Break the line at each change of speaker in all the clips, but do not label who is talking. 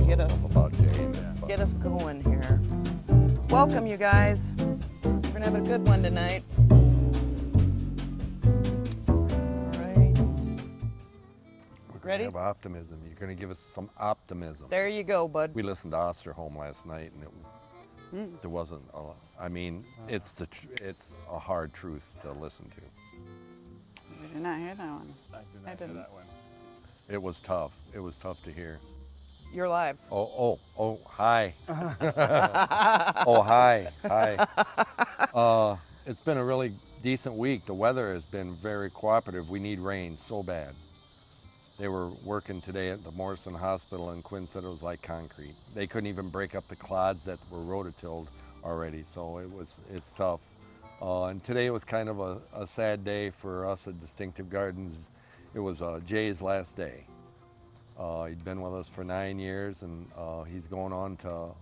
get us,
about Jay.
get us going here. Welcome, you guys. We're gonna have a good one tonight. All right.
We're
Ready?
gonna have optimism. You're gonna give us some optimism.
There you go, bud.
We listened to Osterholm last night, and there wasn't a lot. I mean, it's a hard truth to listen to.
We did not hear that one.
I didn't hear that one.
It was tough. It was tough to hear.
You're live.
Oh, hi. Oh, hi. It's been a really decent week. The weather has been very cooperative. We need rain so bad. They were working today at the Morrison Hospital, and Quinn said it was like concrete. They couldn't even break up the clods that were rototilled already, so it's tough. And today was kind of a sad day for us at Distinctive Gardens. It was Jay's last day. He'd been with us for 9 years, and he's going on to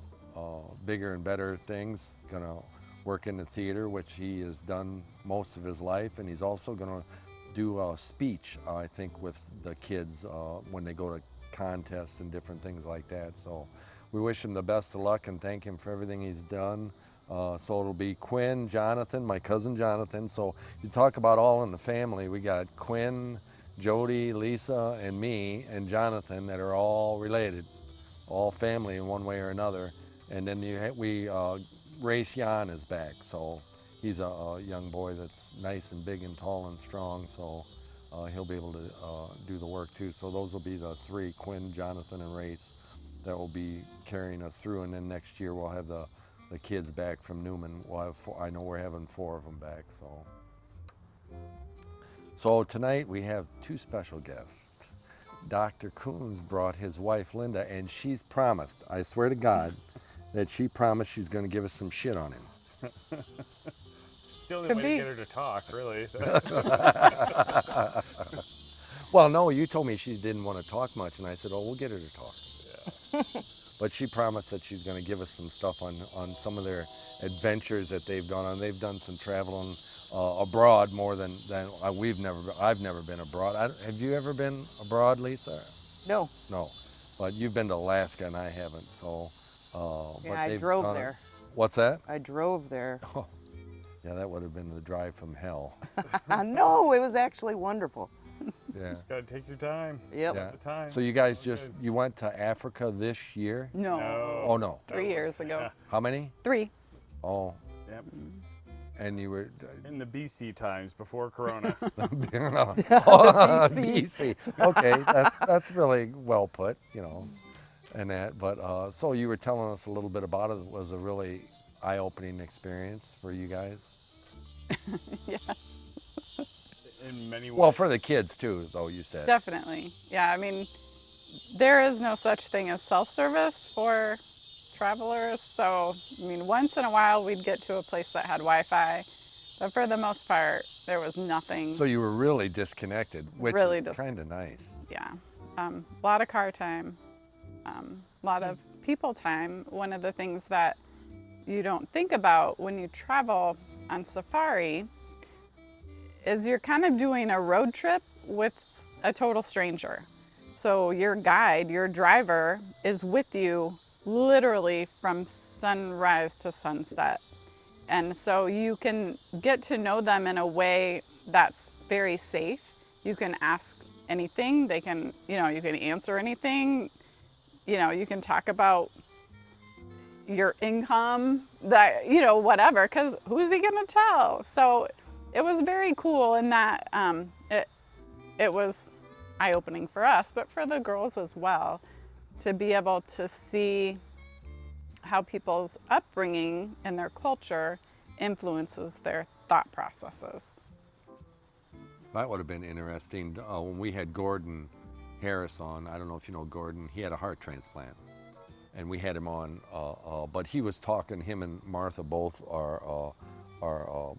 bigger and better things. Gonna work in the theater, which he has done most of his life, and he's also gonna do a speech, I think, with the kids when they go to contests and different things like that. So we wish him the best of luck and thank him for everything he's done. So it'll be Quinn, Jonathan, my cousin Jonathan. So you talk about all in the family. We got Quinn, Jody, Lisa, and me, and Jonathan that are all related, all family in one way or another. And then Race Jan is back, so he's a young boy that's nice and big and tall and strong, so he'll be able to do the work too. So those will be the three, Quinn, Jonathan, and Race, that will be carrying us through. And then next year we'll have the kids back from Newman. We'll have I know we're having 4 of them back, So tonight we have 2 special guests. Dr. Kuhns brought his wife Linda, and she's promised, I swear to God, that she promised she's going to give us some shit on him.
The only way to get her to talk, really.
Well, no, you told me she didn't want to talk much, and I said, oh, we'll get her to talk. Yeah. But she promised that she's going to give us some stuff on some of their adventures that they've gone on. They've done some traveling abroad more than I've never been abroad. Have you ever been abroad, Lisa?
No.
No, but you've been to Alaska and I haven't. So,
Yeah, I drove there.
What's that?
I drove there.
Oh, yeah, that would have been the drive from hell.
No, it was actually wonderful.
Yeah.
Just gotta take your time.
Yep.
Yeah.
The time.
So you guys you went to Africa this year?
No.
Oh no.
3 years ago.
How many?
3.
Oh.
Yep.
And you were
In the BC times, before Corona.
BC. Okay, that's really well put, and that. But so you were telling us a little bit about it. It was a really eye-opening experience for you guys.
Yeah.
In many ways.
Well, for the kids too, though, you said.
Definitely. Yeah, I mean, there is no such thing as self-service for travelers. So, I mean, once in a while we'd get to a place that had Wi-Fi, but for the most part, there was nothing.
So you were really disconnected, which
Really
is kind of nice.
Yeah. A lot of car time, a lot of people time. One of the things that you don't think about when you travel on safari is you're kind of doing a road trip with a total stranger. So your guide, your driver, is with you literally from sunrise to sunset. And so you can get to know them in a way that's very safe. You can ask anything, you can answer anything, you can talk about your income, whatever, because who's he gonna tell? So it was very cool in that it was eye-opening for us, but for the girls as well, to be able to see how people's upbringing and their culture influences their thought processes.
That would have been interesting. When we had Gordon Harris on, I don't know if you know Gordon, he had a heart transplant. And we had him on, but he was talking, him and Martha both are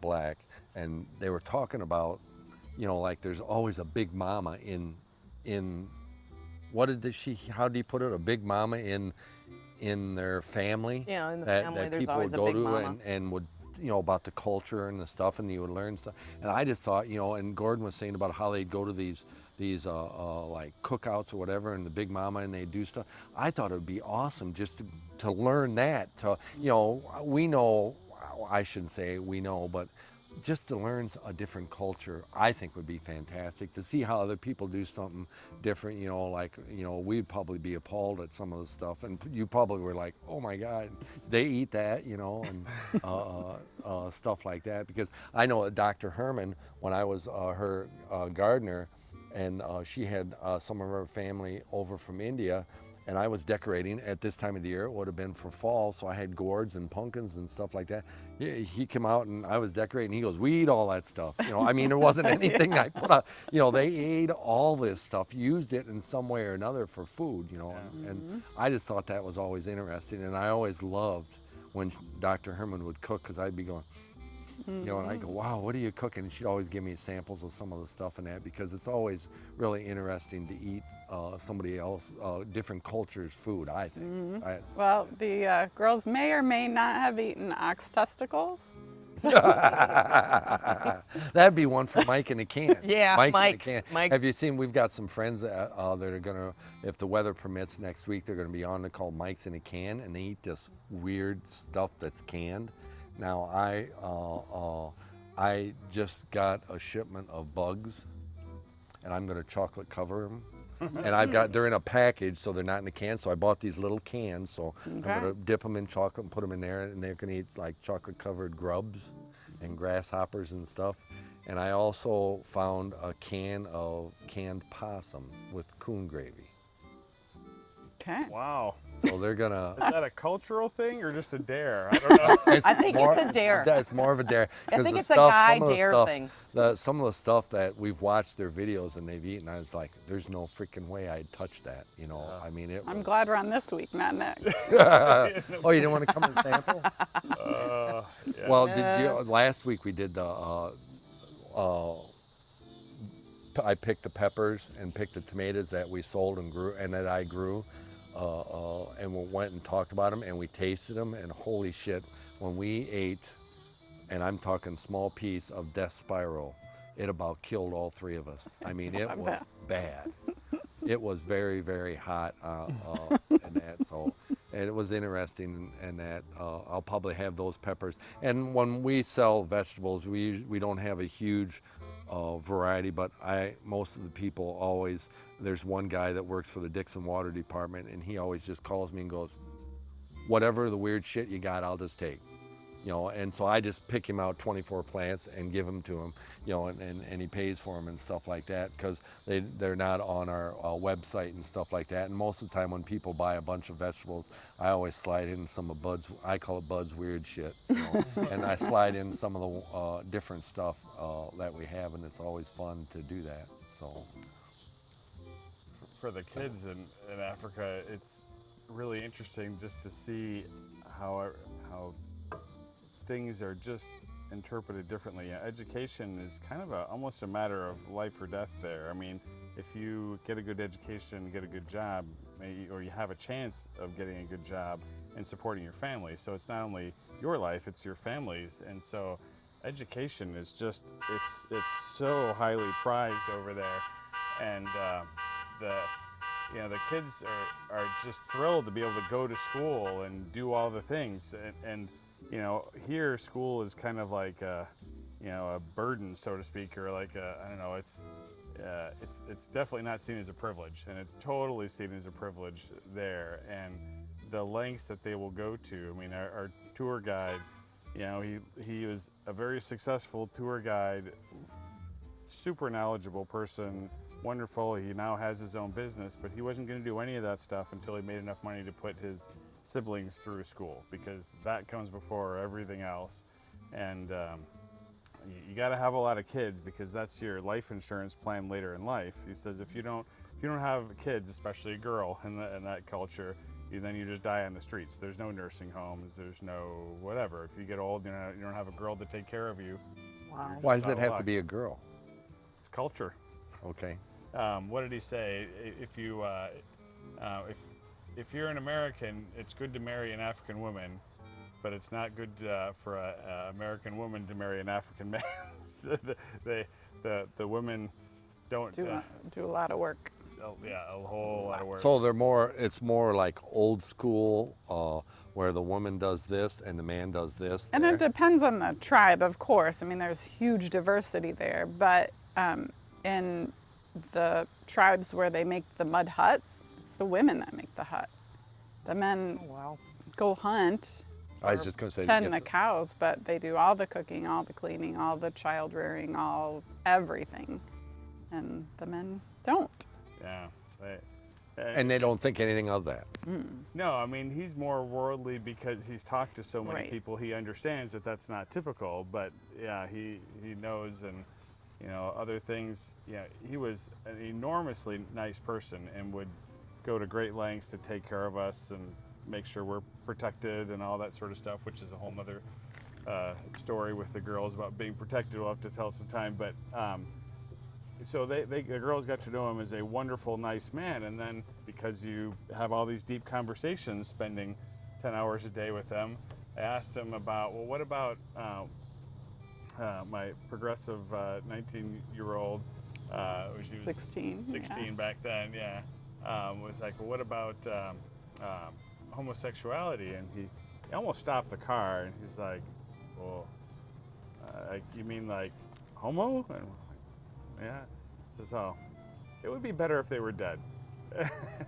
black, and they were talking about, like there's always a big mama in how did he put it? A big mama in their family.
Yeah, in the
that,
family,
that
there's
people
always
would
a
go
big
to
mama.
and would, about the culture and the stuff, and you would learn stuff. And I just thought, and Gordon was saying about how they'd go to these these like cookouts or whatever, and the Big Mama, and they do stuff. I thought it would be awesome just to learn that. To, you know, we know, I shouldn't say we know, but just to learn a different culture, I think would be fantastic. To see how other people do something different, you know, like, you know, we'd probably be appalled at some of the stuff, and you probably were like, oh my God, they eat that, you know, and stuff like that. Because I know Dr. Herman, when I was her gardener, and she had some of her family over from India, and I was decorating at this time of the year. It would have been for fall, so I had gourds and pumpkins and stuff like that. He came out and I was decorating. He goes, "We eat all that stuff." You know, I mean, there wasn't anything I put up. You know, they ate all this stuff, used it in some way or another for food. You know, and I just thought that was always interesting, and I always loved when Dr. Herman would cook, because I'd be going, you know, and I go, "Wow, what are you cooking?" And she'd always give me samples of some of the stuff in that, because it's always really interesting to eat somebody else, different cultures' food, I think.
Well, the girls may or may not have eaten ox testicles.
That'd be one for Mike in a can.
Yeah,
Mike's in a can.
Mike's.
Have you seen, we've got some friends that are gonna, if the weather permits next week, they're gonna be on, they're called Mike's in a Can, and they eat this weird stuff that's canned. Now, I just got a shipment of bugs, and I'm gonna chocolate cover them. And they're in a package, so they're not in a can. So I bought these little cans, so I'm gonna dip them in chocolate and put them in there, and they're gonna eat like chocolate covered grubs and grasshoppers and stuff. And I also found a can of canned possum with coon gravy.
Okay.
Wow.
So they're gonna.
Is that a cultural thing or just a dare? I don't know.
I think it's a dare.
It's more of a dare.
I
'Cause
think
the
it's a
stuff-
guy
some of the
dare
stuff-
thing.
Some of the stuff that we've watched their videos and they've eaten, I was like, there's no freaking way I'd touch that. You know, I mean, it
I'm
was.
glad we're on this week, not next.
Oh, you didn't want to come and sample?
Yeah.
Well, last week we did the. I picked the peppers and picked the tomatoes that we sold and grew, and that I grew, and we went and talked about them, and we tasted them, and holy shit, when we ate, and I'm talking small piece of Death Spiral, it about killed all three of us. I mean, it was bad. It was very, very hot, and that. So, and it was interesting, and that I'll probably have those peppers. And when we sell vegetables, we don't have a huge variety, but most of the people always. There's one guy that works for the Dixon Water Department, and he always just calls me and goes, "Whatever the weird shit you got, I'll just take." You know, and so I just pick him out 24 plants and give them to him, you know, and he pays for them and stuff like that, because they're not on our website and stuff like that. And most of the time when people buy a bunch of vegetables, I always slide in some of Bud's, I call it Bud's weird shit, you know, and I slide in some of the different stuff that we have, and it's always fun to do that. So
For the kids in Africa, it's really interesting just to see how things are just interpreted differently. Education is kind of almost a matter of life or death there. I mean, if you get a good education, get a good job, or you have a chance of getting a good job and supporting your family. So it's not only your life, it's your family's. And so education is just, it's so highly prized over there. And the kids are just thrilled to be able to go to school and do all the things. And you know, here school is kind of like a burden, so to speak, or like I don't know. It's definitely not seen as a privilege, and it's totally seen as a privilege there. And the lengths that they will go to. I mean, our tour guide, you know, he was a very successful tour guide, super knowledgeable person, wonderful. He now has his own business, but he wasn't going to do any of that stuff until he made enough money to put his siblings through school, because that comes before everything else. And you got to have a lot of kids, because that's your life insurance plan later in life. He says if you don't have kids, especially a girl in that culture, then you just die on the streets. There's no nursing homes, there's no whatever. If you get old, you don't have a girl to take care of you.
Wow.
why does it have to be a girl?
It's culture.
Okay.
What did he say? If you're an American, it's good to marry an African woman, but it's not good for an American woman to marry an African man. So the women don't
do a lot of work.
a whole lot of work.
So it's more like old school, where the woman does this and the man does this.
And it depends on the tribe, of course. I mean, there's huge diversity there, but in the tribes where they make the mud huts, it's the women that make the hut. The men go hunt.
I was just going to say,
Tend the cows, but they do all the cooking, all the cleaning, all the child rearing, everything, and the men don't.
Yeah.
and they don't think anything of that.
No, I mean, he's more worldly because he's talked to so many
Right.
people. He understands that that's not typical, but yeah, he knows, and you know, other things. Yeah, he was an enormously nice person and would go to great lengths to take care of us and make sure we're protected and all that sort of stuff, which is a whole nother story with the girls about being protected. We'll have to tell some time, but so the girls got to know him as a wonderful, nice man, and then because you have all these deep conversations, spending 10 hours a day with them, I asked him about, well, what about my progressive 19-year-old, she was
16 yeah.
back then, yeah, was like, well, what about homosexuality? And he almost stopped the car, and he's like, well, you mean like homo? And yeah. Says, oh, it would be better if they were dead.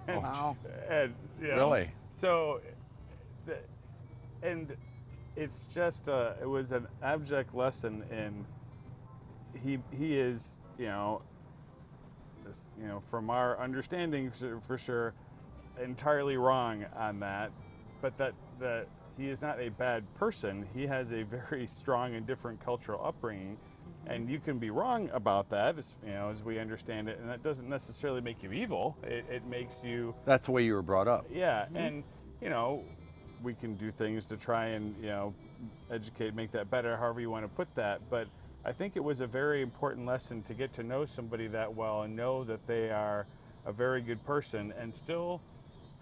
Wow.
And, you know,
Really?
So, and it's just, it was an abject lesson in, he is, you know, this, you know, from our understanding for sure, entirely wrong on that, but that he is not a bad person. He has a very strong and different cultural upbringing. And you can be wrong about that, as, you know, as we understand it, and that doesn't necessarily make you evil. It makes you.
That's the way you were brought up.
Yeah, and you know, we can do things to try and, you know, educate, make that better, however you want to put that. But I think it was a very important lesson to get to know somebody that well and know that they are a very good person, and still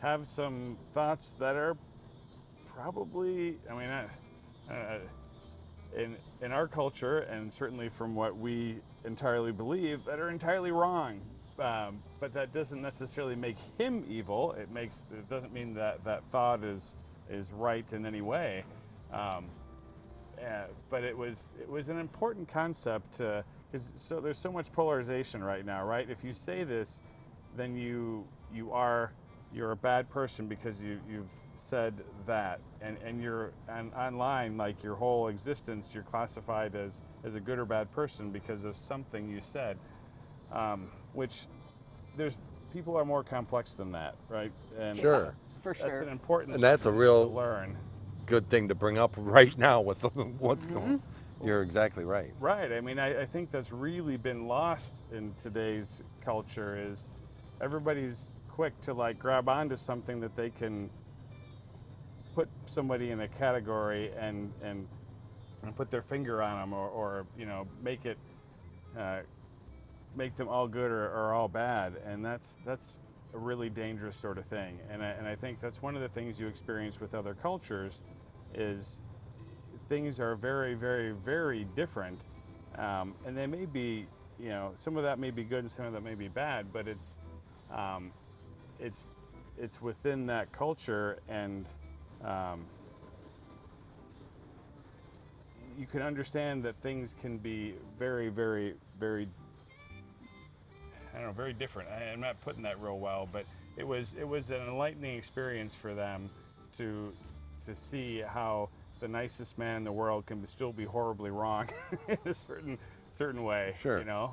have some thoughts that are probably, I mean, in our culture, and certainly from what we entirely believe, that are entirely wrong. But that doesn't necessarily make him evil. It doesn't mean that that thought is right in any way. But it was an important concept, because so there's so much polarization right now, right? If you say this, then you're a bad person because you've said that, and you're online, like your whole existence, you're classified as a good or bad person because of something you said, which people are more complex than that, right? And
Sure.
For
that's
sure.
an important
And that's a
thing
real-
to learn.
Good thing to bring up right now with what's going on. You're exactly right.
Right. I mean, I think that's really been lost in today's culture, is everybody's quick to like grab onto something that they can put somebody in a category and put their finger on them, or you know, make them all good or all bad, and that's a really dangerous sort of thing. And I think that's one of the things you experience with other cultures, is things are very, very, very different, and they may be, you know, some of that may be good and some of that may be bad, but it's within that culture, and you can understand that things can be very, very, very, I don't know, very different. I'm not putting that real well, but it was an enlightening experience for them to see how the nicest man in the world can still be horribly wrong in a certain way.
Sure.
You know,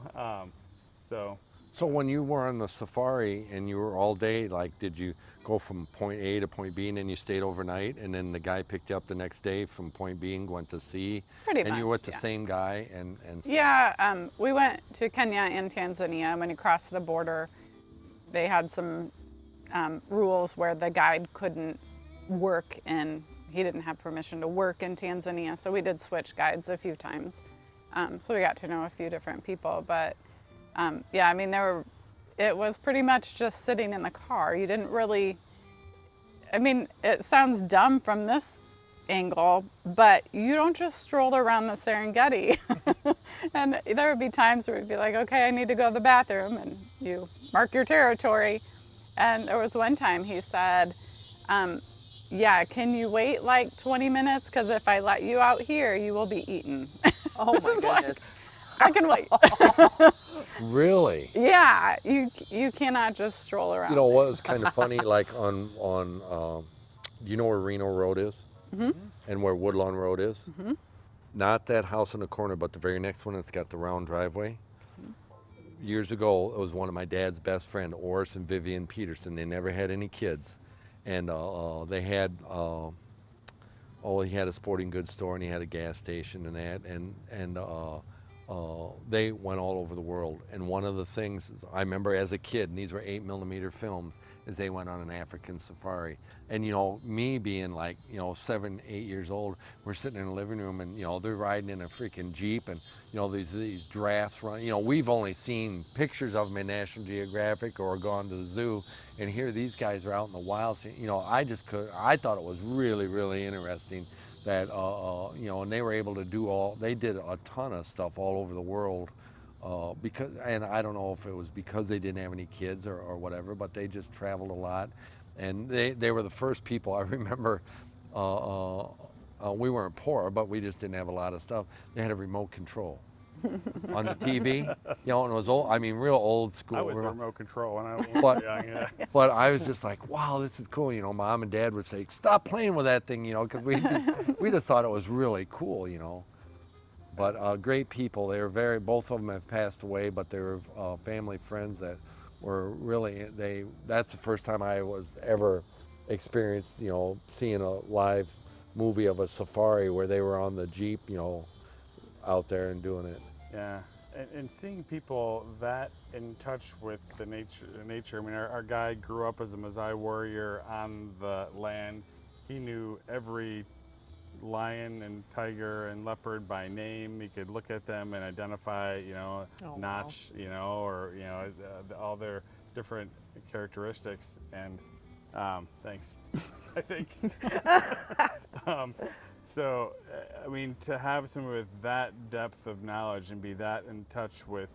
So when you were on the safari and you were all day, like, did you go from point A to point B and then you stayed overnight, and then the guy picked you up the next day from point B and went to C?
Pretty
and you
much,
were with the
yeah.
same guy and
Yeah, we went to Kenya and Tanzania. When you crossed the border, they had some rules where the guide couldn't work he didn't have permission to work in Tanzania, so we did switch guides a few times. So we got to know a few different people, but yeah, I mean, it was pretty much just sitting in the car. You didn't really, I mean, it sounds dumb from this angle, but you don't just stroll around the Serengeti. And there would be times where it'd be like, okay, I need to go to the bathroom, and you mark your territory. And there was one time he said, yeah, can you wait like 20 minutes? Because if I let you out here, you will be eaten.
Oh my goodness.
I can wait.
Really?
Yeah, you cannot just stroll around.
You know what was kind of funny? Like on do you know where Reno Road is? Mm-hmm. And where Woodlawn Road is? Mm-hmm. Not that house in the corner, but the very next one that's got the round driveway. Mm-hmm. Years ago, it was one of my dad's best friend, Oris and Vivian Peterson. They never had any kids. And they had, he had a sporting goods store and he had a gas station and that. And they went all over the world. And one of the things I remember as a kid, and these were 8mm films, is they went on an African safari. And, you know, me being like, 7, 8 years old, we're sitting in the living room and, they're riding in a freaking Jeep and, these giraffes run. We've only seen pictures of them in National Geographic or gone to the zoo. And here these guys are out in the wild. I thought it was really, really interesting that, and they were able to they did a ton of stuff all over the world. And I don't know if it was because they didn't have any kids or whatever, but they just traveled a lot. And they were the first people. I remember we weren't poor, but we just didn't have a lot of stuff. They had a remote control on the TV, and it was old. I mean, real old school.
I was the remote control when I was young. Yeah.
But I was just like, wow, this is cool. Mom and Dad would say, stop playing with that thing, because we just thought it was really cool, But great people. They were both of them have passed away, but they were family friends that were really, that's the first time I was ever experienced, seeing a live movie of a safari where they were on the Jeep, out there and doing it.
Yeah, and seeing people that in touch with the nature. I mean, our guy grew up as a Maasai warrior on the land. He knew every lion and tiger and leopard by name. He could look at them and identify, notch, wow. Or all their different characteristics. And thanks, I think. So, I mean, to have someone with that depth of knowledge and be that in touch with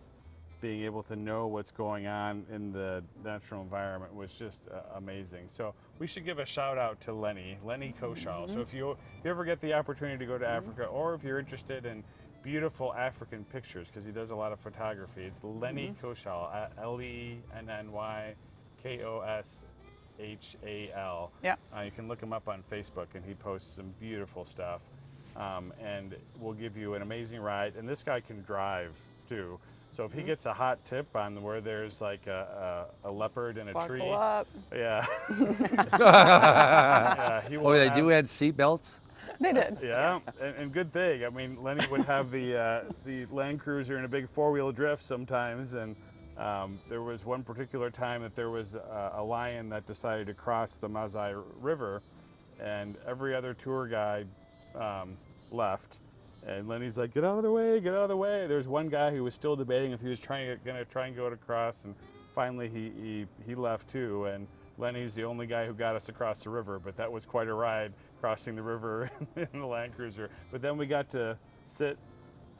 being able to know what's going on in the natural environment was just amazing. So we should give a shout out to Lenny Koshal. Mm-hmm. So if you ever get the opportunity to go to Africa, or if you're interested in beautiful African pictures, because he does a lot of photography, it's Lenny Koshal, LennyKoshal.
Yeah.
You can look him up on Facebook, and he posts some beautiful stuff. And we'll give you an amazing ride. And this guy can drive too. So if he gets a hot tip on where there's like a leopard in a tree,
up.
Yeah.
They do add seat belts?
They did.
Yeah, and good thing. I mean, Lenny would have the Land Cruiser in a big four-wheel drift sometimes, and there was one particular time that there was a lion that decided to cross the Maasai River, and every other tour guide left. And Lenny's like, get out of the way, get out of the way. There's one guy who was still debating if he was going to try and go across, and finally he left too. And Lenny's the only guy who got us across the river, but that was quite a ride crossing the river in the Land Cruiser. But then we got to sit,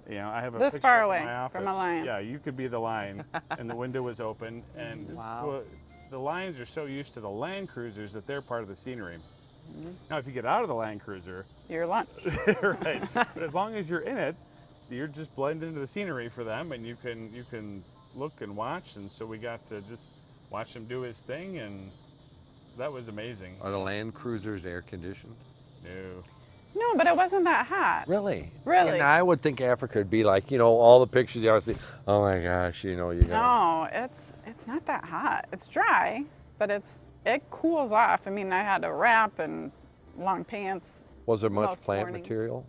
I have a
this
picture
far
in
away
my office.
from a lion.
Yeah, you could be the lion, and the window was open. And
wow.
The lions are so used to the Land Cruisers that they're part of the scenery. Now, if you get out of the Land Cruiser,
your lunch.
Right. But as long as you're in it, you're just blended into the scenery for them, and you can look and watch. And so we got to just watch him do his thing, and that was amazing.
Are the Land Cruisers air conditioned?
No, but it wasn't that hot.
Really?
Really?
And I would think Africa would be like, all the pictures you always see. Oh my gosh, you got.
No, it's not that hot. It's dry, but it cools off. I mean, I had a wrap and long pants.
Was there much plant material?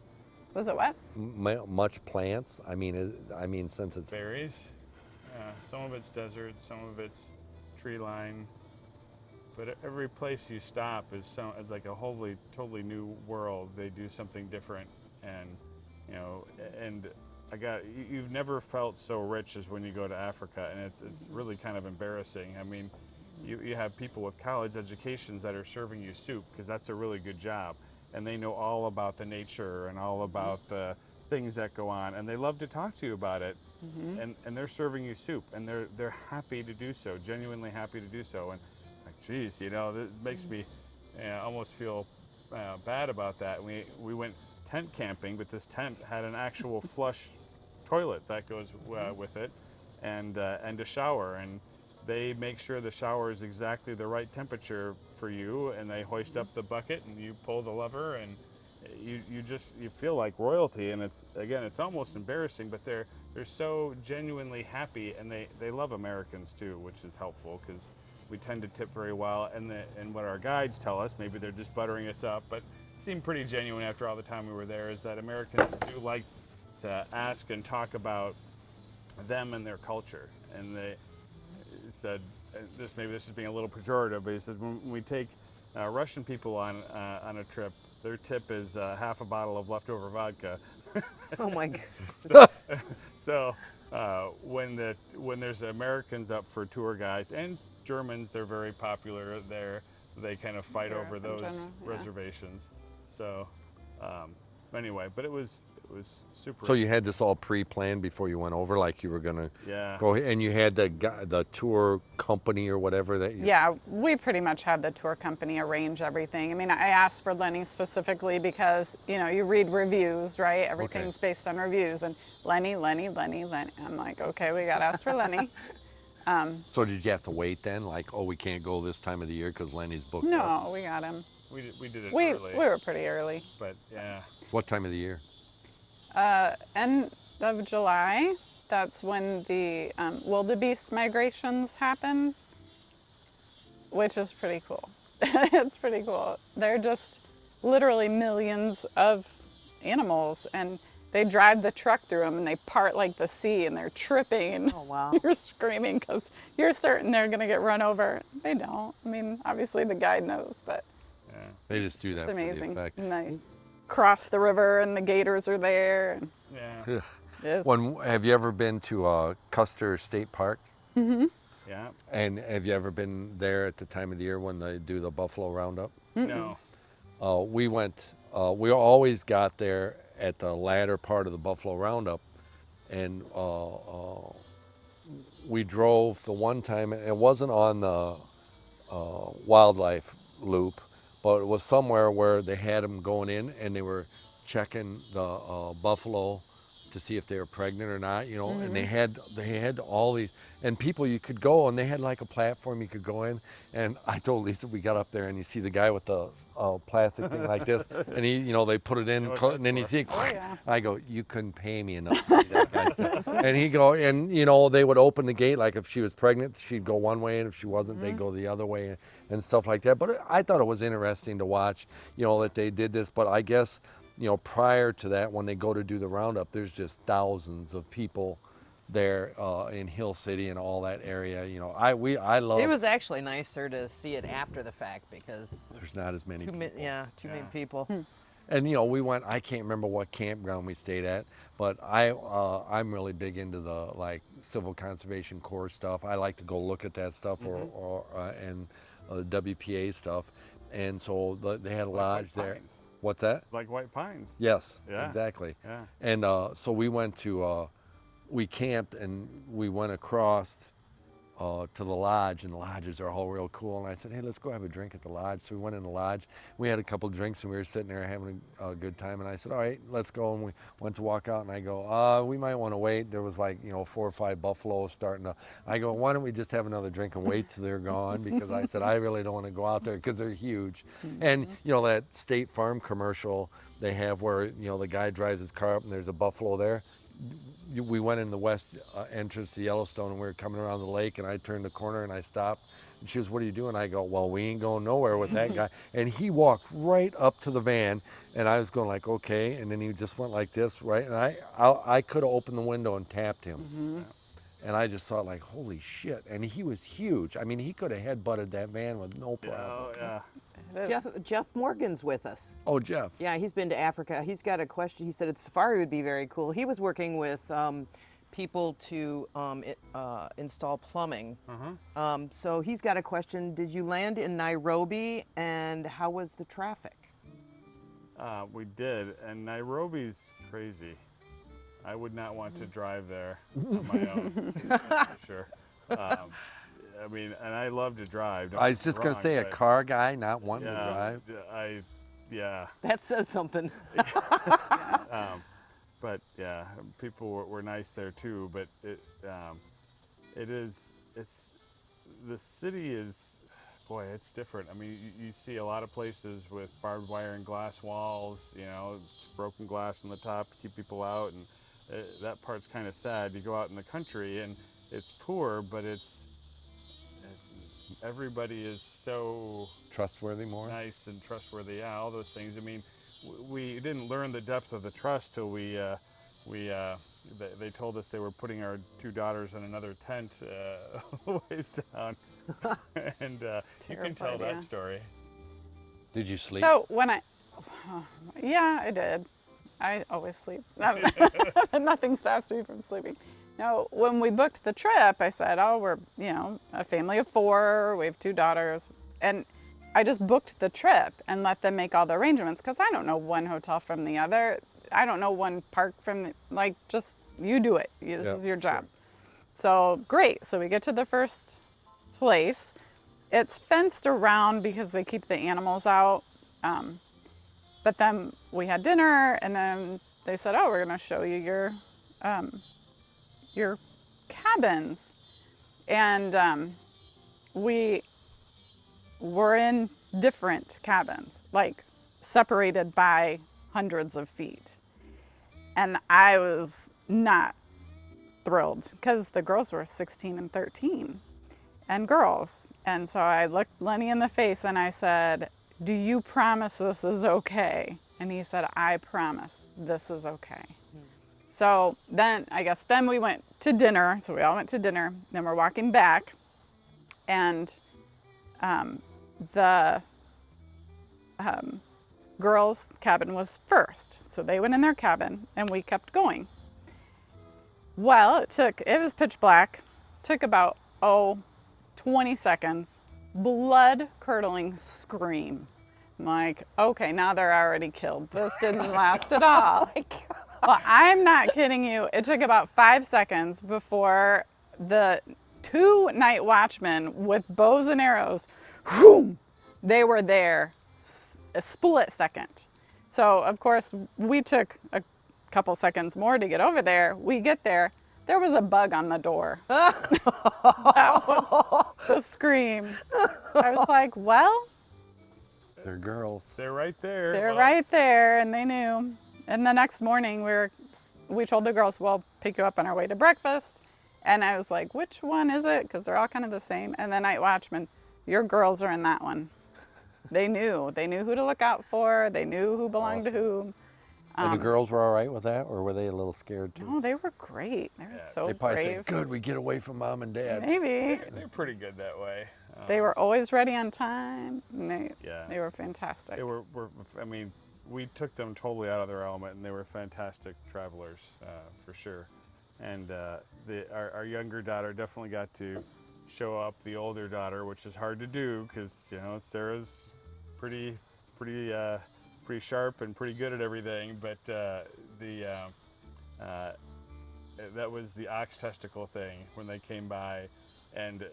Was it what?
Much plants? I mean, since it's
berries. Some of it's desert, some of it's tree line. But every place you stop is like a totally new world. They do something different, and you've never felt so rich as when you go to Africa, and it's really kind of embarrassing. I mean, you have people with college educations that are serving you soup because that's a really good job, and they know all about the nature and all about the things that go on, and they love to talk to you about it. And they're serving you soup, and they're happy to do so, genuinely happy to do so. And like, geez, you know, that makes me almost feel bad about that. We went tent camping, but this tent had an actual flush toilet that goes with it, and a shower, and they make sure the shower is exactly the right temperature for you, and they hoist up the bucket, and you pull the lever, and you feel like royalty. And it's almost embarrassing, but they're so genuinely happy, and they love Americans too, which is helpful because we tend to tip very well. And what our guides tell us, maybe they're just buttering us up, but seemed pretty genuine after all the time we were there, is that Americans do like to ask and talk about them and their culture. And they said, this is being a little pejorative, but he says when we take Russian people on a trip, their tip is half a bottle of leftover vodka.
Oh my God.
So when there's Americans up for tour guides, and Germans, they're very popular there. They kind of fight over those reservations. So anyway, but it was super.
So you had this all pre-planned before you went over, like you were gonna go, and you had the tour company or whatever that you...
Yeah, we pretty much had the tour company arrange everything. I mean, I asked for Lenny specifically because, you know, you read reviews, right? Everything's based on reviews, and Lenny. I'm like, okay, we got to ask for Lenny.
So did you have to wait then? Like, oh, we can't go this time of the year because Lenny's booked up?
No, we got him.
We did it
We
early.
were pretty early.
But yeah.
What time of the year?
End of July. That's when the wildebeest migrations happen, which is pretty cool. It's pretty cool. They're just literally millions of animals, and they drive the truck through them, and they part like the sea, and they're tripping.
Oh, wow.
You're screaming because you're certain they're going to get run over. They don't. I mean, obviously the guide knows, but
They just do that
it's
for
amazing.
the effect.
And they cross the river, and the gators are there. And
Yeah.
Ugh.
it is.
Have you ever been to Custer State Park?
Yeah.
And have you ever been there at the time of the year when they do the buffalo roundup?
No.
We went, we always got there at the latter part of the buffalo roundup, and we drove the one time, it wasn't on the wildlife loop, but it was somewhere where they had them going in, and they were checking the buffalo to see if they were pregnant or not, you know. And they had all these, and people, you could go, and they had like a platform you could go in. And I told Lisa, we got up there, and you see the guy with the plastic thing like this, and he, you know, they put it in, and then you see, I go, you couldn't pay me enough to do that guy. And he go, and you know, they would open the gate, like if she was pregnant, she'd go one way, and if she wasn't, they'd go the other way, and stuff like that. But I thought it was interesting to watch, you know, that they did this. But I guess, you know, prior to that, when they go to do the roundup, there's just thousands of people there in Hill City and all that area. You know, I love.
It was actually nicer to see it after the fact because
There's not as many people.
too many people.
And you know, we went. I can't remember what campground we stayed at, but I'm really big into the like Civil Conservation Corps stuff. I like to go look at that stuff, and the WPA stuff. And so they had a lodge there.
Pines.
What's that?
Like White Pines.
Yes,
Yeah.
exactly.
Yeah.
And so we went to, we camped, and we went across to the lodge, and the lodges are all real cool. And I said, hey, let's go have a drink at the lodge. So we went in the lodge. We had a couple drinks, and we were sitting there having a good time. And I said, all right, let's go. And we went to walk out, and I go, we might want to wait. There was like, you know, 4 or 5 buffaloes starting to. I go, why don't we just have another drink and wait till they're gone? Because I said, I really don't want to go out there because they're huge. And, you know, that State Farm commercial they have where, you know, the guy drives his car up and there's a buffalo there. We went in the west entrance to Yellowstone, and we were coming around the lake, and I turned the corner and I stopped, and she goes, what are you doing? I go, well, we ain't going nowhere with that guy. And he walked right up to the van, and I was going like, okay, and then he just went like this, right? And I could have opened the window and tapped him. And I just thought like, holy shit. And he was huge. I mean, he could have headbutted that van with no problem.
Oh, yeah.
Jeff Morgan's with us.
Oh, Jeff.
Yeah, he's been to Africa. He's got a question. He said a safari would be very cool. He was working with people to install plumbing. So he's got a question. Did you land in Nairobi, and how was the traffic?
We did, and Nairobi's crazy. I would not want to drive there on my own, for sure. I mean, and I love to drive. Don't
I was
get me
just going to
wrong,
say, a
but
car guy not wanting to
yeah,
drive.
yeah.
That says something.
But yeah, people were nice there too. But the city is, boy, it's different. I mean, you see a lot of places with barbed wire and glass walls, you know, broken glass on the top to keep people out, and that part's kind of sad. You go out in the country and it's poor, but everybody is so
Trustworthy more?
nice and trustworthy. Yeah, all those things. I mean, we didn't learn the depth of the trust till they told us they were putting our 2 daughters in another tent a ways down, and you can tell
Terrified, yeah.
that story.
Did you sleep?
So yeah, I did. I always sleep. Nothing stops me from sleeping. No, when we booked the trip, I said, oh, we're, a family of 4. We have 2 daughters. And I just booked the trip and let them make all the arrangements because I don't know one hotel from the other. I don't know one park from just you do it. This is your job. So great. So we get to the first place. It's fenced around because they keep the animals out. But then we had dinner, and then they said, oh, we're going to show you your cabins. And we were in different cabins, separated by hundreds of feet. And I was not thrilled because the girls were 16 and 13 and girls. And so I looked Lenny in the face and I said, do you promise this is okay? And he said, I promise this is okay. So then we went to dinner. So we all went to dinner. Then we're walking back, and the girls' cabin was first. So they went in their cabin and we kept going. Well, it was pitch black. Took about 20 seconds. Blood-curdling scream. I'm like, okay, now they're already killed. This didn't last at all.
Oh my God.
Well, I'm not kidding you. It took about 5 seconds before the 2 night watchmen with bows and arrows, whoom, they were there a split second. So, of course, we took a couple seconds more to get over there. We get there. There was a bug on the door. That was the scream. I was like, well,
They're girls.
They're right there.
they're right there, and they knew. And the next morning, we told the girls, we'll pick you up on our way to breakfast. And I was like, which one is it? Because they're all kind of the same. And the night watchman, your girls are in that one. They knew. They knew who to look out for. They knew who belonged to who.
And the girls were all right with that, or were they a little scared too?
No, they were great. They were so
They probably
brave.
said, good, we get away from mom and dad.
Maybe.
They're pretty good that way.
They were always ready on time. And
Yeah.
they were fantastic.
They were, I mean, we took them totally out of their element, and they were fantastic travelers, for sure. And our younger daughter definitely got to show up the older daughter, which is hard to do because Sarah's pretty sharp and pretty good at everything. But that was the ox testicle thing when they came by, and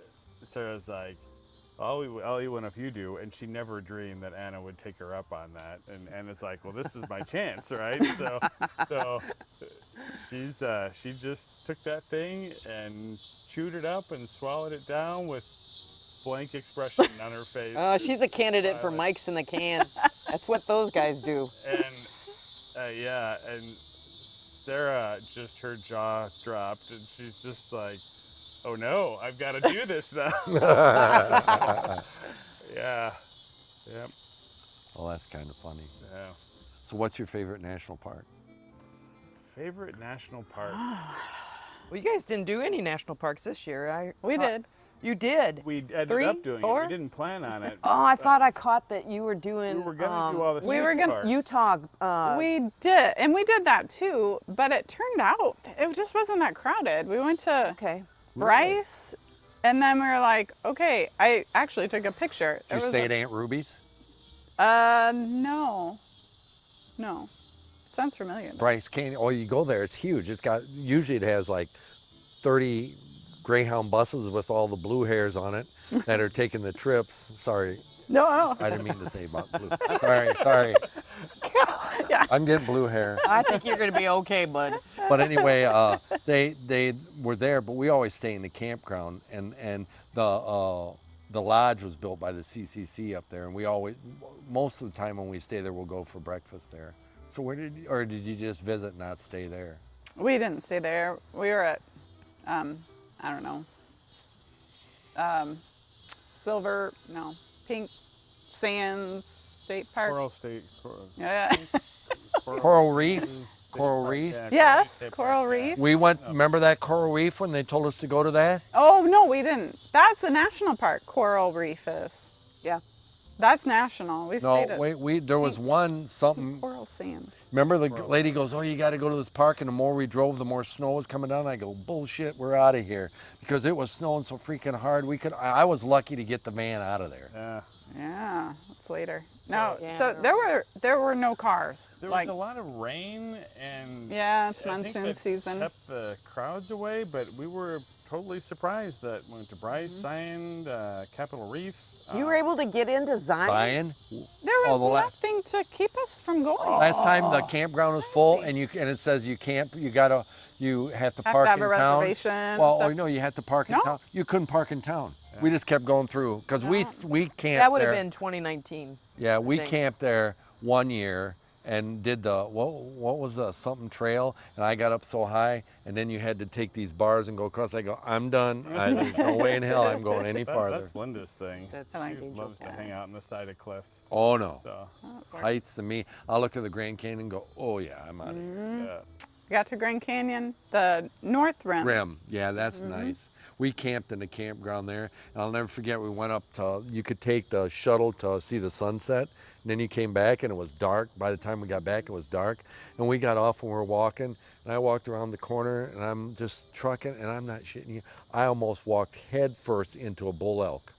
Sarah's like, I'll eat one if you do, and she never dreamed that Anna would take her up on that, and it's like, well, this is my chance, right? So she just took that thing and chewed it up and swallowed it down with blank expression on her face.
She's a candidate for Mike's in the can. That's what those guys do.
And and Sarah, just her jaw dropped, and she's just like, oh no, I've got to do this now. Yeah. Yep.
Well, that's kind of funny.
Yeah.
So what's your favorite national park?
Favorite national park?
Well, you guys didn't do any national parks this year.
We did.
You did?
We ended
3,
up doing
4?
it. We didn't plan on it.
Oh, I thought I caught that you were doing.
We were gonna do all the
we were
state
gonna-
parks.
Utah.
We did, and we did that too, but it turned out it just wasn't that crowded. We went to
Okay.
Bryce, and then we were like, okay, I actually took a picture.
Did you stay at Aunt Ruby's?
No. No. Sounds familiar. though.
Bryce Canyon. Oh, you go there, it's huge. It's got, usually it has like 30 Greyhound buses with all the blue hairs on it that are taking the trips. Sorry,
No.
I didn't mean to say about blue. Sorry.
Yeah.
I'm getting blue hair.
I think you're going to be okay, bud.
But anyway, they were there, but we always stay in the campground, and the lodge was built by the CCC up there, and we always, most of the time when we stay there, we'll go for breakfast there. So did you just visit and not stay there?
We didn't stay there. We were at, I don't know, Pink Sands State Park.
Coral State.
Yeah.
Coral Reef? Coral Reef?
Yeah,
Yes,
State
Coral
Park, yeah.
Reef.
We went, remember that Coral Reef when they told us to go to that?
Oh, no, we didn't. That's a national park, Coral Reef is.
Yeah.
That's national. We stayed
No,
at
wait, there was one, something,
Coral Sand.
remember the lady goes, oh, you got to go to this park, and the more we drove, the more snow was coming down. I go, bullshit, we're out of here. Because it was snowing so freaking hard, I was lucky to get the van out of there.
Yeah.
Yeah, that's later. No,
Yeah.
so there were no cars.
There
like,
was a lot of rain, and
Yeah, it's
I think
monsoon
that
season.
kept the crowds away, but we were totally surprised that we went to Bryce,
Mm-hmm.
Zion, Capitol Reef.
You were able to get into Zion?
Ryan,
there
Oh, the
was
la-
nothing to keep us from going.
last time the campground was full, and it says you have to park
have
in
a
town.
reservation and
Well,
stuff.
no, you had to park in
No.
town. You couldn't park in town. We just kept going through because we camped
That would have
there.
been 2019.
Yeah, we
think.
camped there one year and did the what was the something trail, and I got up so high, and then you had to take these bars and go across. I go, I'm done. There's no way in hell I'm going any farther.
That's Linda's thing.
That's
I like
She
Angel
loves to
Cat.
hang out on the side of cliffs.
Oh no,
So,
heights to me. I'll look at the Grand Canyon and go, oh yeah, I'm out of
Mm-hmm.
here.
yeah.
We got to Grand Canyon, the North Rim.
Rim, yeah, that's nice. We camped in the campground there, and I'll never forget. We went up to. You could take the shuttle to see the sunset, and then you came back, and it was dark. By the time we got back, it was dark, and we got off and we were walking. And I walked around the corner, and I'm just trucking, and I'm not shitting you. I almost walked head first into a bull elk.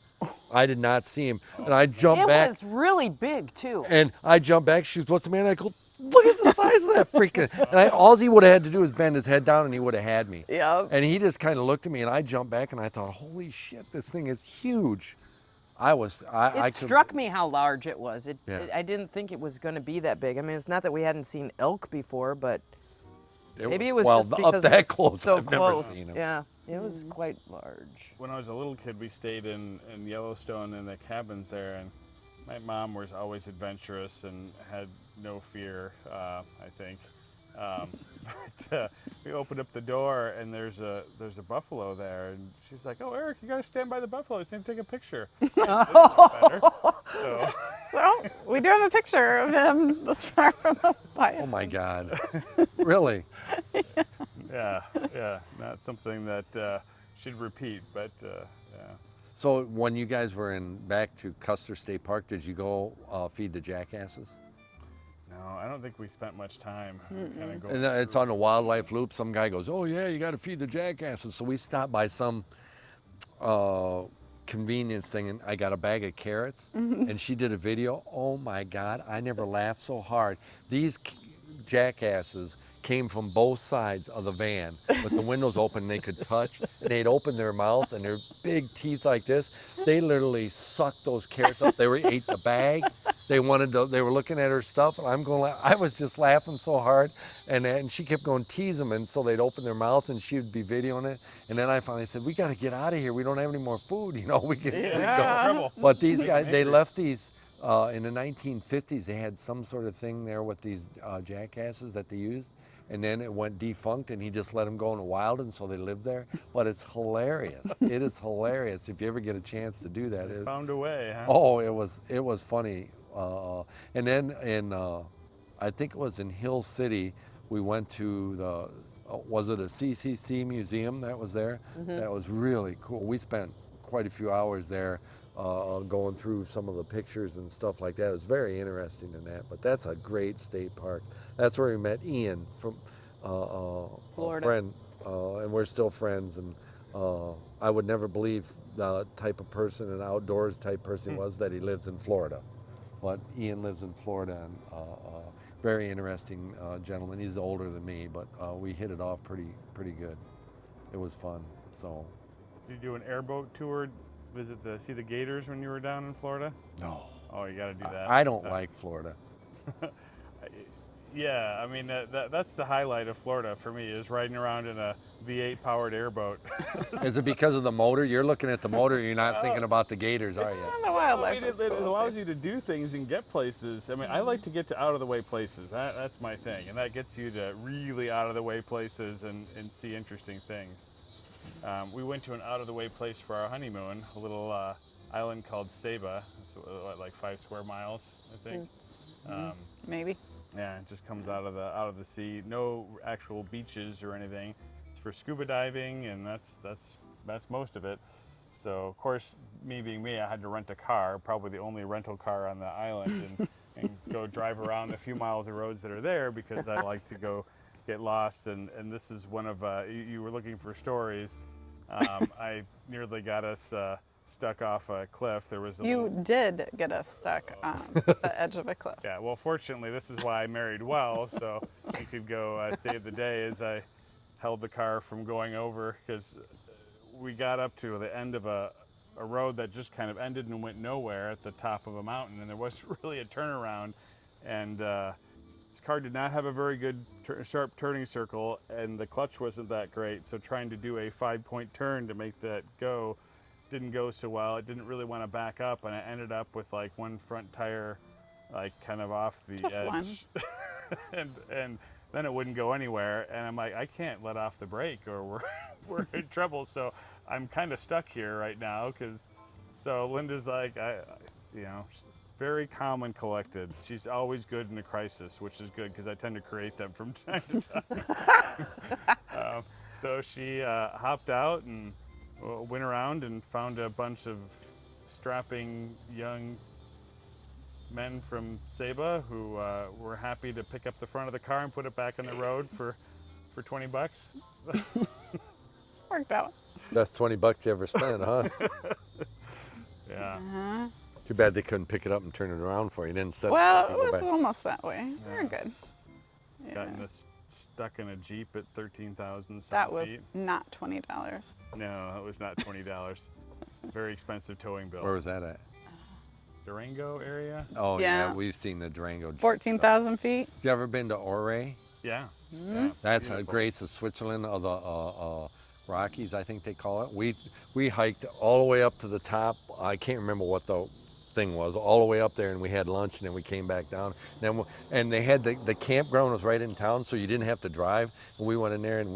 I did not see him, and I jumped
It
back.
was really big, too.
And I jumped back. She goes, "What's the matter?" I go, "Look at the size of that freaking!" And all he would have had to do is bend his head down, and he would have had me.
Yep.
And he just kind of looked at me, and I jumped back, and I thought, "Holy shit, this thing is huge!" I
It struck me how large it was.
Yeah.
I didn't think it was going to be that big. I mean, it's not that we hadn't seen elk before, but maybe it was just because
up that
it was
close.
so
I've never
close.
seen him.
Yeah, it was quite large.
When I was a little kid, we stayed in Yellowstone in the cabins there, and my mom was always adventurous and had no fear, I think. But we opened up the door, and there's a buffalo there, and she's like, "Oh, Eric, you gotta stand by the buffalo. He's gonna take a picture." Better. So,
So we do have a picture of him this far from the fire.
Oh my God, really?
yeah, not something that she'd repeat, but yeah.
So when you guys were back to Custer State Park, did you go feed the jackasses?
No, I don't think we spent much time. Kind of
And it's on the wildlife loop. Some guy goes, "Oh yeah, you got to feed the jackasses." So we stopped by some convenience thing, and I got a bag of carrots, and she did a video. Oh my God, I never laughed so hard. These jackasses came from both sides of the van with the windows open. They could touch, and they'd open their mouth, and their big teeth like this. They literally sucked those carrots up. They ate the bag. They were looking at her stuff, and I was just laughing so hard, and she kept going, "Tease them," and so they'd open their mouth, and she would be videoing it, and then I finally said, "We got to get out of here. We don't have any more food, we can go."
Trouble.
But these guys, they left these in the 1950s. They had some sort of thing there with these jackasses that they used, and then it went defunct, and he just let them go in the wild, and so they lived there. But it's hilarious. It is hilarious if you ever get a chance to do that.
Found a way, huh?
Oh, it was funny. And then I think it was in Hill City, we went to was it a CCC museum that was there? That was really cool. We spent quite a few hours there going through some of the pictures and stuff like that. It was very interesting in that, but that's a great state park. That's where we met Ian from
Florida.
a friend, and we're still friends. And I would never believe the type of person, an outdoors type person he was, that he lives in Florida. But Ian lives in Florida, and very interesting gentleman. He's older than me, but we hit it off pretty good. It was fun. So.
Did you do an airboat tour? See the gators when you were down in Florida?
No.
Oh, you got to do that.
I don't like Florida.
Yeah, I mean that's the highlight of Florida for me, is riding around in a V8 powered airboat.
Is it because of the motor? You're looking at the motor. You're not thinking about the gators, are you?
And the wildlife is
it
cool,
allows
too.
you to do things and get places. I mean, I like to get to out of the way places. That's my thing, and that gets you to really out of the way places and see interesting things. We went to an out of the way place for our honeymoon, a little island called Saba. It's like 5 square miles, I think.
Maybe.
Yeah, it just comes out of the sea. No actual beaches or anything. It's for scuba diving, and that's most of it. So of course, me being me, I had to rent a car, probably the only rental car on the island, and go drive around the few miles of roads that are there, because I like to go get lost. And this is one of you were looking for stories. I nearly got us stuck off a cliff. There was
You did get us stuck on the edge of a cliff.
Yeah, well, fortunately, this is why I married well, so we could go save the day as I held the car from going over, because we got up to the end of a road that just kind of ended and went nowhere at the top of a mountain, and there wasn't really a turnaround, and this car did not have a very good sharp turning circle, and the clutch wasn't that great, so trying to do a 5-point turn to make that go didn't go so well. It didn't really want to back up, and I ended up with like one front tire like kind of off the
Just
edge. and then it wouldn't go anywhere, and I'm like, I can't let off the brake or we're in trouble. So I'm kind of stuck here right now, so Linda's like, she's very calm and collected. She's always good in a crisis, which is good because I tend to create them from time to time. So she hopped out and went around and found a bunch of strapping young men from Saba who were happy to pick up the front of the car and put it back on the road for $20.
Worked out.
Best $20 you ever spent, huh?
Yeah.
Too bad they couldn't pick it up and turn it around for you. Didn't set
Well,
it
it
so you
was
could go back.
almost that way. We're good. Yeah.
Gotten us stuck in a Jeep at 13,000 some
That was
feet.
not $20.
No, that was not $20. It's a very expensive towing bill.
Where was that at?
Durango area?
Oh yeah,
Yeah.
we've seen the Durango.
14,000 feet.
You ever been to Ouray?
Yeah.
That's
Beautiful.
great. It's the Switzerland of the Rockies, I think they call it. We hiked all the way up to the top. I can't remember what the thing was. All the way up there, and we had lunch, and then we came back down. And they had the campground was right in town, so you didn't have to drive. And we went in there, and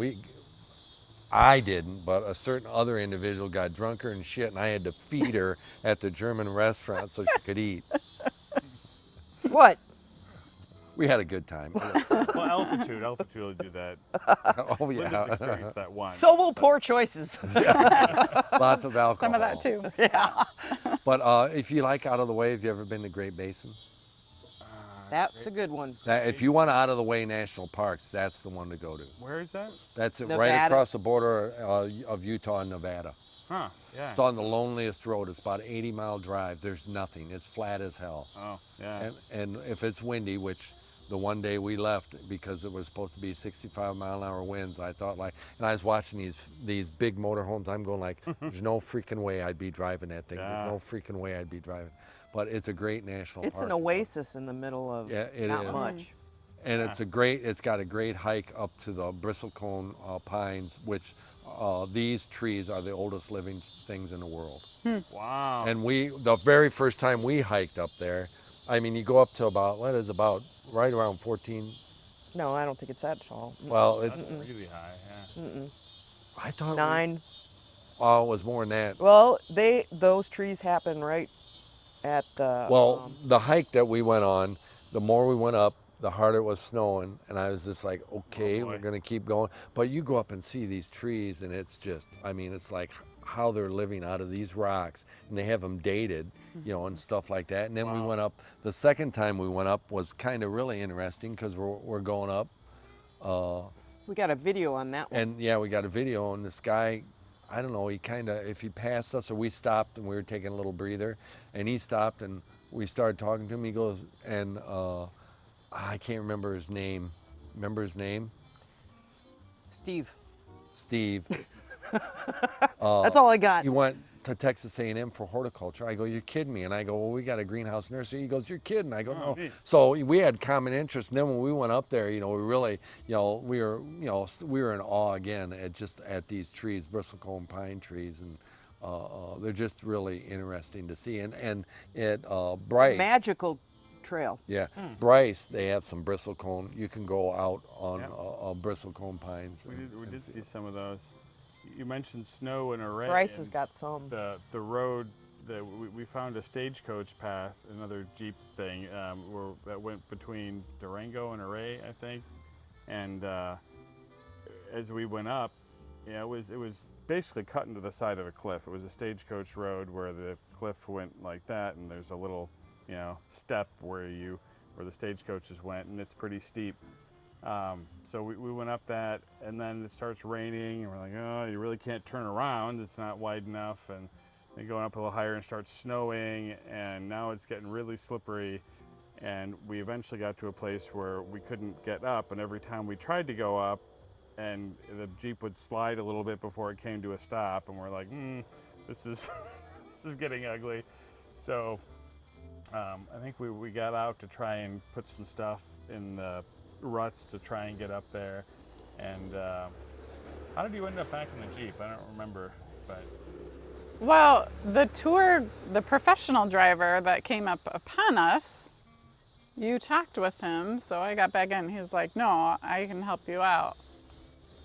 I didn't, but a certain other individual got drunker and shit, and I had to feed her at the German restaurant so she could eat.
What?
We had a good time.
Well, altitude will do that.
Oh
Linda's
yeah,
experienced that once.
So will poor choices.
lots of alcohol.
Some of that too.
But if you like out of the way, have you ever been to Great Basin?
That's a good one.
If you want out of the way national parks, that's the one to go to.
Where is that?
That's it, right
Nevada.
across the border of Utah and Nevada.
Huh, yeah.
It's on the loneliest road. It's about an 80-mile drive. There's nothing. It's flat as hell.
Oh, yeah.
And if it's windy, which the one day we left because it was supposed to be 65-mile-an-hour winds, I thought and I was watching these big motorhomes. I'm going like, there's no freaking way I'd be driving that thing.
Yeah.
There's no freaking way I'd be driving. But it's a great national
It's
park.
an oasis in the middle of
Yeah, it
not
is.
much.
And it's got a great hike up to the bristlecone pines, which these trees are the oldest living things in the world.
Wow.
And the very first time we hiked up there, I mean, you go up to about right around 14.
No, I don't think it's that tall.
Well,
That's really high, yeah.
I thought
9.
it was more than that.
Well, those trees happen right at the.
Well, the hike that we went on, the more we went up, the harder it was snowing, and I was just like, okay,
Oh, boy.
we're gonna keep going. But you go up and see these trees, and it's just, I mean, it's like how they're living out of these rocks, and they have them dated, and stuff like that. And then we
Wow.
went up. The second time we went up was kind of really interesting because we're going up,
we got a video on that one.
and yeah, we got a video, and this guy, I don't know, if he passed us or we stopped and we were taking a little breather, and he stopped and we started talking to him. He goes, and I can't remember his name. Remember his name?
Steve.
Steve.
That's all I got.
He went to Texas A&M for horticulture. I go, you're kidding me. And I go, well, we got a greenhouse nursery. He goes, you're kidding. I go, no.
neat.
So we had common interest. And then when we went up there, we really, we were in awe again at these trees, bristlecone pine trees, and they're just really interesting to see. And at Bryce,
Magical trail.
yeah, Bryce, they have some bristlecone. You can go out on
Yep.
Bristlecone pines.
We did see some of those. You mentioned snow and array.
Bryce has
and
got some.
the road that we found a stagecoach path, another Jeep thing, that went between Durango and Array, I think. And as we went up, it was basically cut into the side of a cliff. It was a stagecoach road where the cliff went like that, and there's a little, step where the stagecoaches went, and it's pretty steep. So we went up that, and then it starts raining, and we're like, oh, you really can't turn around. It's not wide enough. And then going up a little higher and starts snowing, and now it's getting really slippery. And we eventually got to a place where we couldn't get up, and every time we tried to go up, and the Jeep would slide a little bit before it came to a stop, and we're like, this is this is getting ugly. So I think we got out to try and put some stuff in the ruts to try and get up there. And how did you end up back in the Jeep? I don't remember, but
Well, the professional driver that came up upon us, you talked with him, so I got back in. He was like, no, I can help you out.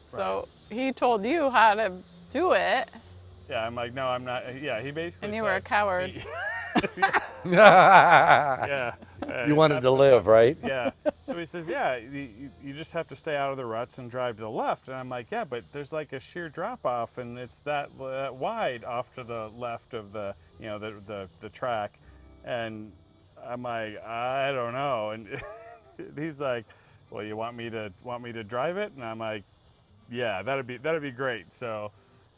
So he told you how to do it,
yeah, I'm like, no, I'm not. Yeah, he basically
and you
said,
were a coward.
yeah.
You wanted to live, right?
Yeah. So he says, yeah, you just have to stay out of the ruts and drive to the left. And I'm like, yeah, but there's like a sheer drop off, and it's that wide off to the left of the track. And I'm like, I don't know. And he's like, well, you want me to drive it? And I'm like, yeah, that'd be great. So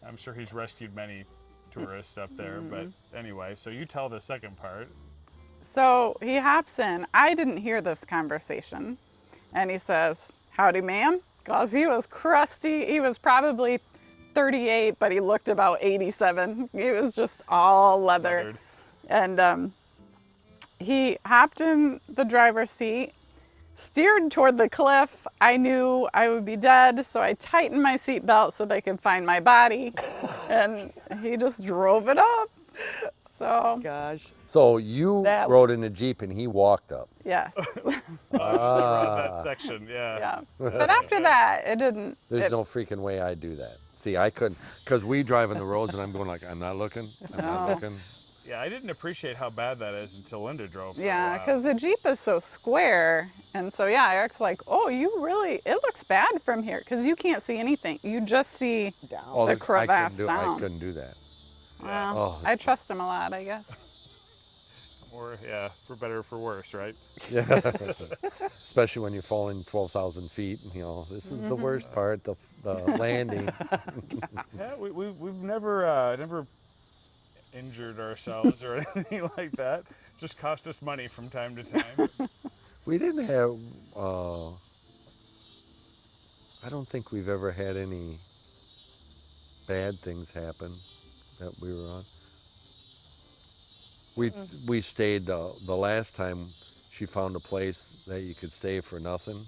I'm sure he's rescued many tourists up there. But anyway, so you tell the second part.
So he hops in. I didn't hear this conversation. And he says, howdy, ma'am. Because he was crusty. He was probably 38, but he looked about 87. He was just all leather.
Leathered.
And he hopped in the driver's seat, steered toward the cliff. I knew I would be dead, so I tightened my seatbelt so they could find my body. And he just drove it up. So,
Gosh.
So you rode in a Jeep and he walked up.
yes.
That section, yeah.
Yeah. But after that, it didn't.
There's no freaking way I'd do that. See, I couldn't, because we drive on the roads and I'm going like, I'm not looking, I'm not looking.
Yeah, I didn't appreciate how bad that is until Linda drove. For a
Yeah,
while.
because the Jeep is so square. And so, yeah, Eric's like, oh, it looks bad from here because you can't see anything. You just see
Oh,
the
I
crevasse
couldn't
down.
I couldn't do that.
Well,
Oh.
I trust him a lot, I guess.
Or yeah, for better or for worse, right?
Yeah. Especially when you're falling 12,000 feet. This is the worst part, the landing.
Yeah, we've never injured ourselves or anything like that. Just cost us money from time to time.
We didn't have, I don't think we've ever had any bad things happen that we were on. We stayed, the last time she found a place that you could stay for nothing.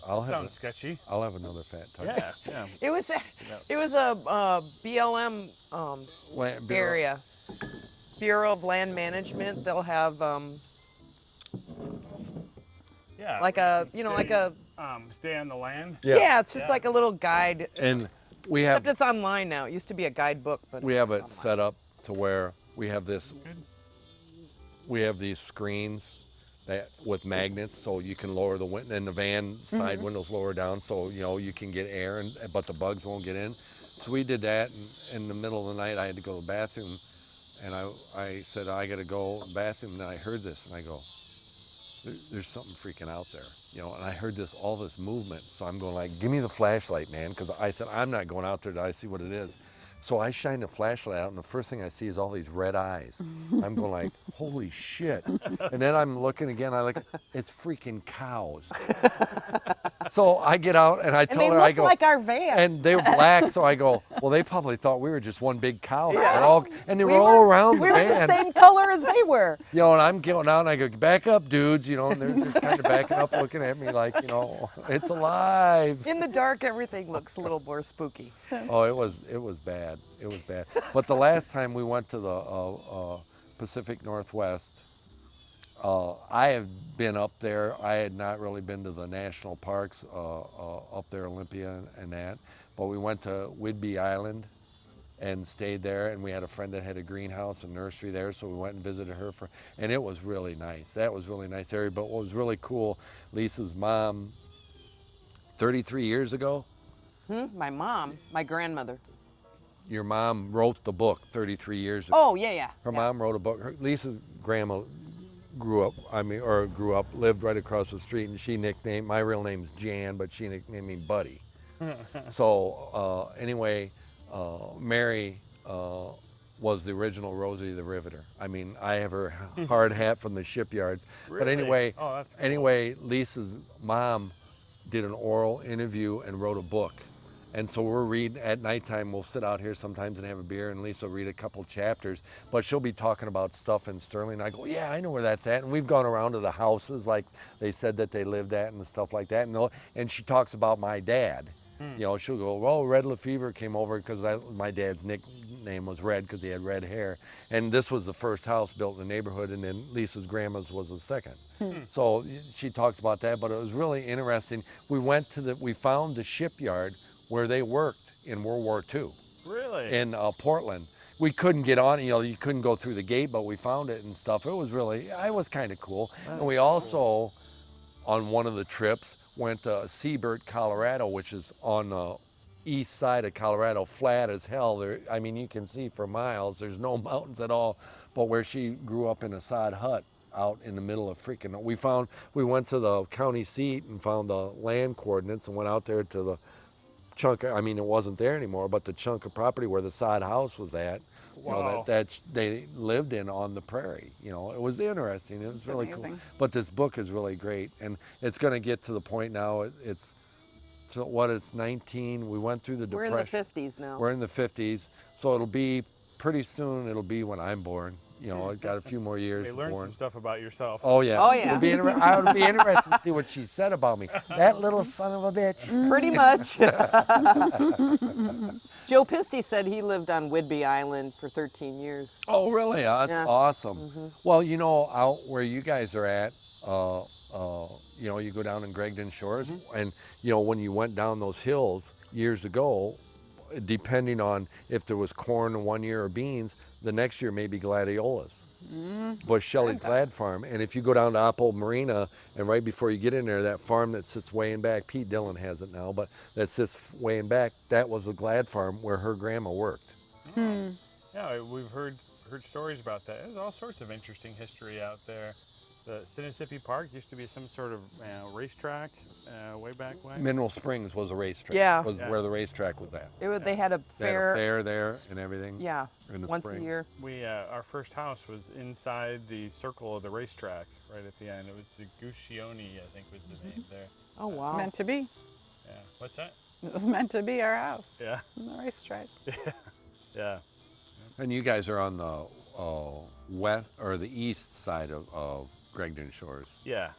I'll
Sounds sketchy.
I'll have another fat tuck.
Yeah.
It was a BLM area, Bureau of Land Management. They'll have
Yeah.
like a like a
stay on the land.
yeah. It's just like a little guide.
And we have
Except it's online now. It used to be a guidebook, but
we have it set up to where we have these screens that with magnets, so you can lower the window, and the van side windows lower down, so you can get air, but the bugs won't get in. So we did that, and in the middle of the night I had to go to the bathroom, and I said, I got to go to the bathroom, and I heard this, and I go, there's something freaking out there, and I heard all this movement, so I'm going like, give me the flashlight, man, because I said, I'm not going out there till I see what it is. So I shine the flashlight out, and the first thing I see is all these red eyes. I'm going like, holy shit. And then I'm looking again, it's freaking cows. So I get out and I
And
tell
they
her,
look
I go,
like our van.
and they were black, so I go, well, they probably thought we were just one big cow. And they were all around the
we were
van.
the same color as they were.
You know, and I'm going out and I go, back up, dudes, you know, and they're just kind of backing up, looking at me like, you know, it's alive.
In the dark, everything looks a little more spooky.
Oh, it was bad. It was bad. But the last time we went to the Pacific Northwest, I have been up there. I had not really been to the national parks up there, Olympia and that. But we went to Whidbey Island and stayed there. And we had a friend that had a greenhouse and nursery there, so we went and visited her and it was really nice. That was really nice area. But what was really cool, Lisa's mom, 33 years ago,
My mom, my grandmother.
your mom wrote the book 33 years ago.
Oh, yeah.
Her mom wrote a book. Lisa's grandma lived right across the street, and she nicknamed, my real name's Jan, but she nicknamed me Buddy. So anyway, Mary was the original Rosie the Riveter. I mean, I have her hard hat from the shipyards. But
Really?
anyway,
Oh, that's cool.
anyway, Lisa's mom did an oral interview and wrote a book. And so we're reading at nighttime. We'll sit out here sometimes and have a beer, and Lisa will read a couple chapters. But she'll be talking about stuff in Sterling. I go, yeah, I know where that's at. And we've gone around to the houses like they said that they lived at and stuff like that. And she talks about my dad. You know, she'll go, well, Red Lefevre came over because my dad's nickname was Red because he had red hair. And this was the first house built in the neighborhood, and then Lisa's grandma's was the second. So she talks about that, but it was really interesting. We found the shipyard where they worked in World War II.
Really?
In Portland. We couldn't get on, you know, you couldn't go through the gate, but we found it and stuff. It was kind of cool. And we also, on one of the trips, went to Seabird, Colorado, which is on the east side of Colorado, flat as hell. I mean, you can see for miles. There's no mountains at all. But where she grew up in a sod hut out in the middle of freaking, we went to the county seat and found the land coordinates and went out there to the chunk, I mean, it wasn't there anymore, but the chunk of property where the sod house was at, you know, that they lived in on the prairie. You know, it was interesting. It was really cool. But this book is really great, and it's going to get to the point now. It's 19. We went through the Depression.
We're in the 50s now.
We're in the 50s, so it'll be pretty soon. It'll be when I'm born. You know, I've got a few more years.
They learned some stuff about yourself.
Oh yeah.
Oh, yeah.
I would be interested to see what she said about me. That little son of a bitch.
Pretty much. Joe Pisty said he lived on Whidbey Island for 13 years.
Oh, really? That's
Yeah.
awesome. Well, you know, out where you guys are at, you know, you go down in Gregdon Shores, and, you know, when you went down those hills years ago, depending on if there was corn one year or beans, the next year may be gladiolas. Bush Shelley's Glad Farm. And if you go down to Oppo Marina, and right before you get in there, that farm that sits way in back, Pete Dillon has it now, but that sits way in back, that was a Glad Farm where her grandma worked.
Yeah, we've heard stories about that. There's all sorts of interesting history out there. The Sippintrip Park used to be some sort of racetrack way back when.
Mineral Springs was a racetrack.
Yeah.
Was where the racetrack was at.
They had a
They had a
fair.
fair there and everything.
Yeah,
in the
once
spring.
a year.
We our first house was inside the circle of the racetrack, right at the end. It was the Guccione, I think, was the name there.
Oh, wow.
Meant to be.
Yeah. What's that?
It was meant to be our house.
Yeah.
On the racetrack.
Yeah.
And you guys are on the west or the east side of Gregdon Shores.
Yeah.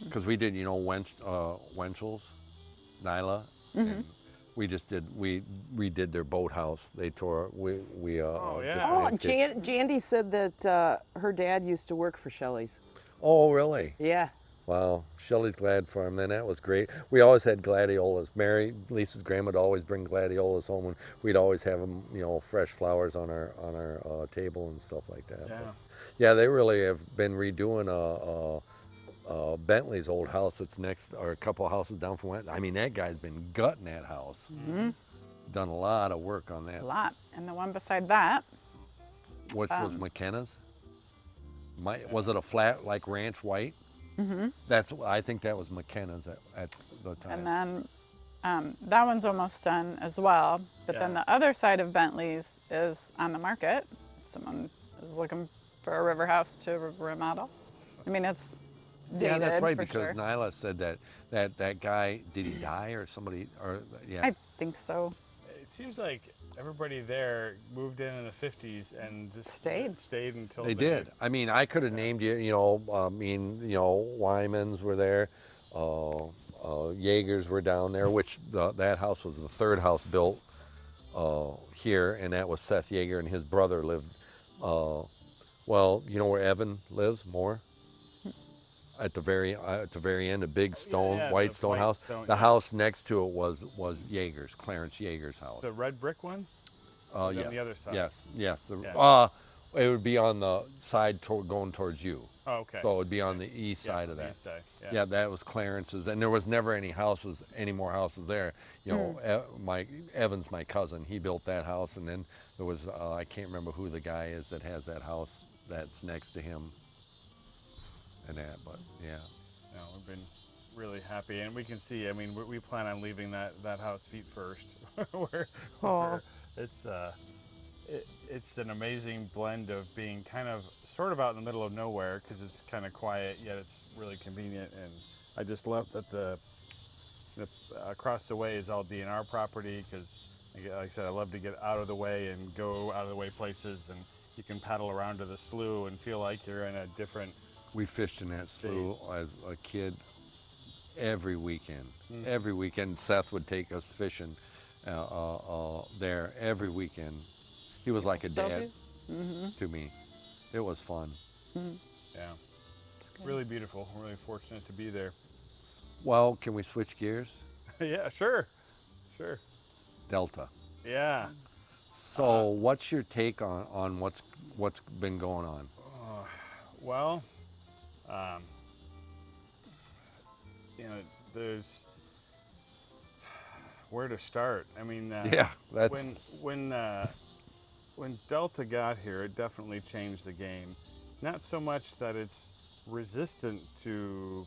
Because we did, you know, Wenchels, Nyla, and we redid their boathouse. They tore,
yeah.
just
Oh,
landscaped.
Jandy said that her dad used to work for Shelley's.
Oh, really?
Yeah.
Wow, Shelley's Glad Farm, then that was great. We always had gladiolas. Mary, Lisa's grandma would always bring gladiolas home, and we'd always have them, you know, fresh flowers on our table and stuff like that.
Yeah.
But, yeah, they really have been redoing Bentley's old house that's next, or a couple of houses down from Went. I mean, that guy's been gutting that house. Done a lot of work on that.
A lot. And the one beside that,
Which was McKenna's? Was it a flat, like ranch white? I think that was McKenna's at the time.
and then That one's almost done as well. But then
Yeah.
the other side of Bentley's is on the market. If someone is looking for a river house to remodel. I mean, it's dated,
Yeah, that's right,
for
because
sure.
Nyla said that guy, did he die or somebody, or, yeah.
I think so.
It seems like everybody there moved in the 50s and just
Stayed.
until
They did. I mean, I could have named you, Wyman's were there, Jaegers were down there, which that house was the third house built here, and that was Seth Jaeger, and his brother lived, well, you know where Evan lives, Moore? At the very end, a big stone,
yeah,
white
the
stone
white
house.
stone,
The
yeah.
house next to it was Jaeger's, Clarence Jaeger's house.
The red brick one?
Yes.
On the other side.
Yes.
Yeah.
It would be on the side going towards you.
Oh, okay.
So it would be on the east
Yeah,
side
on
of
the
that.
east side, yeah.
Yeah, that was Clarence's, and there was never any more houses there. Evan's my cousin. He built that house, and then there was I can't remember who the guy is that has that house that's next to him. And that, but yeah.
No, we've been really happy, and we can see. I mean, we plan on leaving that house feet first. where it's an amazing blend of being kind of sort of out in the middle of nowhere because it's kind of quiet, yet it's really convenient. And I just love that the across the way is all DNR property because, like I said, I love to get out of the way and go out of the way places, and you can paddle around to the slough and feel like you're in a different.
We fished in that slough as a kid every weekend. Every weekend, Seth would take us fishing there every weekend. He was like a dad to me. It was fun.
Yeah, really beautiful. We're really fortunate to be there.
Well, can we switch gears?
Yeah, sure.
Delta.
Yeah.
So, what's your take on what's been going on?
Well, there's where to start. I mean,
Yeah, that's
when Delta got here, it definitely changed the game. Not so much that it's resistant to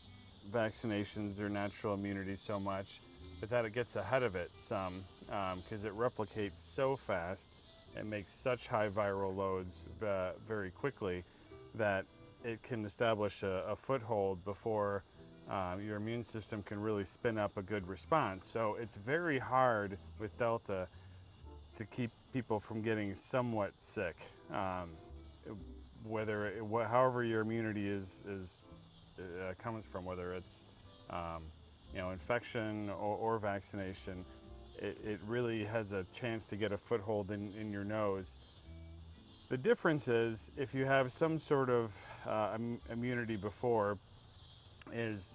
vaccinations or natural immunity so much, but that it gets ahead of it some because it replicates so fast and makes such high viral loads very quickly that it can establish a foothold before your immune system can really spin up a good response. So it's very hard with Delta to keep people from getting somewhat sick, however your immunity is comes from, whether it's infection or vaccination. It really has a chance to get a foothold in your nose. The difference is if you have some sort of immunity before it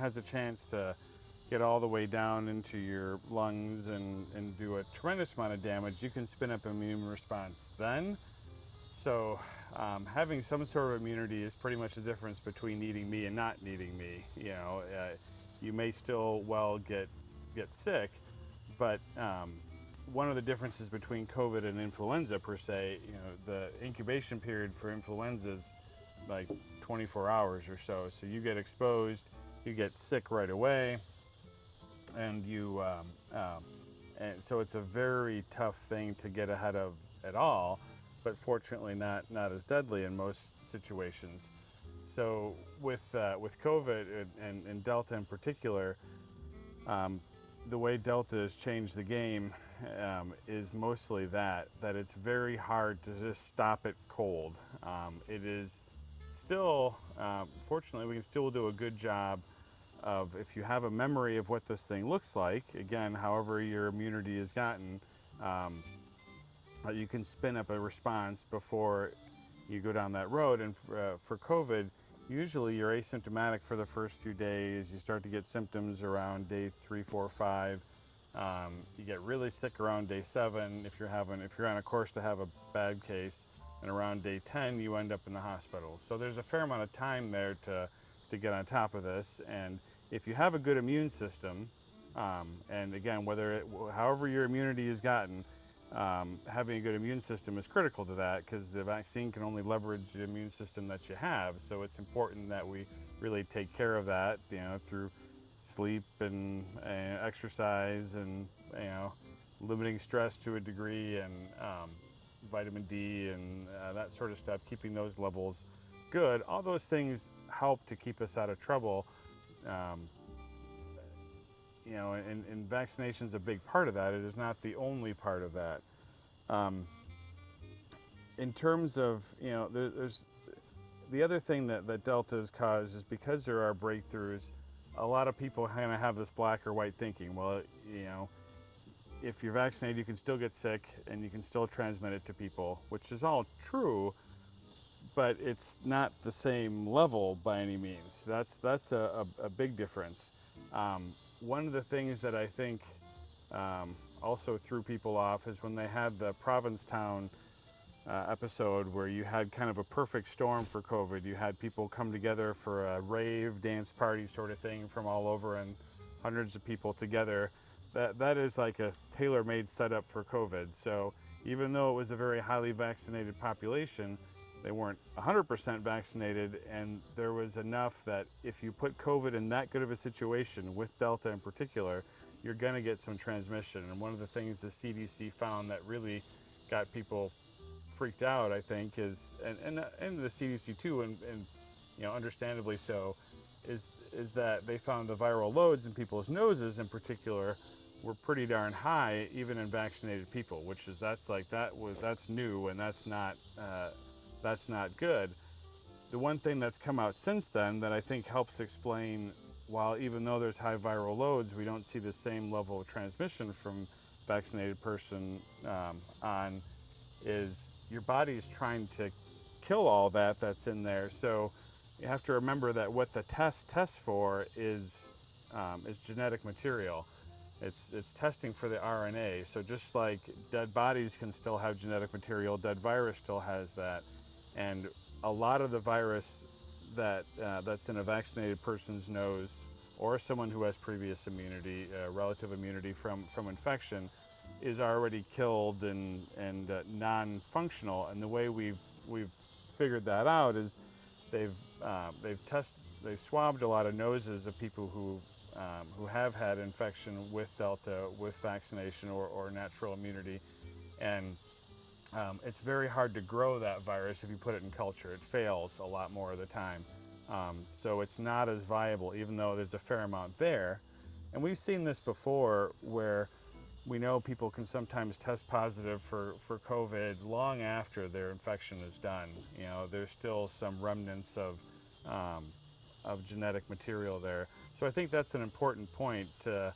has a chance to get all the way down into your lungs and do a tremendous amount of damage, you can spin up an immune response then. So having some sort of immunity is pretty much the difference between needing me and not needing me. You may still get sick, but one of the differences between COVID and influenza per se, the incubation period for influenza is like 24 hours or so. So you get exposed, you get sick right away, and and so it's a very tough thing to get ahead of at all, but fortunately not as deadly in most situations. So with COVID and Delta in particular, the way Delta has changed the game is mostly that it's very hard to just stop it cold. It is still, fortunately, we can still do a good job of, if you have a memory of what this thing looks like, again, however your immunity has gotten, you can spin up a response before you go down that road. And for COVID, usually you're asymptomatic for the first few days. You start to get symptoms around day 3, 4, 5. You get really sick around day 7 if you're on a course to have a bad case, and around day 10 you end up in the hospital. So there's a fair amount of time there to get on top of this. And if you have a good immune system, and again, however your immunity is gotten, having a good immune system is critical to that, because the vaccine can only leverage the immune system that you have. So it's important that we really take care of that, through sleep and exercise and limiting stress to a degree, and vitamin D and that sort of stuff, keeping those levels good. All those things help to keep us out of trouble. And vaccination's a big part of that. It is not the only part of that. In terms of, there's the other thing that Delta has caused is because there are breakthroughs, a lot of people kind of have this black or white thinking. Well, if you're vaccinated, you can still get sick and you can still transmit it to people, which is all true, but it's not the same level by any means. That's a big difference. One of the things that I think also threw people off is when they had the Provincetown episode where you had kind of a perfect storm for COVID. You had people come together for a rave, dance party sort of thing from all over, and hundreds of people together. That is like a tailor-made setup for COVID. So even though it was a very highly vaccinated population, they weren't 100% vaccinated, and there was enough that if you put COVID in that good of a situation, with Delta in particular, you're gonna get some transmission. And one of the things the CDC found that really got people freaked out, I think, is, and the CDC too, and understandably so, is that they found the viral loads in people's noses in particular were pretty darn high, even in vaccinated people, which is that's new, and that's not good. The one thing that's come out since then that I think helps explain, while even though there's high viral loads, we don't see the same level of transmission from vaccinated person on, is your body's trying to kill all that's in there. So you have to remember that what the test tests for is genetic material. It's testing for the RNA. So just like dead bodies can still have genetic material, dead virus still has that. And a lot of the virus that's in a vaccinated person's nose, or someone who has previous immunity, relative immunity from infection, is already killed and non-functional. And the way we've figured that out is they've swabbed a lot of noses of people who have had infection with Delta, with vaccination or natural immunity, and it's very hard to grow that virus if you put it in culture. It fails a lot more of the time. So it's not as viable, even though there's a fair amount there. And we've seen this before, where we know people can sometimes test positive for COVID long after their infection is done. There's still some remnants of genetic material there. So I think that's an important point to,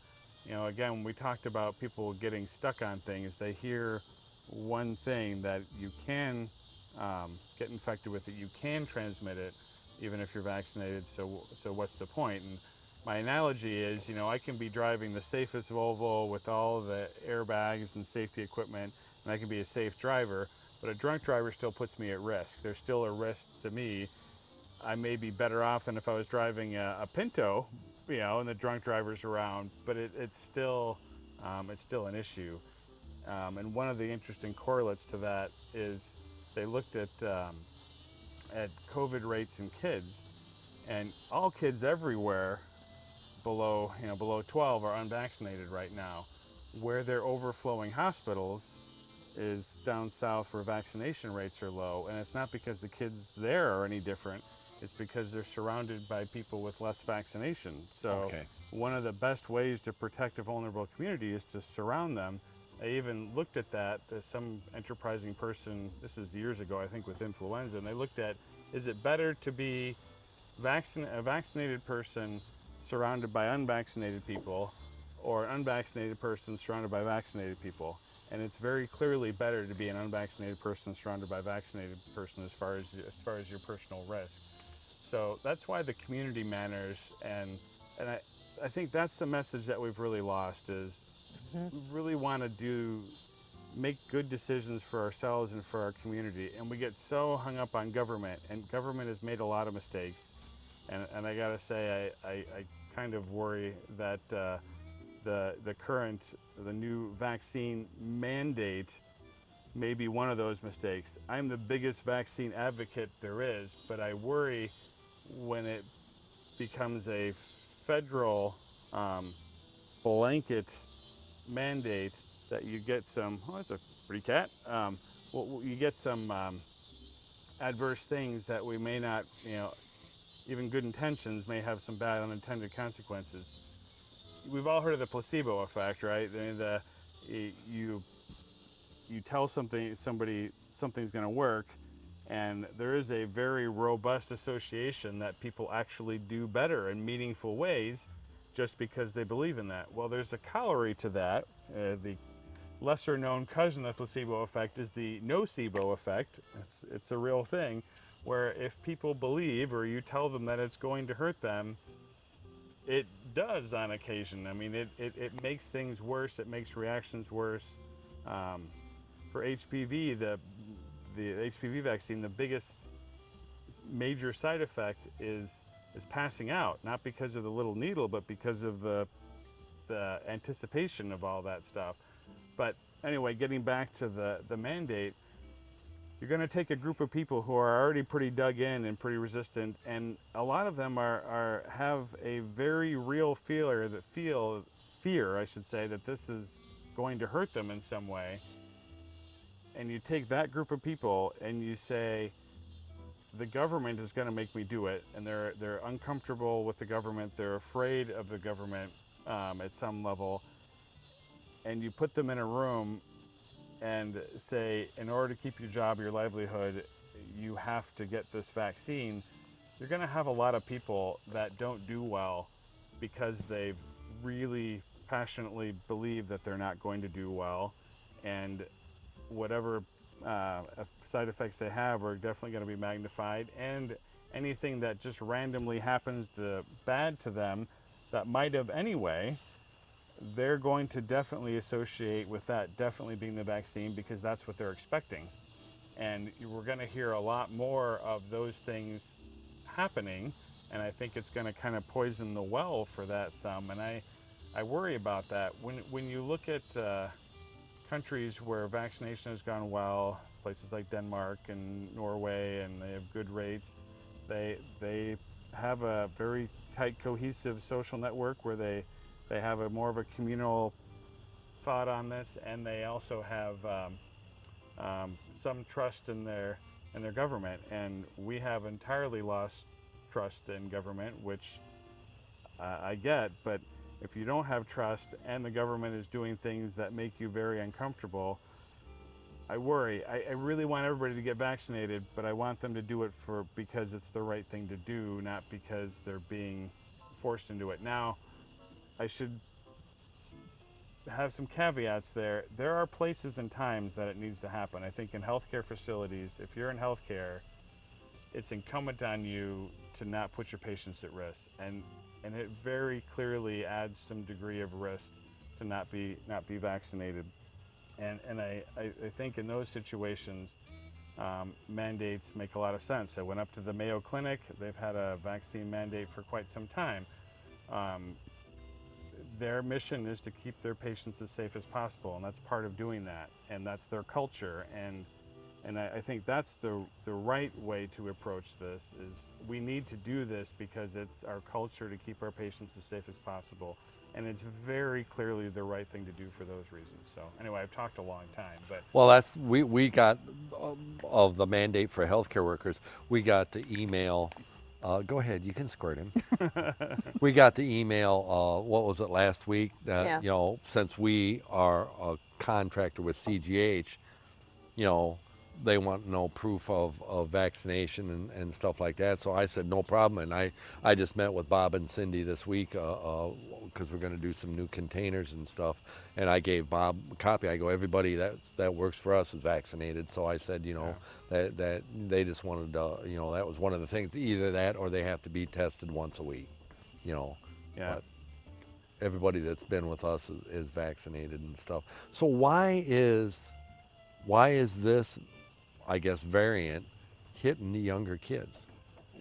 again, when we talked about people getting stuck on things, they hear one thing, that you can get infected with it, you can transmit it even if you're vaccinated, so what's the point? And my analogy is, I can be driving the safest Volvo with all the airbags and safety equipment, and I can be a safe driver, but a drunk driver still puts me at risk. There's still a risk to me. I may be better off than if I was driving a Pinto, and the drunk driver's around, but it's still an issue. And one of the interesting correlates to that is they looked at COVID rates in kids, and all kids everywhere below 12 are unvaccinated right now. Where they're overflowing hospitals is down south, where vaccination rates are low, and it's not because the kids there are any different. It's because they're surrounded by people with less vaccination. So One of the best ways to protect a vulnerable community is to surround them. I even looked at that. Some enterprising person, this is years ago, I think, with influenza, and they looked at, is it better to be a vaccinated person surrounded by unvaccinated people, or an unvaccinated person surrounded by vaccinated people? And it's very clearly better to be an unvaccinated person surrounded by a vaccinated person as far as your personal risk. So that's why the community matters, and I think that's the message that we've really lost, is we really want to make good decisions for ourselves and for our community, and we get so hung up on government, and government has made a lot of mistakes, and I gotta say, I kind of worry that the new vaccine mandate may be one of those mistakes. I'm the biggest vaccine advocate there is, but I worry when it becomes a federal blanket mandate that you get some, oh, that's a pretty cat. Well, you get some adverse things that we may not, even good intentions may have some bad unintended consequences. We've all heard of the placebo effect, right? You tell somebody something's going to work, and there is a very robust association that people actually do better in meaningful ways just because they believe in that. Well, there's a corollary to that. The lesser known cousin of the placebo effect is the nocebo effect. It's a real thing where if people believe or you tell them that it's going to hurt them, it does on occasion. I mean, it makes things worse. It makes reactions worse. For HPV, the HPV vaccine, the biggest major side effect is passing out, not because of the little needle, but because of the anticipation of all that stuff. But anyway, getting back to the mandate, you're going to take a group of people who are already pretty dug in and pretty resistant, and a lot of them have a very real fear, I should say, that this is going to hurt them in some way. And you take that group of people and you say, the government is going to make me do it, and they're uncomfortable with the government, they're afraid of the government at some level, and you put them in a room and say, in order to keep your job, your livelihood, you have to get this vaccine, you're going to have a lot of people that don't do well because they've really passionately believe that they're not going to do well, and whatever side effects they have are definitely going to be magnified, and anything that just randomly happens bad to them that might have anyway, they're going to definitely associate with that definitely being the vaccine because that's what they're expecting. And we're going to hear a lot more of those things happening, and I think it's going to kind of poison the well for that some, and I worry about that. When you look at countries where vaccination has gone well, places like Denmark and Norway, and they have good rates, they have a very tight, cohesive social network where they have more of a communal thought on this, and they also have some trust in their government. And we have entirely lost trust in government, which I get, but if you don't have trust and the government is doing things that make you very uncomfortable, I worry. I really want everybody to get vaccinated, but I want them to do it because it's the right thing to do, not because they're being forced into it. Now, I should have some caveats there. There are places and times that it needs to happen. I think in healthcare facilities, if you're in healthcare, it's incumbent on you to not put your patients at risk. And it very clearly adds some degree of risk to not be vaccinated. And I think in those situations, mandates make a lot of sense. I went up to the Mayo Clinic. They've had a vaccine mandate for quite some time. Their mission is to keep their patients as safe as possible, and that's part of doing that, and that's their culture. And I think that's the right way to approach this, is we need to do this because it's our culture to keep our patients as safe as possible. And it's very clearly the right thing to do for those reasons. So anyway, I've talked a long time, but.
Well, we got of the mandate for healthcare workers, we got the email. Go ahead, you can squirt him. We got the email, what was it, last week? That,
Yeah.
Since we are a contractor with CGH, they want no proof of vaccination and stuff like that. So I said, no problem. And I just met with Bob and Cindy this week because we're going to do some new containers and stuff. And I gave Bob a copy. I go, everybody that works for us is vaccinated. So I said, that they just wanted to, that was one of the things, either that or they have to be tested once a week,
Yeah.
But everybody that's been with us is vaccinated and stuff. So why is this, I guess, variant hitting the younger kids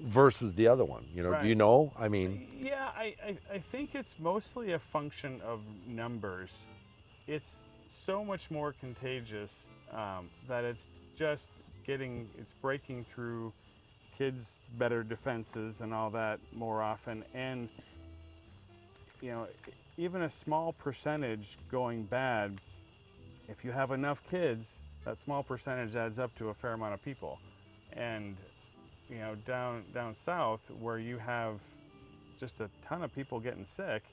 versus the other one?
Right.
Do you know? I mean,
yeah, I think it's mostly a function of numbers. It's so much more contagious that it's just it's breaking through kids' better defenses and all that more often. And even a small percentage going bad, if you have enough kids, that small percentage adds up to a fair amount of people. And down south where you have just a ton of people getting sick,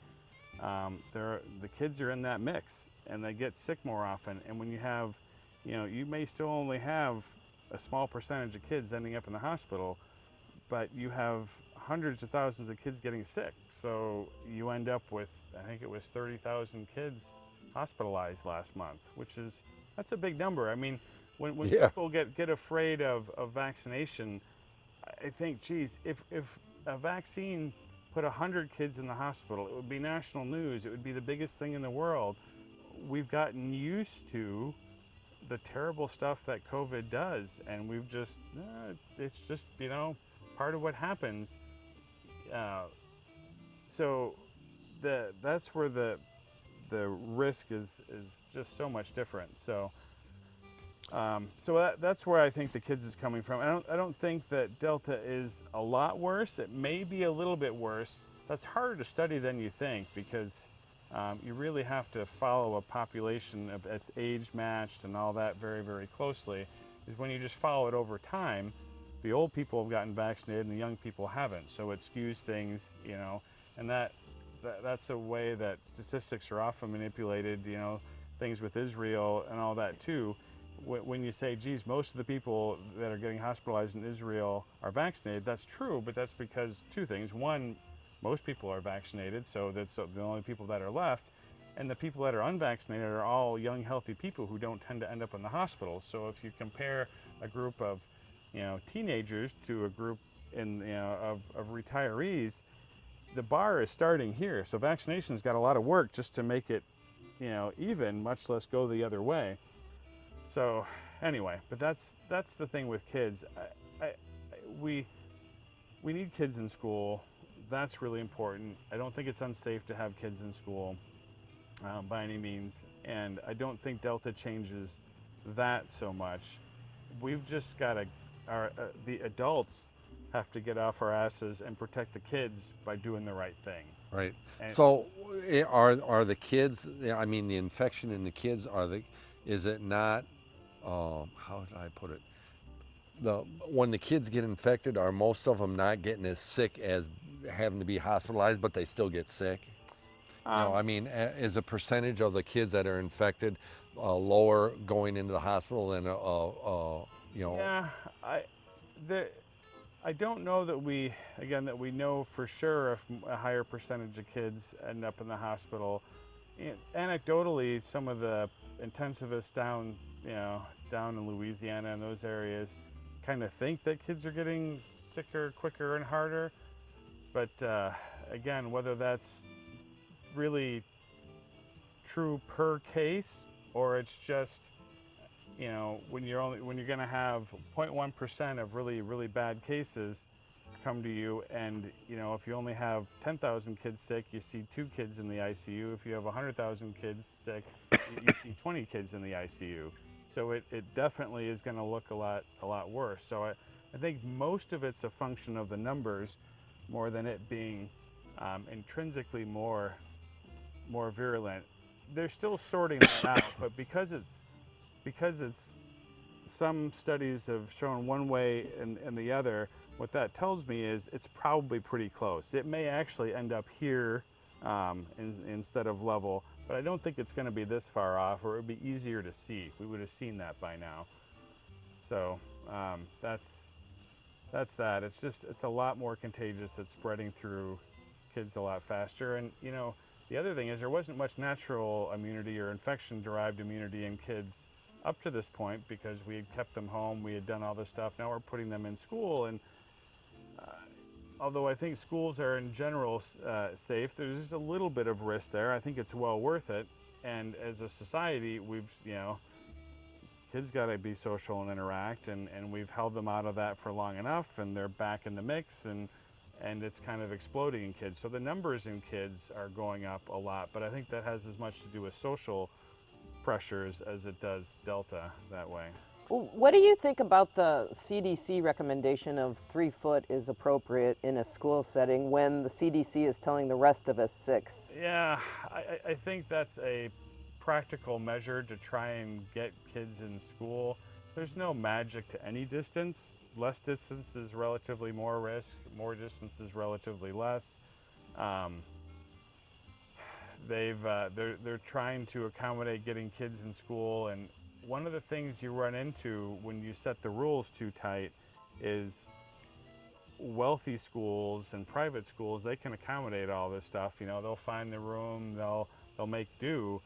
the kids are in that mix and they get sick more often. And when you have, you may still only have a small percentage of kids ending up in the hospital, but you have hundreds of thousands of kids getting sick. So you end up with, I think it was 30,000 kids hospitalized last month, that's a big number. I mean, when people get afraid of vaccination, I think, geez, if a vaccine put 100 kids in the hospital, it would be national news. It would be the biggest thing in the world. We've gotten used to the terrible stuff that COVID does, and we've just, it's just, part of what happens. So that's where the risk is just so much different. So that's where I think the kids is coming from. I don't think that Delta is a lot worse. It may be a little bit worse. That's harder to study than you think, because you really have to follow a population that's age matched and all that very, very closely. Is when you just follow it over time, the old people have gotten vaccinated and the young people haven't. So it skews things, and that's a way that statistics are often manipulated, things with Israel and all that too. When you say, geez, most of the people that are getting hospitalized in Israel are vaccinated, that's true, but that's because two things. One, most people are vaccinated, so that's the only people that are left. And the people that are unvaccinated are all young, healthy people who don't tend to end up in the hospital. So if you compare a group of, teenagers to a group of retirees, the bar is starting here. So vaccination's got a lot of work just to make it, even, much less go the other way. So anyway, but that's the thing with kids. We need kids in school. That's really important. I don't think it's unsafe to have kids in school by any means, and I don't think Delta changes that so much. We've just got to, the adults have to get off our asses and protect the kids by doing the right thing.
Right.
And
So are the kids, I mean, the infection in the kids, is it not, how did I put it? When the kids get infected, are most of them not getting as sick as having to be hospitalized, but they still get sick? I mean, is a percentage of the kids that are infected lower going into the hospital than,
Yeah, I don't know that we know for sure if a higher percentage of kids end up in the hospital. Anecdotally, some of the intensivists down in Louisiana and those areas kind of think that kids are getting sicker quicker and harder. But again, whether that's really true per case or it's just, when you're going to have 0.1% of really, really bad cases come to you, and if you only have 10,000 kids sick, you see 2 kids in the ICU. If you have 100,000 kids sick, you see 20 kids in the ICU. So it definitely is going to look a lot worse. So I think most of it's a function of the numbers more than it being intrinsically more virulent. They're still sorting that out, but because it's some studies have shown one way and the other, what that tells me is it's probably pretty close. It may actually end up here instead of level, but I don't think it's going to be this far off, or it would be easier to see. We would have seen that by now. So that's that. It's a lot more contagious. It's spreading through kids a lot faster. And the other thing is there wasn't much natural immunity or infection-derived immunity in kids up to this point because we had kept them home. We had done all this stuff. Now we're putting them in school, and although I think schools are in general safe, there's just a little bit of risk there. I think it's well worth it. And as a society, kids got to be social and interact, and we've held them out of that for long enough, and they're back in the mix, and it's kind of exploding in kids. So the numbers in kids are going up a lot, but I think that has as much to do with social pressures as it does Delta that way.
Well, what do you think about the CDC recommendation of 3 foot is appropriate in a school setting when the CDC is telling the rest of us 6?
Yeah, I think that's a practical measure to try and get kids in school. There's no magic to any distance. Less distance is relatively more risk, more distance is relatively less. They're trying to accommodate getting kids in school, and one of the things you run into when you set the rules too tight is wealthy schools and private schools. They can accommodate all this stuff. You know, they'll find the room, they'll make do.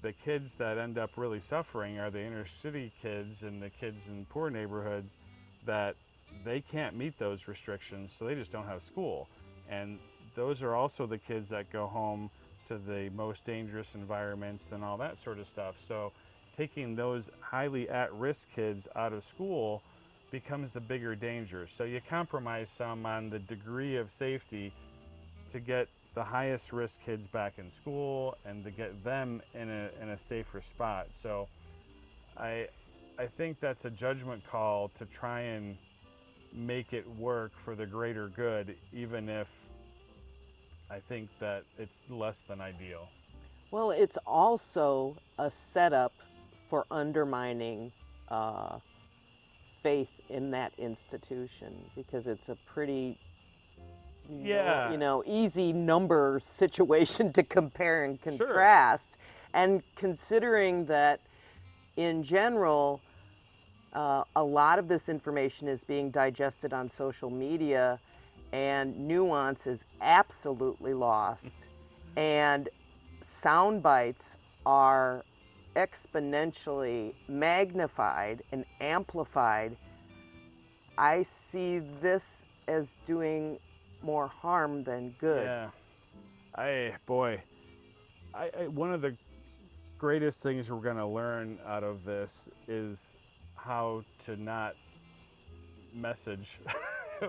The kids that end up really suffering are the inner city kids and the kids in poor neighborhoods that they can't meet those restrictions, so they just don't have school. And those are also the kids that go home to the most dangerous environments and all that sort of stuff. So taking those highly at-risk kids out of school becomes the bigger danger. So you compromise some on the degree of safety to get the highest risk kids back in school and to get them in a safer spot. So I think that's a judgment call to try and make it work for the greater good, even if I think that it's less than ideal.
Well, it's also a setup for undermining faith in that institution because it's a pretty easy number situation to compare and contrast. And considering that in general, a lot of this information is being digested on social media and nuance is absolutely lost. And sound bites are exponentially magnified and amplified. I see this as doing more harm than good.
Yeah. One of the greatest things we're going to learn out of this is how to not message.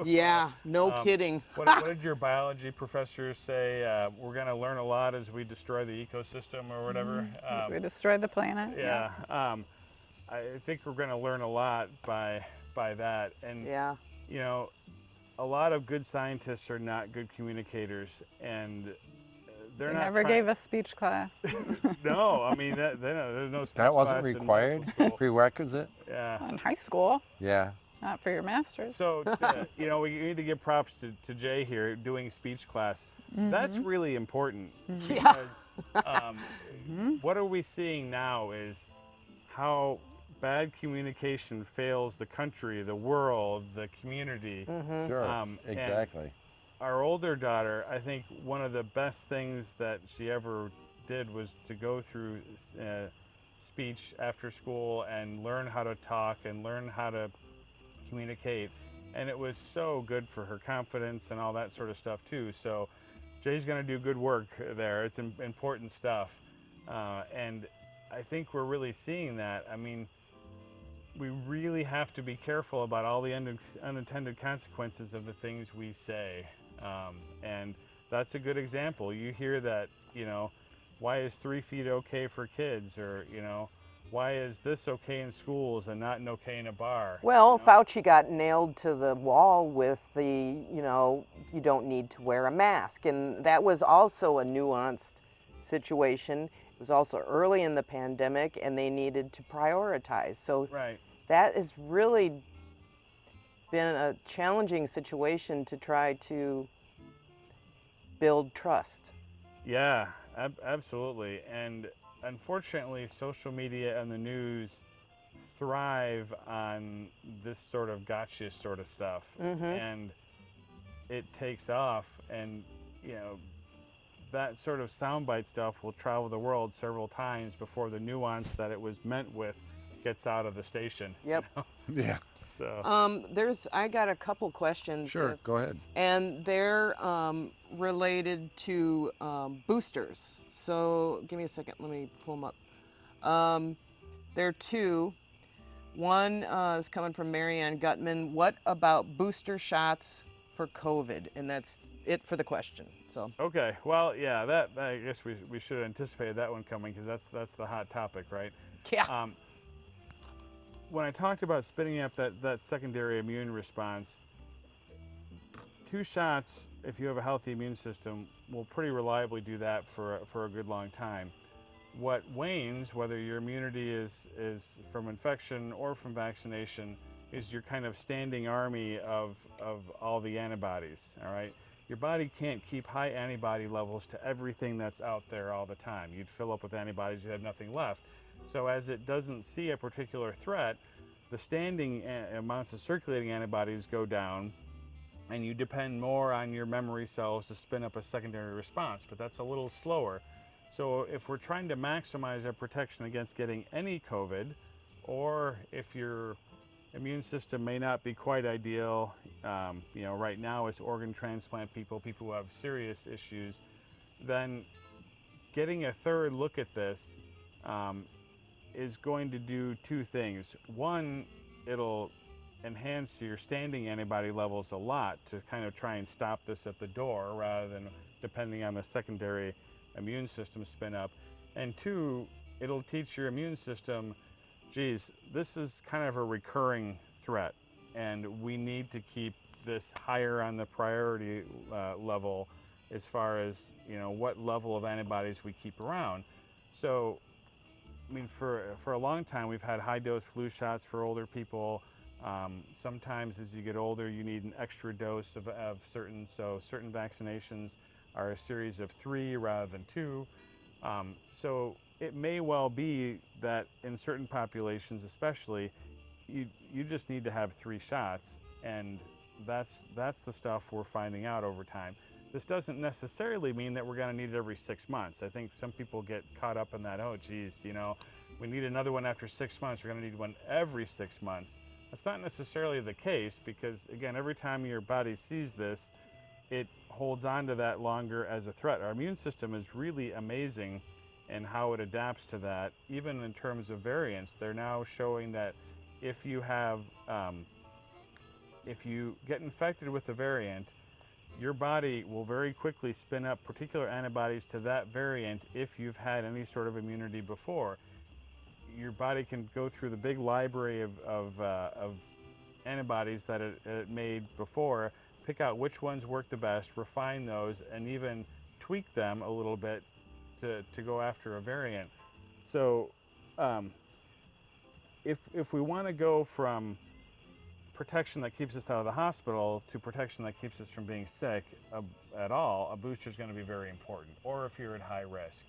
Yeah, no kidding.
What did your biology professor say? We're going to learn a lot as we destroy the ecosystem or whatever.
As we destroy the planet.
Yeah. I think we're going to learn a lot by that. And you know, a lot of good scientists are not good communicators, and
they never gave us speech class.
No, I mean there's no speech
that wasn't
class
required. Prerequisite.
Yeah.
In high school.
Yeah.
Not for your master's.
So, you know, we need to give props to Jay here doing speech class. That's really important because what are we seeing now is how bad communication fails the country, the world, the community.
Sure, exactly.
Our older daughter, I think one of the best things that she ever did was to go through speech after school and learn how to talk and learn how to communicate, and it was so good for her confidence and all that sort of stuff too. So Jay's going to do good work there. It's important stuff, and I think we're really seeing that. I mean, we really have to be careful about all the unintended consequences of the things we say, and that's a good example. You hear that, you know, why is 3 feet okay for kids, or you know, why is this okay in schools and not okay in a bar?
Well, you know? Fauci got nailed to the wall with the, you know, you don't need to wear a mask. And that was also a nuanced situation. It was also early in the pandemic and they needed to prioritize. So that has really been a challenging situation to try to build trust.
Yeah, absolutely. And unfortunately, social media and the news thrive on this sort of gotcha sort of stuff, and it takes off. And you know, that sort of soundbite stuff will travel the world several times before the nuance that it was meant with gets out of the station.
Yep.
You know?
Yeah.
So
I got a couple questions.
Sure, go ahead.
And they're related to boosters. So give me a second, let me pull them up. There are two. One is coming from Marianne Gutman. What about booster shots for COVID? And that's it for the question. So.
Okay, well, yeah, that I guess we should have anticipated that one coming because that's the hot topic, right?
Yeah.
when I talked about spinning up that secondary immune response, 2 shots, if you have a healthy immune system, will pretty reliably do that for a good long time. What wanes, whether your immunity is from infection or from vaccination, is your kind of standing army of all the antibodies, all right? Your body can't keep high antibody levels to everything that's out there all the time. You'd fill up with antibodies, you'd have nothing left. So as it doesn't see a particular threat, the standing amounts of circulating antibodies go down, and you depend more on your memory cells to spin up a secondary response, but that's a little slower. So if we're trying to maximize our protection against getting any COVID, or if your immune system may not be quite ideal, right now it's organ transplant people who have serious issues, then getting a third look at this is going to do 2 things. One, it'll enhance your standing antibody levels a lot to kind of try and stop this at the door rather than depending on the secondary immune system spin up. And 2, it'll teach your immune system, geez, this is kind of a recurring threat, and we need to keep this higher on the priority level as far as what level of antibodies we keep around. So I mean, for a long time we've had high dose flu shots for older people. Sometimes as you get older you need an extra dose of certain vaccinations are a series of 3 rather than 2. So it may well be that in certain populations especially, you just need to have 3 shots, and that's the stuff we're finding out over time. This doesn't necessarily mean that we're going to need it every 6 months. I think some people get caught up in that, oh geez, we need another one after 6 months, we're going to need one every 6 months. That's not necessarily the case, because again, every time your body sees this, it holds on to that longer as a threat. Our immune system is really amazing in how it adapts to that. Even in terms of variants, they're now showing that if you get infected with a variant, your body will very quickly spin up particular antibodies to that variant if you've had any sort of immunity before. Your body can go through the big library of antibodies that it made before, pick out which ones work the best, refine those, and even tweak them a little bit to go after a variant. So if we want to go from protection that keeps us out of the hospital to protection that keeps us from being sick at all, a booster is going to be very important, or if you're at high risk.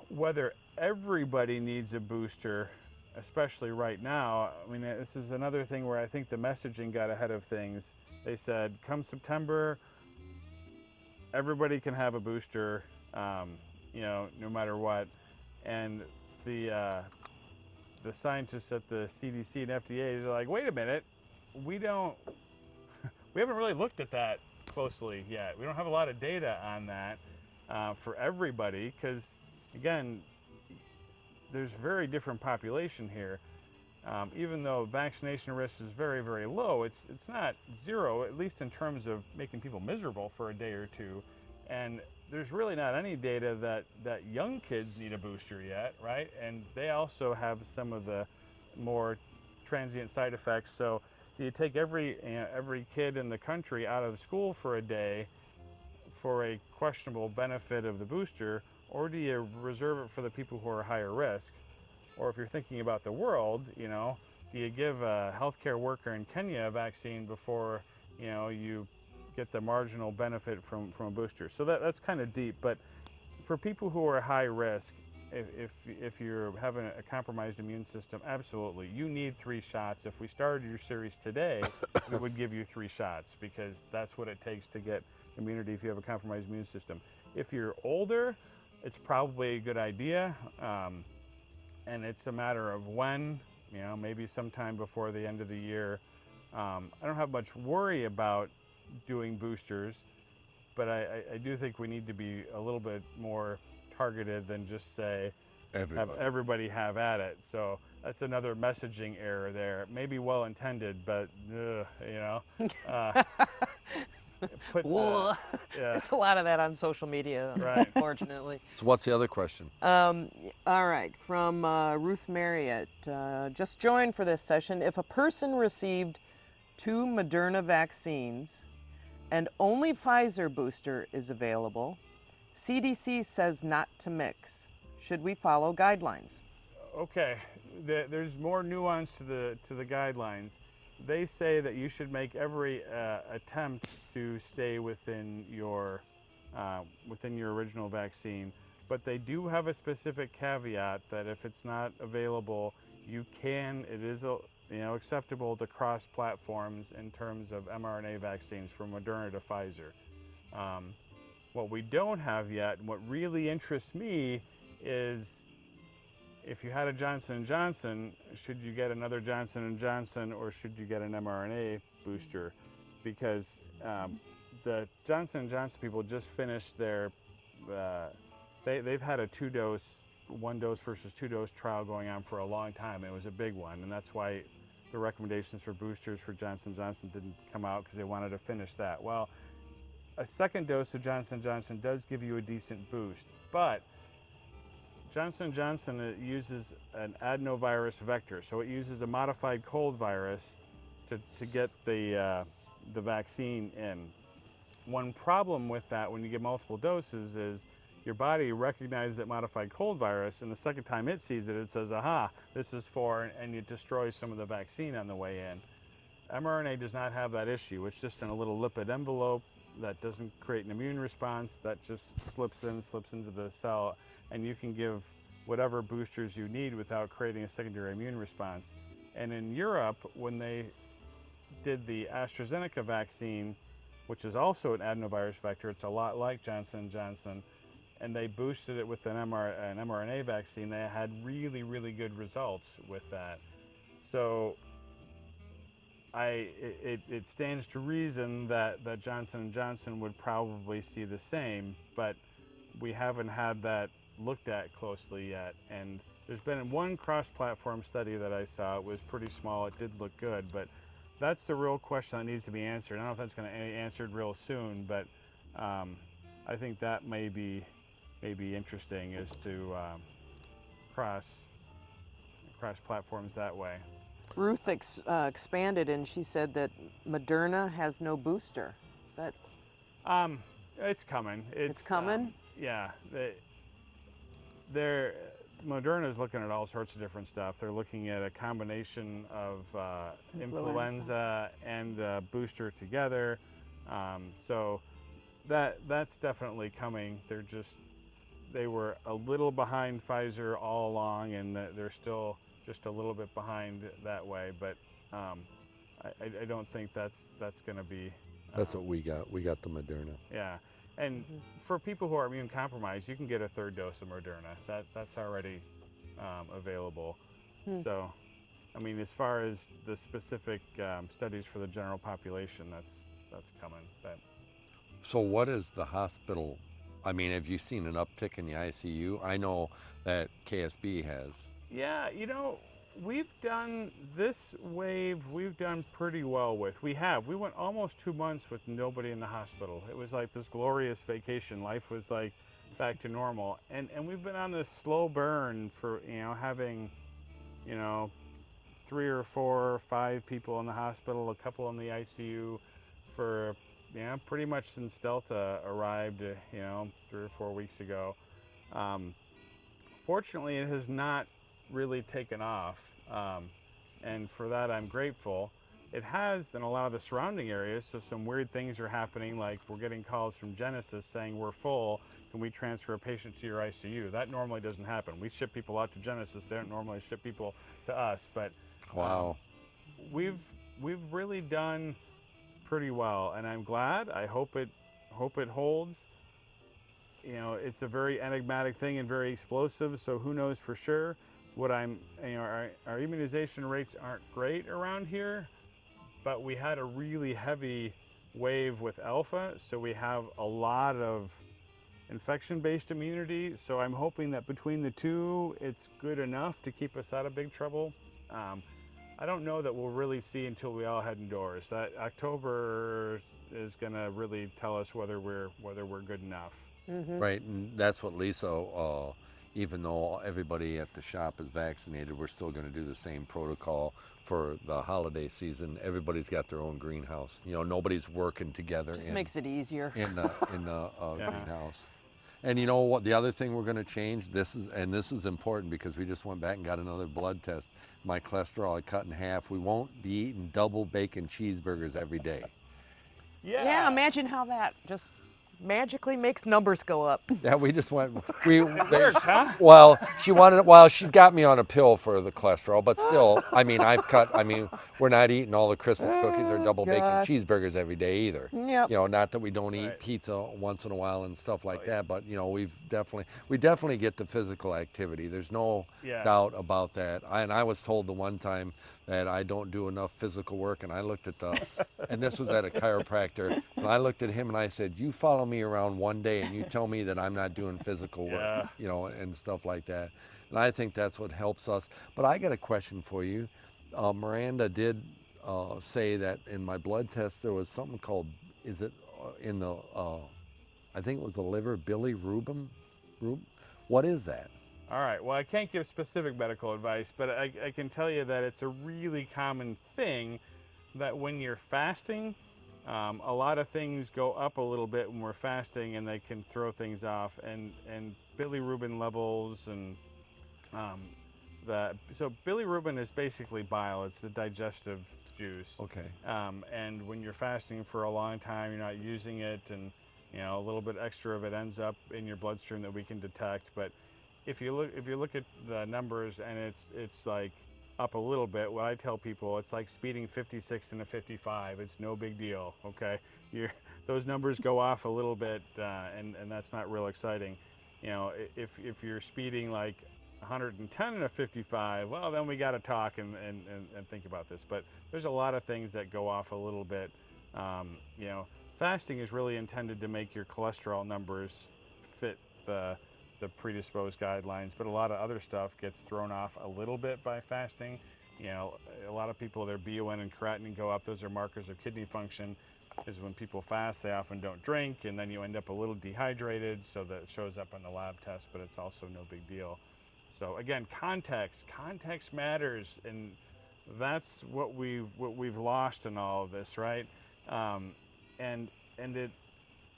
Whether everybody needs a booster, especially right now, I mean, this is another thing where I think the messaging got ahead of things. They said, come September, everybody can have a booster, no matter what. And the scientists at the CDC and FDA are like, wait a minute, we haven't really looked at that closely yet. We don't have a lot of data on that for everybody, because again, there's very different population here. Even though vaccination risk is very, very low, it's not zero, at least in terms of making people miserable for a day or 2. And there's really not any data that young kids need a booster yet, right? And they also have some of the more transient side effects. So do you take every kid in the country out of school for a day for a questionable benefit of the booster, or do you reserve it for the people who are higher risk? Or if you're thinking about the world, do you give a healthcare worker in Kenya a vaccine before you get the marginal benefit from a booster? So that's kind of deep. But for people who are high risk, if you're having a compromised immune system, absolutely, you need 3 shots. If we started your series today, we would give you 3 shots, because that's what it takes to get immunity if you have a compromised immune system. If you're older, it's probably a good idea, and it's a matter of when, maybe sometime before the end of the year. I don't have much worry about doing boosters, but I do think we need to be a little bit more targeted than just say, have everybody have at it. So that's another messaging error there. Maybe well intended, but
There's a lot of that on social media,
Right.
unfortunately.
So what's the other question?
All right, from Ruth Marriott. Just joined for this session. If a person received 2 Moderna vaccines and only Pfizer booster is available, CDC says not to mix. Should we follow guidelines?
Okay, there's more nuance to the guidelines. They say that you should make every attempt to stay within your original vaccine, but they do have a specific caveat that if it's not available, it is acceptable to cross platforms in terms of mRNA vaccines from Moderna to Pfizer. What we don't have yet, and what really interests me, is if you had a Johnson & Johnson, should you get another Johnson & Johnson or should you get an mRNA booster? Because the Johnson & Johnson people just finished their, they've had a 2-dose, 1-dose versus 2-dose trial going on for a long time. It was a big one, and that's why the recommendations for boosters for Johnson & Johnson didn't come out, because they wanted to finish that. Well, a 2nd dose of Johnson & Johnson does give you a decent boost, but Johnson & Johnson uses an adenovirus vector, so it uses a modified cold virus to get the vaccine in. One problem with that when you get multiple doses is your body recognizes that modified cold virus, and the second time it sees it, it says, aha, this is for, and it destroys some of the vaccine on the way in. mRNA does not have that issue. It's just in a little lipid envelope that doesn't create an immune response, that just slips into the cell, and you can give whatever boosters you need without creating a secondary immune response. And in Europe, when they did the AstraZeneca vaccine, which is also an adenovirus vector, it's a lot like Johnson & Johnson, and they boosted it with an mRNA vaccine, they had really, really good results with that. So it stands to reason that Johnson & Johnson would probably see the same, but we haven't had that looked at closely yet. And there's been one cross-platform study that I saw. It was pretty small. It did look good, but that's the real question that needs to be answered. I don't know if that's going to be answered real soon, but I think that may be interesting, is to cross platforms that way.
Ruth expanded and she said that Moderna has no booster. Is that
It's coming.
it's coming?
Yeah. Moderna is looking at all sorts of different stuff. They're looking at a combination of influenza and booster together. So that's definitely coming. They were a little behind Pfizer all along, and they're still just a little bit behind that way. But I don't think that's going to be.
That's what we got. We got the Moderna.
Yeah. And for people who are immune compromised, you can get a 3rd dose of Moderna. That's already available. So, I mean, as far as the specific studies for the general population, that's coming.
So what is the hospital? I mean, have you seen an uptick in the ICU? I know that KSB has.
Yeah, we've done this wave, we've done pretty well with. We went almost 2 months with nobody in the hospital. It was like this glorious vacation. Life was like back to normal. And we've been on this slow burn for, having, 3 or 4 or 5 people in the hospital, a couple in the ICU for, pretty much since Delta arrived, 3 or 4 weeks ago. Fortunately, it has not really taken off, and for that I'm grateful. It has in a lot of the surrounding areas, so some weird things are happening, like we're getting calls from Genesis saying we're full, can we transfer a patient to your ICU? That normally doesn't happen. We ship people out to Genesis, they don't normally ship people to us, but
Wow.
We've really done pretty well, and I'm glad. I hope it holds. It's a very enigmatic thing and very explosive, so who knows for sure. Our immunization rates aren't great around here, but we had a really heavy wave with Alpha, so we have a lot of infection-based immunity. So I'm hoping that between the two, it's good enough to keep us out of big trouble. I don't know that we'll really see until we all head indoors. That October is going to really tell us whether we're good enough.
Right, and that's what Lisa, even though everybody at the shop is vaccinated, we're still going to do the same protocol for the holiday season. Everybody's got their own greenhouse. You know, nobody's working together.
Just makes it easier.
In the greenhouse. And you know what? The other thing we're going to change. This is important because we just went back and got another blood test. My cholesterol I cut in half. We won't be eating double bacon cheeseburgers every day.
Yeah, imagine how that just magically makes numbers go up.
Yeah, we just went.
Huh?
Well, she wanted. Well, she's got me on a pill for the cholesterol, but still, I mean, we're not eating all the Christmas cookies or double bacon cheeseburgers every day either.
Yep.
You know, not that we don't eat pizza once in a while and stuff like that, but you know, we definitely get the physical activity. There's no doubt about that. And I was told the one time that I don't do enough physical work, and I looked at and this was at a chiropractor, and I looked at him and I said, you follow me around one day and you tell me that I'm not doing physical work, you know, and stuff like that. And I think that's what helps us. But I got a question for you. Miranda did say that in my blood test there was something called, is it in the, I think it was the liver, bilirubin? What is that?
All right, well, I can't give specific medical advice, but I can tell you that it's a really common thing that when you're fasting, a lot of things go up a little bit when we're fasting, and they can throw things off. And bilirubin levels and so bilirubin is basically bile. It's the digestive juice.
Okay.
And when you're fasting for a long time, you're not using it, and you know, a little bit extra of it ends up in your bloodstream that we can detect. But if you look at the numbers and it's like up a little bit, what I tell people, it's like speeding 56 in a 55. It's no big deal, okay? Those numbers go off a little bit, and that's not real exciting. You know, if you're speeding like 110 in a 55, well, then we got to talk and think about this. But there's a lot of things that go off a little bit. You know, fasting is really intended to make your cholesterol numbers fit the predisposed guidelines, but a lot of other stuff gets thrown off a little bit by fasting. You know, a lot of people, their BUN and creatinine go up. Those are markers of kidney function. Because when people fast, they often don't drink, and then you end up a little dehydrated, so that it shows up on the lab test, but it's also no big deal. So again, context matters, and that's what we've lost in all of this, right? And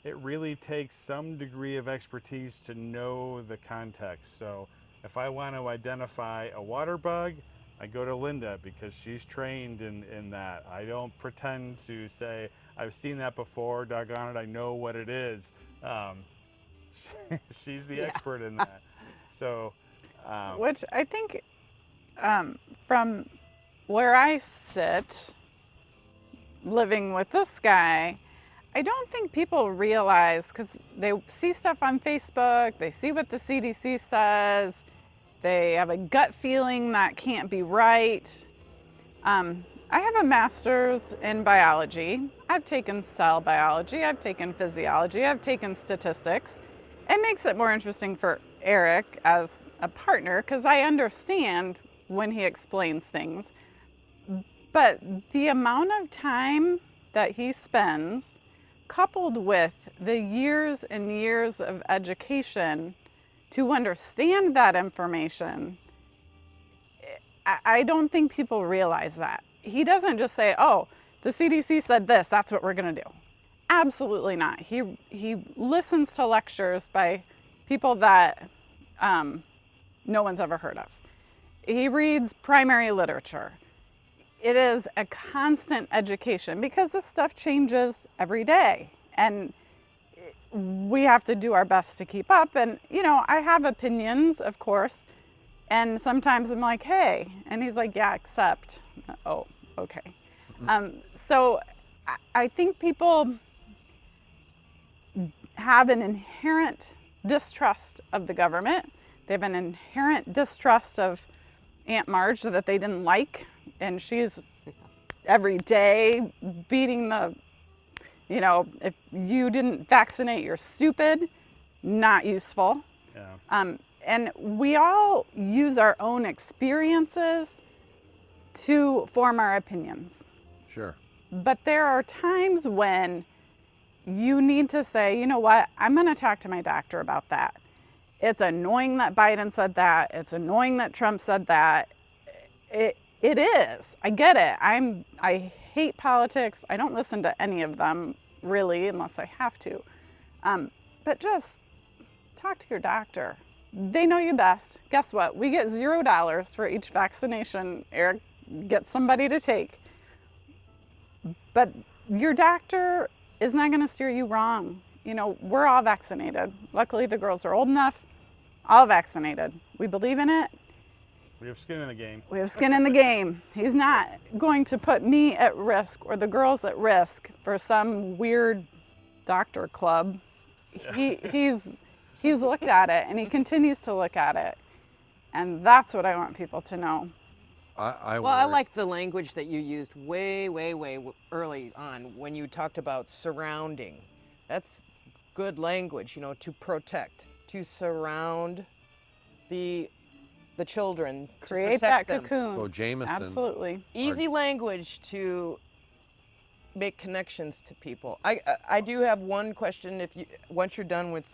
it really takes some degree of expertise to know the context. So if I want to identify a water bug, I go to Linda because she's trained in that. I don't pretend to say, I've seen that before, doggone it, I know what it is. She's the expert in that. So,
which I think from where I sit, living with this guy, I don't think people realize, because they see stuff on Facebook, they see what the CDC says, they have a gut feeling that can't be right. I have a master's in biology. I've taken cell biology, I've taken physiology, I've taken statistics. It makes it more interesting for Eric as a partner because I understand when he explains things. But the amount of time that he spends, coupled with the years and years of education to understand that information, I don't think people realize that. He doesn't just say, oh, the CDC said this, that's what we're gonna do. Absolutely not. He listens to lectures by people that no one's ever heard of. He reads primary literature. It is a constant education because this stuff changes every day, and we have to do our best to keep up. And you know, I have opinions, of course, and sometimes I'm like, hey, and he's like, yeah, except, oh, okay. So I think people have an inherent distrust of the government. They have an inherent distrust of Aunt Marge that they didn't like, and she's every day beating the, you know, if you didn't vaccinate, you're stupid, not useful.
Yeah.
And we all use our own experiences to form our opinions.
Sure.
But there are times when you need to say, you know what, I'm going to talk to my doctor about that. It's annoying that Biden said that. It's annoying that Trump said that. It is. I get it. I hate politics. I don't listen to any of them really unless I have to. But just talk to your doctor. They know you best. Guess what? We get $0 for each vaccination Eric gets somebody to take. But your doctor is not going to steer you wrong. You know, we're all vaccinated. Luckily, the girls are old enough, all vaccinated. We believe in it.
We have skin in the game.
We have skin in the game. He's not going to put me at risk or the girls at risk for some weird doctor club. He's looked at it, and he continues to look at it. And that's what I want people to know.
I like the language that you used way early on when you talked about surrounding. That's good language, you know, to protect, to surround the children,
Create
to
that
protect them.
cocoon.
So Jameson.
Absolutely.
Easy language to make connections to people. I do have one question. If you once you're done with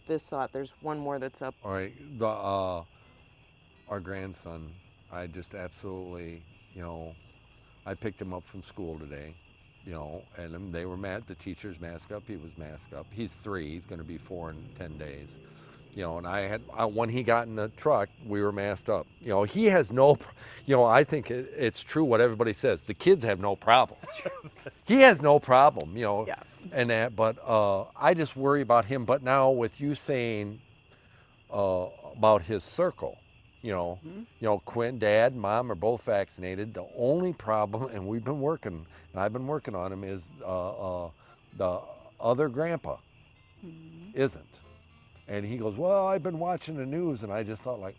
this thought, there's one more that's up.
All right, our grandson, I just absolutely, you know, I picked him up from school today, you know, and they were the teachers masked up, he was masked up. He's 3, he's going to be 4 in 10 days. You know, and when he got in the truck, we were masked up. You know, he has no, you know, I think it's true what everybody says. The kids have no problem. He has no problem, you know,
Yeah.
and that, but I just worry about him. But now with you saying about his circle, you know, Quinn, Dad, Mom are both vaccinated. The only problem, and I've been working on him, is the other grandpa isn't. And he goes, well, I've been watching the news, and I just thought like,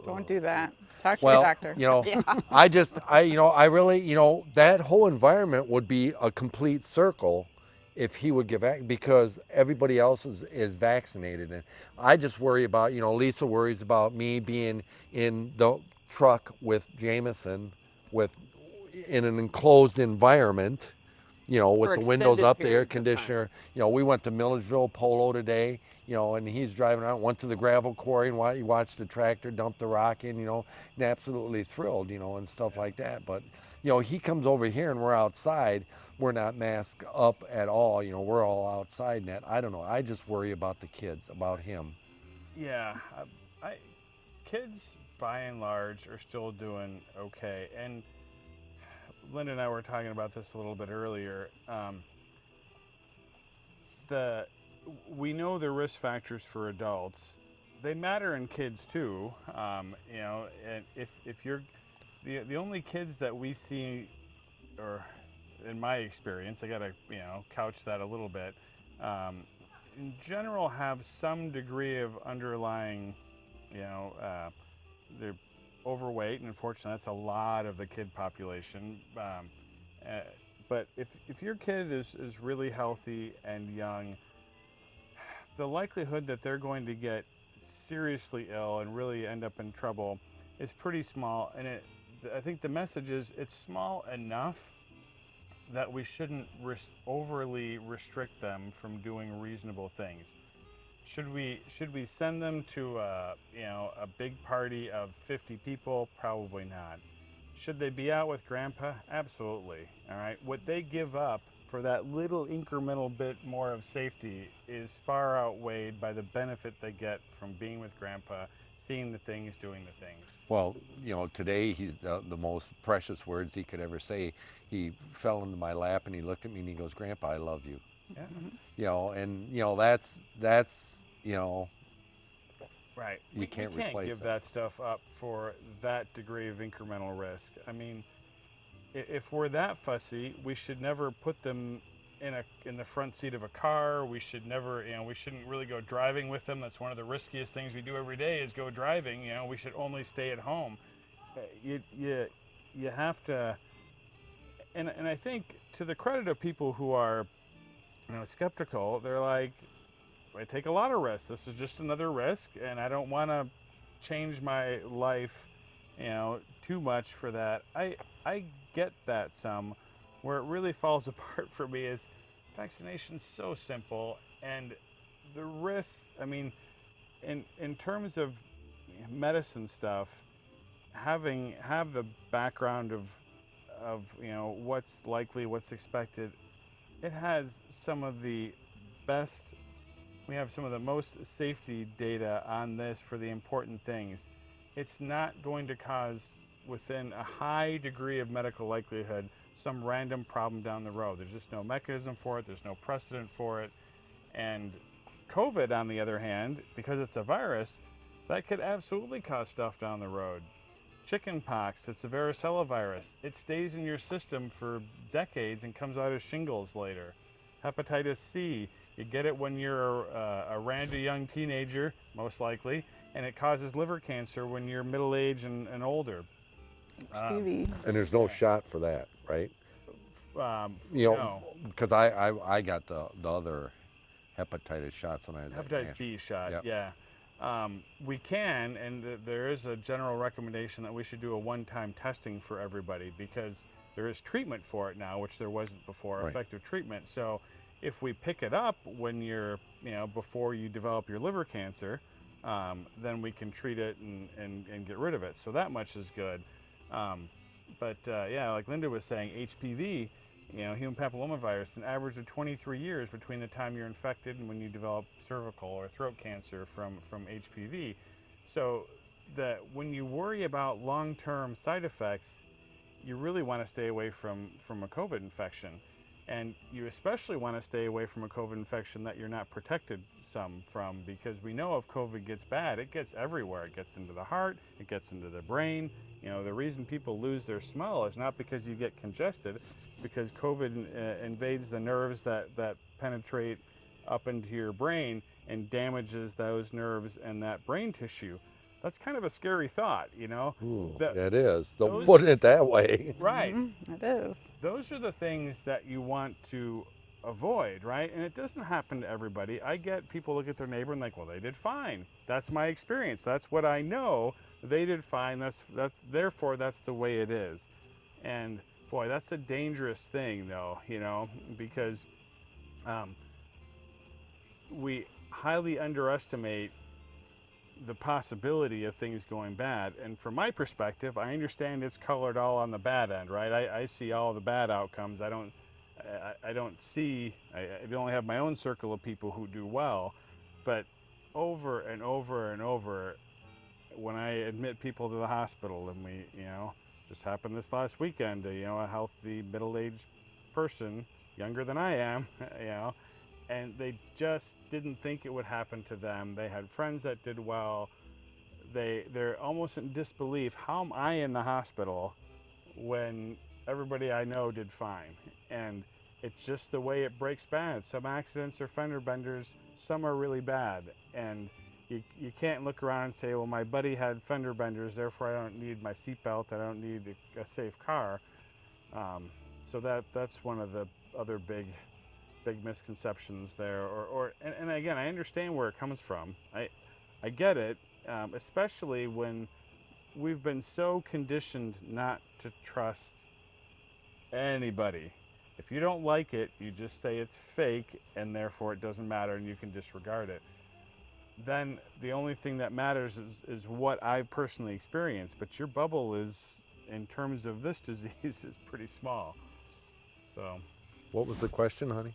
Don't do that. Talk to
well,
your doctor.
you know, I really, you know, that whole environment would be a complete circle if he would get because everybody else is vaccinated. And I just worry about, you know, Lisa worries about me being in the truck with Jameson in an enclosed environment, you know, with
For
the windows
extended
up, the air
periods of time.
conditioner. You know, we went to Milledgeville Polo today, you know, and he's driving around, went to the gravel quarry and he watched the tractor dump the rock in, you know, and absolutely thrilled, you know, and stuff like that. But, you know, he comes over here and we're outside. We're not masked up at all. You know, we're all outside in that. I don't know. I just worry about the kids, about him.
Yeah, kids by and large are still doing okay. And Linda and I were talking about this a little bit earlier. We know the risk factors for adults. They matter in kids too. You know, and if you're the only kids that we see, or in my experience, I gotta, you know, couch that a little bit, in general have some degree of underlying, you know, they're overweight, and unfortunately that's a lot of the kid population. But if your kid is really healthy and young, the likelihood that they're going to get seriously ill and really end up in trouble is pretty small. And I think the message is it's small enough that we shouldn't overly restrict them from doing reasonable things. Should we send them to a big party of 50 people? Probably not. Should they be out with Grandpa? Absolutely. All right. What they give up for that little incremental bit more of safety is far outweighed by the benefit they get from being with Grandpa, seeing the things, doing the things.
Well, you know, today he's the most precious words he could ever say. He fell into my lap and he looked at me and he goes, "Grandpa, I love you."
Yeah.
You know, and you know that's you know.
Right.
You can't replace
give that stuff up for that degree of incremental risk. I mean, if we're that fussy, we should never put them in the front seat of a car. We should never, you know, we shouldn't really go driving with them. That's one of the riskiest things we do every day is go driving. You know, we should only stay at home. You have to, and I think to the credit of people who are, you know, skeptical, they're like, I take a lot of risks. This is just another risk, and I don't want to change my life, you know, too much for that. I get that some. Where it really falls apart for me is vaccination's so simple, and the risks, I mean, in terms of medicine stuff, have the background of what's likely, what's expected. It has some of the best. We have some of the most safety data on this for the important things. It's not going to cause, within a high degree of medical likelihood, some random problem down the road. There's just no mechanism for it. There's no precedent for it. And COVID, on the other hand, because it's a virus, that could absolutely cause stuff down the road. Chicken pox, it's a varicella virus. It stays in your system for decades and comes out as shingles later. Hepatitis C, you get it when you're a randy young teenager, most likely, and it causes liver cancer when you're middle-aged and older.
HPV.
And there's no shot for that, right?
No.
Because I got the other hepatitis shots when I was at
Hepatitis
Nash.
B shot,
Yep.
yeah. We can, and there is a general recommendation that we should do a one-time testing for everybody because there is treatment for it now, which there wasn't before,
Right.
effective treatment. So if we pick it up when you're, before you develop your liver cancer, then we can treat it and get rid of it. So that much is good. But like Linda was saying, HPV, human papillomavirus, an average of 23 years between the time you're infected and when you develop cervical or throat cancer from HPV. So that when you worry about long-term side effects, you really want to stay away from a COVID infection. And you especially want to stay away from a COVID infection that you're not protected from, because we know if COVID gets bad, it gets everywhere. It gets into the heart, it gets into the brain. The reason people lose their smell is not because you get congested, because COVID invades the nerves that penetrate up into your brain and damages those nerves and that brain tissue. That's kind of a scary thought,
Ooh,
That-
it is. Don't
those-
put it that way.
Right.
It is.
Those are the things that you want to avoid, right? And it doesn't happen to everybody. I get people look at their neighbor and like, well, they did fine. That's my experience. That's what I know. They did fine. Therefore that's the way it is. And boy, that's a dangerous thing though, because we highly underestimate the possibility of things going bad. And from my perspective, I understand it's colored all on the bad end, right? I see all the bad outcomes. I don't see, I only have my own circle of people who do well, but over and over and over, when I admit people to the hospital, and we, just happened this last weekend, a healthy middle-aged person, younger than I am, and they just didn't think it would happen to them. They had friends that did well. They're almost in disbelief. How am I in the hospital when everybody I know did fine? And it's just the way it breaks bad. Some accidents are fender benders, some are really bad. And you can't look around and say, well, my buddy had fender benders, therefore I don't need my seatbelt, I don't need a safe car. So that's one of the other big misconceptions there. And again, I understand where it comes from. I get it, especially when we've been so conditioned not to trust anybody. If you don't like it, you just say it's fake and therefore it doesn't matter and you can disregard it. Then the only thing that matters is what I've personally experienced, but your bubble is, in terms of this disease, is pretty small. So.
What was the question, honey?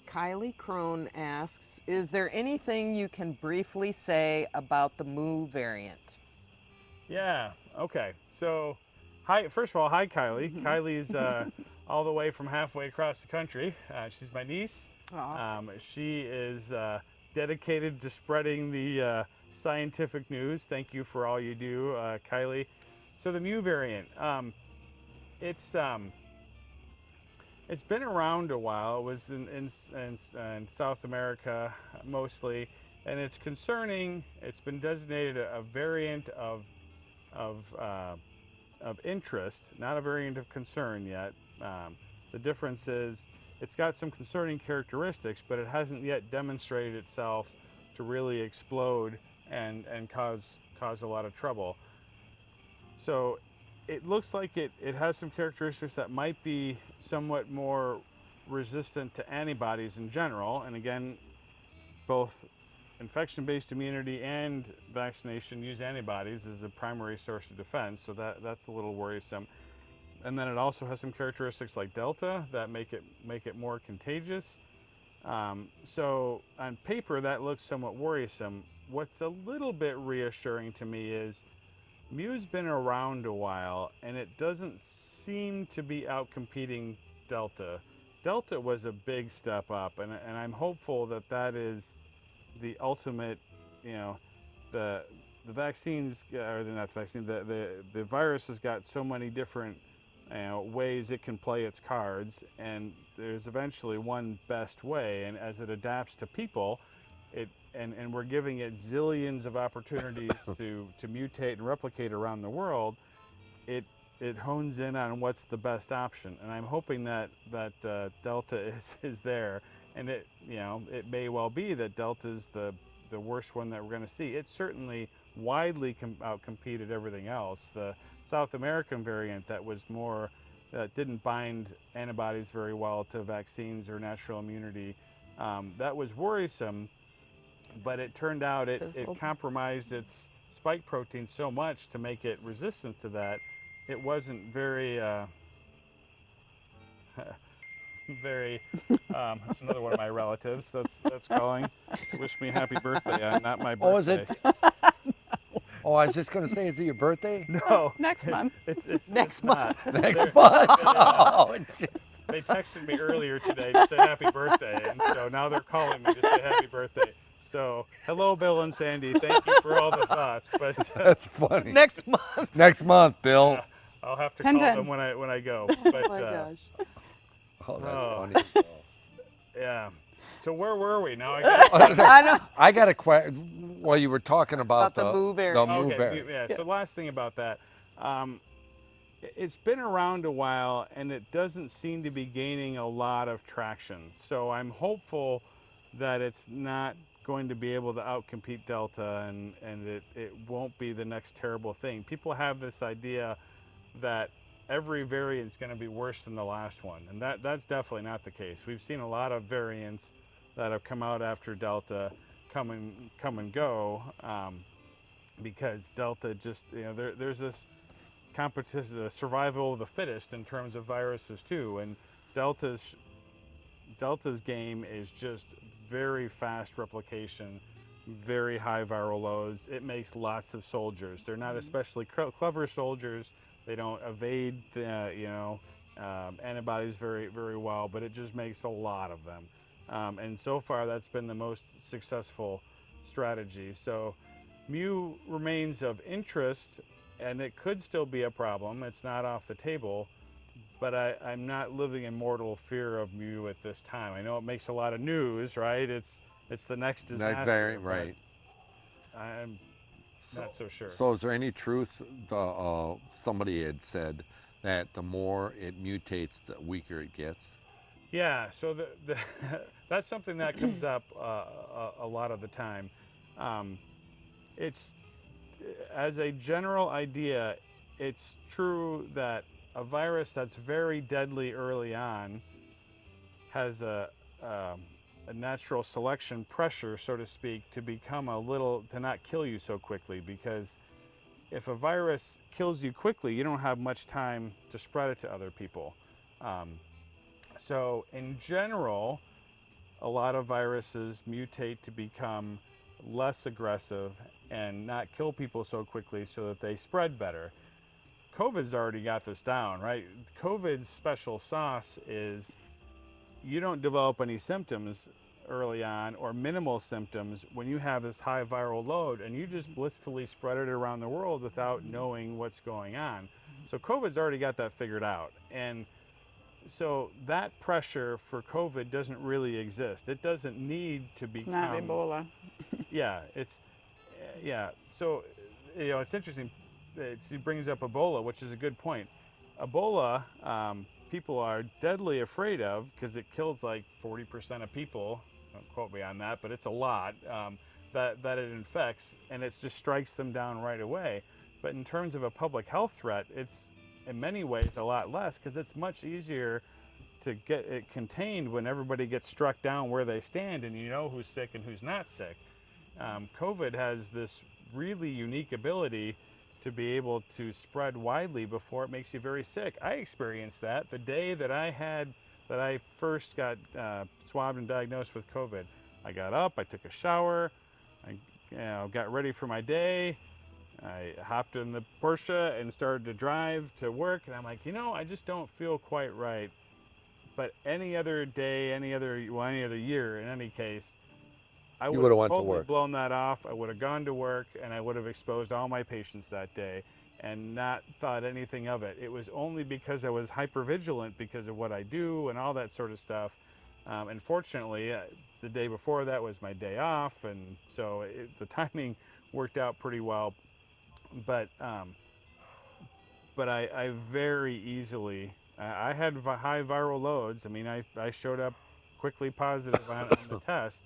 Kylie Crone asks, is there anything you can briefly say about the Mu variant?
Yeah, okay. So, first of all, hi Kylie. Kylie's all the way from halfway across the country. She's my niece. She is dedicated to spreading the scientific news. Thank you for all you do, Kylie. So the Mu variant, it's been around a while. It was in South America mostly, and it's concerning. It's been designated a variant of interest, not a variant of concern yet. The difference is it's got some concerning characteristics, but it hasn't yet demonstrated itself to really explode and cause a lot of trouble. So it looks like it has some characteristics that might be somewhat more resistant to antibodies in general. And again, both infection-based immunity and vaccination use antibodies as a primary source of defense, so that's a little worrisome. And then it also has some characteristics like Delta that make it more contagious. So on paper, that looks somewhat worrisome. What's a little bit reassuring to me is Mu's been around a while, and it doesn't seem to be outcompeting Delta. Delta was a big step up, and I'm hopeful that that is the ultimate, the vaccines, or not the vaccine, the virus has got so many different ways it can play its cards, and there's eventually one best way, and as it adapts to people, and we're giving it zillions of opportunities to mutate and replicate around the world, it hones in on what's the best option, and I'm hoping that Delta is there, and it may well be that Delta is the worst one that we're going to see. It's certainly widely outcompeted everything else. The South American variant that was more didn't bind antibodies very well to vaccines or natural immunity, that was worrisome. But it turned out it compromised its spike protein so much to make it resistant to that. It wasn't very, that's another one of my relatives that's calling to wish me happy birthday, not my birthday.
Oh, is it? Oh, I was just going to say, is it your birthday?
No.
Next month.
It's
Next
not.
Next month. Oh,
They texted me earlier today to say happy birthday, and so now they're calling me to say happy birthday. So, hello, Bill and Sandy. Thank you for all the thoughts. But
that's funny.
Next month.
Next month, Bill.
I'll have to
10-10.
call them when I go. But,
Oh my gosh.
Oh, that's
Oh.
funny.
yeah. So where were we now? I
I know.
I got a question. Well, you were talking about
the Mu variant.
The Mu
Okay,
variant.
yeah. So last thing about that, it's been around a while, and it doesn't seem to be gaining a lot of traction. So I'm hopeful that it's not going to be able to outcompete Delta, and it won't be the next terrible thing. People have this idea that every variant is going to be worse than the last one, and that's definitely not the case. We've seen a lot of variants that have come out after Delta come and go, because Delta just, there's this competition, the survival of the fittest in terms of viruses too, and Delta's game is just very fast replication, very high viral loads. It makes lots of soldiers. They're not especially clever soldiers. They don't evade antibodies very, very well, but it just makes a lot of them. And so far, that's been the most successful strategy. So Mu remains of interest, and it could still be a problem. It's not off the table, but I'm not living in mortal fear of Mu at this time. I know it makes a lot of news, right? It's the next disaster.
Next variant, right.
I'm not so sure.
So is there any truth, somebody had said that the more it mutates, the weaker it gets?
Yeah, so that's something that comes up a lot of the time. It's, as a general idea, it's true that a virus that's very deadly early on has a natural selection pressure, so to speak, to not kill you so quickly, because if a virus kills you quickly, you don't have much time to spread it to other people. So in general, a lot of viruses mutate to become less aggressive and not kill people so quickly so that they spread better. COVID's already got this down, right? COVID's special sauce is you don't develop any symptoms early on, or minimal symptoms, when you have this high viral load, and you just blissfully spread it around the world without knowing what's going on. So COVID's already got that figured out. And so that pressure for COVID doesn't really exist. It doesn't need to become...
It's not Ebola.
Yeah. So, it's interesting. It brings up Ebola, which is a good point. Ebola, people are deadly afraid of because it kills like 40% of people. Don't quote me on that, but it's a lot. that it infects, and it just strikes them down right away. But in terms of a public health threat, it's in many ways a lot less, because it's much easier to get it contained when everybody gets struck down where they stand and you know who's sick and who's not sick. COVID has this really unique ability to be able to spread widely before it makes you very sick. I experienced that the day that I first got swabbed and diagnosed with COVID. I got up, I took a shower, I got ready for my day. I hopped in the Porsche and started to drive to work, and I'm like, I just don't feel quite right. But any other day, any other year, in any case, I would have totally blown that off. I would have gone to work, and I would have exposed all my patients that day and not thought anything of it. It was only because I was hypervigilant because of what I do and all that sort of stuff. And fortunately, the day before that was my day off, and so the timing worked out pretty well. But I very easily, I had high viral loads. I mean, I showed up quickly positive on the test.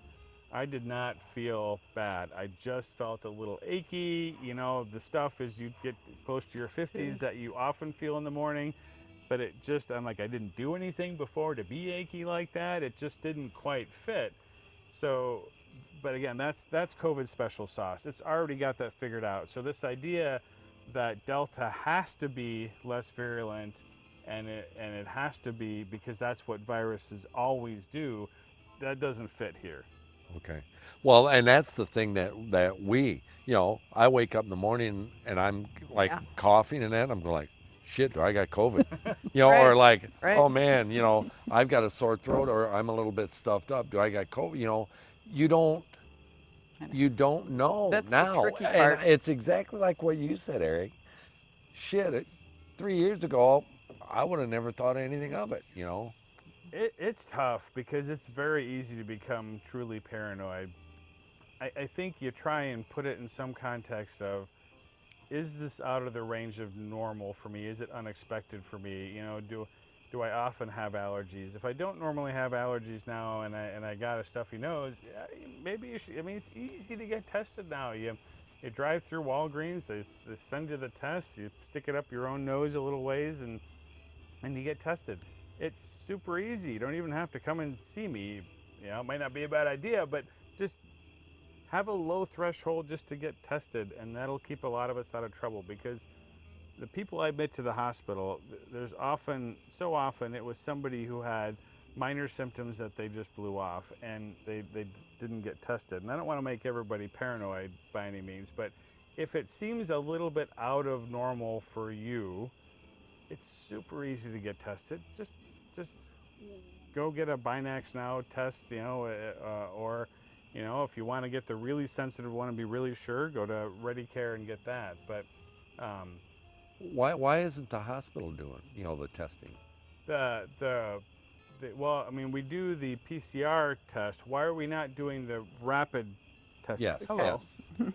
I did not feel bad. I just felt a little achy. The stuff as you get close to your 50s that you often feel in the morning. But I'm like, I didn't do anything before to be achy like that. It just didn't quite fit. So, but again, that's COVID special sauce. It's already got that figured out. So this idea that Delta has to be less virulent and it has to be because that's what viruses always do, that doesn't fit here.
Okay. Well, and that's the thing that we, I wake up in the morning and I'm like coughing and that, I'm like, shit, do I got COVID?
Right.
Or like,
Right.
oh man, I've got a sore throat or I'm a little bit stuffed up. Do I got COVID? You don't know.
That's
now.
the tricky part.
And it's exactly like what you said, Eric. Shit, 3 years ago, I would have never thought anything of it,
It's tough because it's very easy to become truly paranoid. I think you try and put it in some context of, is this out of the range of normal for me? Is it unexpected for me? Do I often have allergies? If I don't normally have allergies now and I got a stuffy nose, maybe you should. I mean, it's easy to get tested now. You drive through Walgreens, they send you the test, you stick it up your own nose a little ways and you get tested. It's super easy. You don't even have to come and see me. It might not be a bad idea, but just have a low threshold just to get tested, and that'll keep a lot of us out of trouble, because the people I admit to the hospital, there's so often it was somebody who had minor symptoms that they just blew off and they didn't get tested. And I don't want to make everybody paranoid by any means, but if it seems a little bit out of normal for you, it's super easy to get tested. Just go get a Binax Now test, or if you want to get the really sensitive one and be really sure, go to ReadyCare and get that. But
why isn't the hospital doing the testing?
Well, I mean, we do the PCR test. Why are we not doing the rapid test?
Yes.
Hello.
Yes.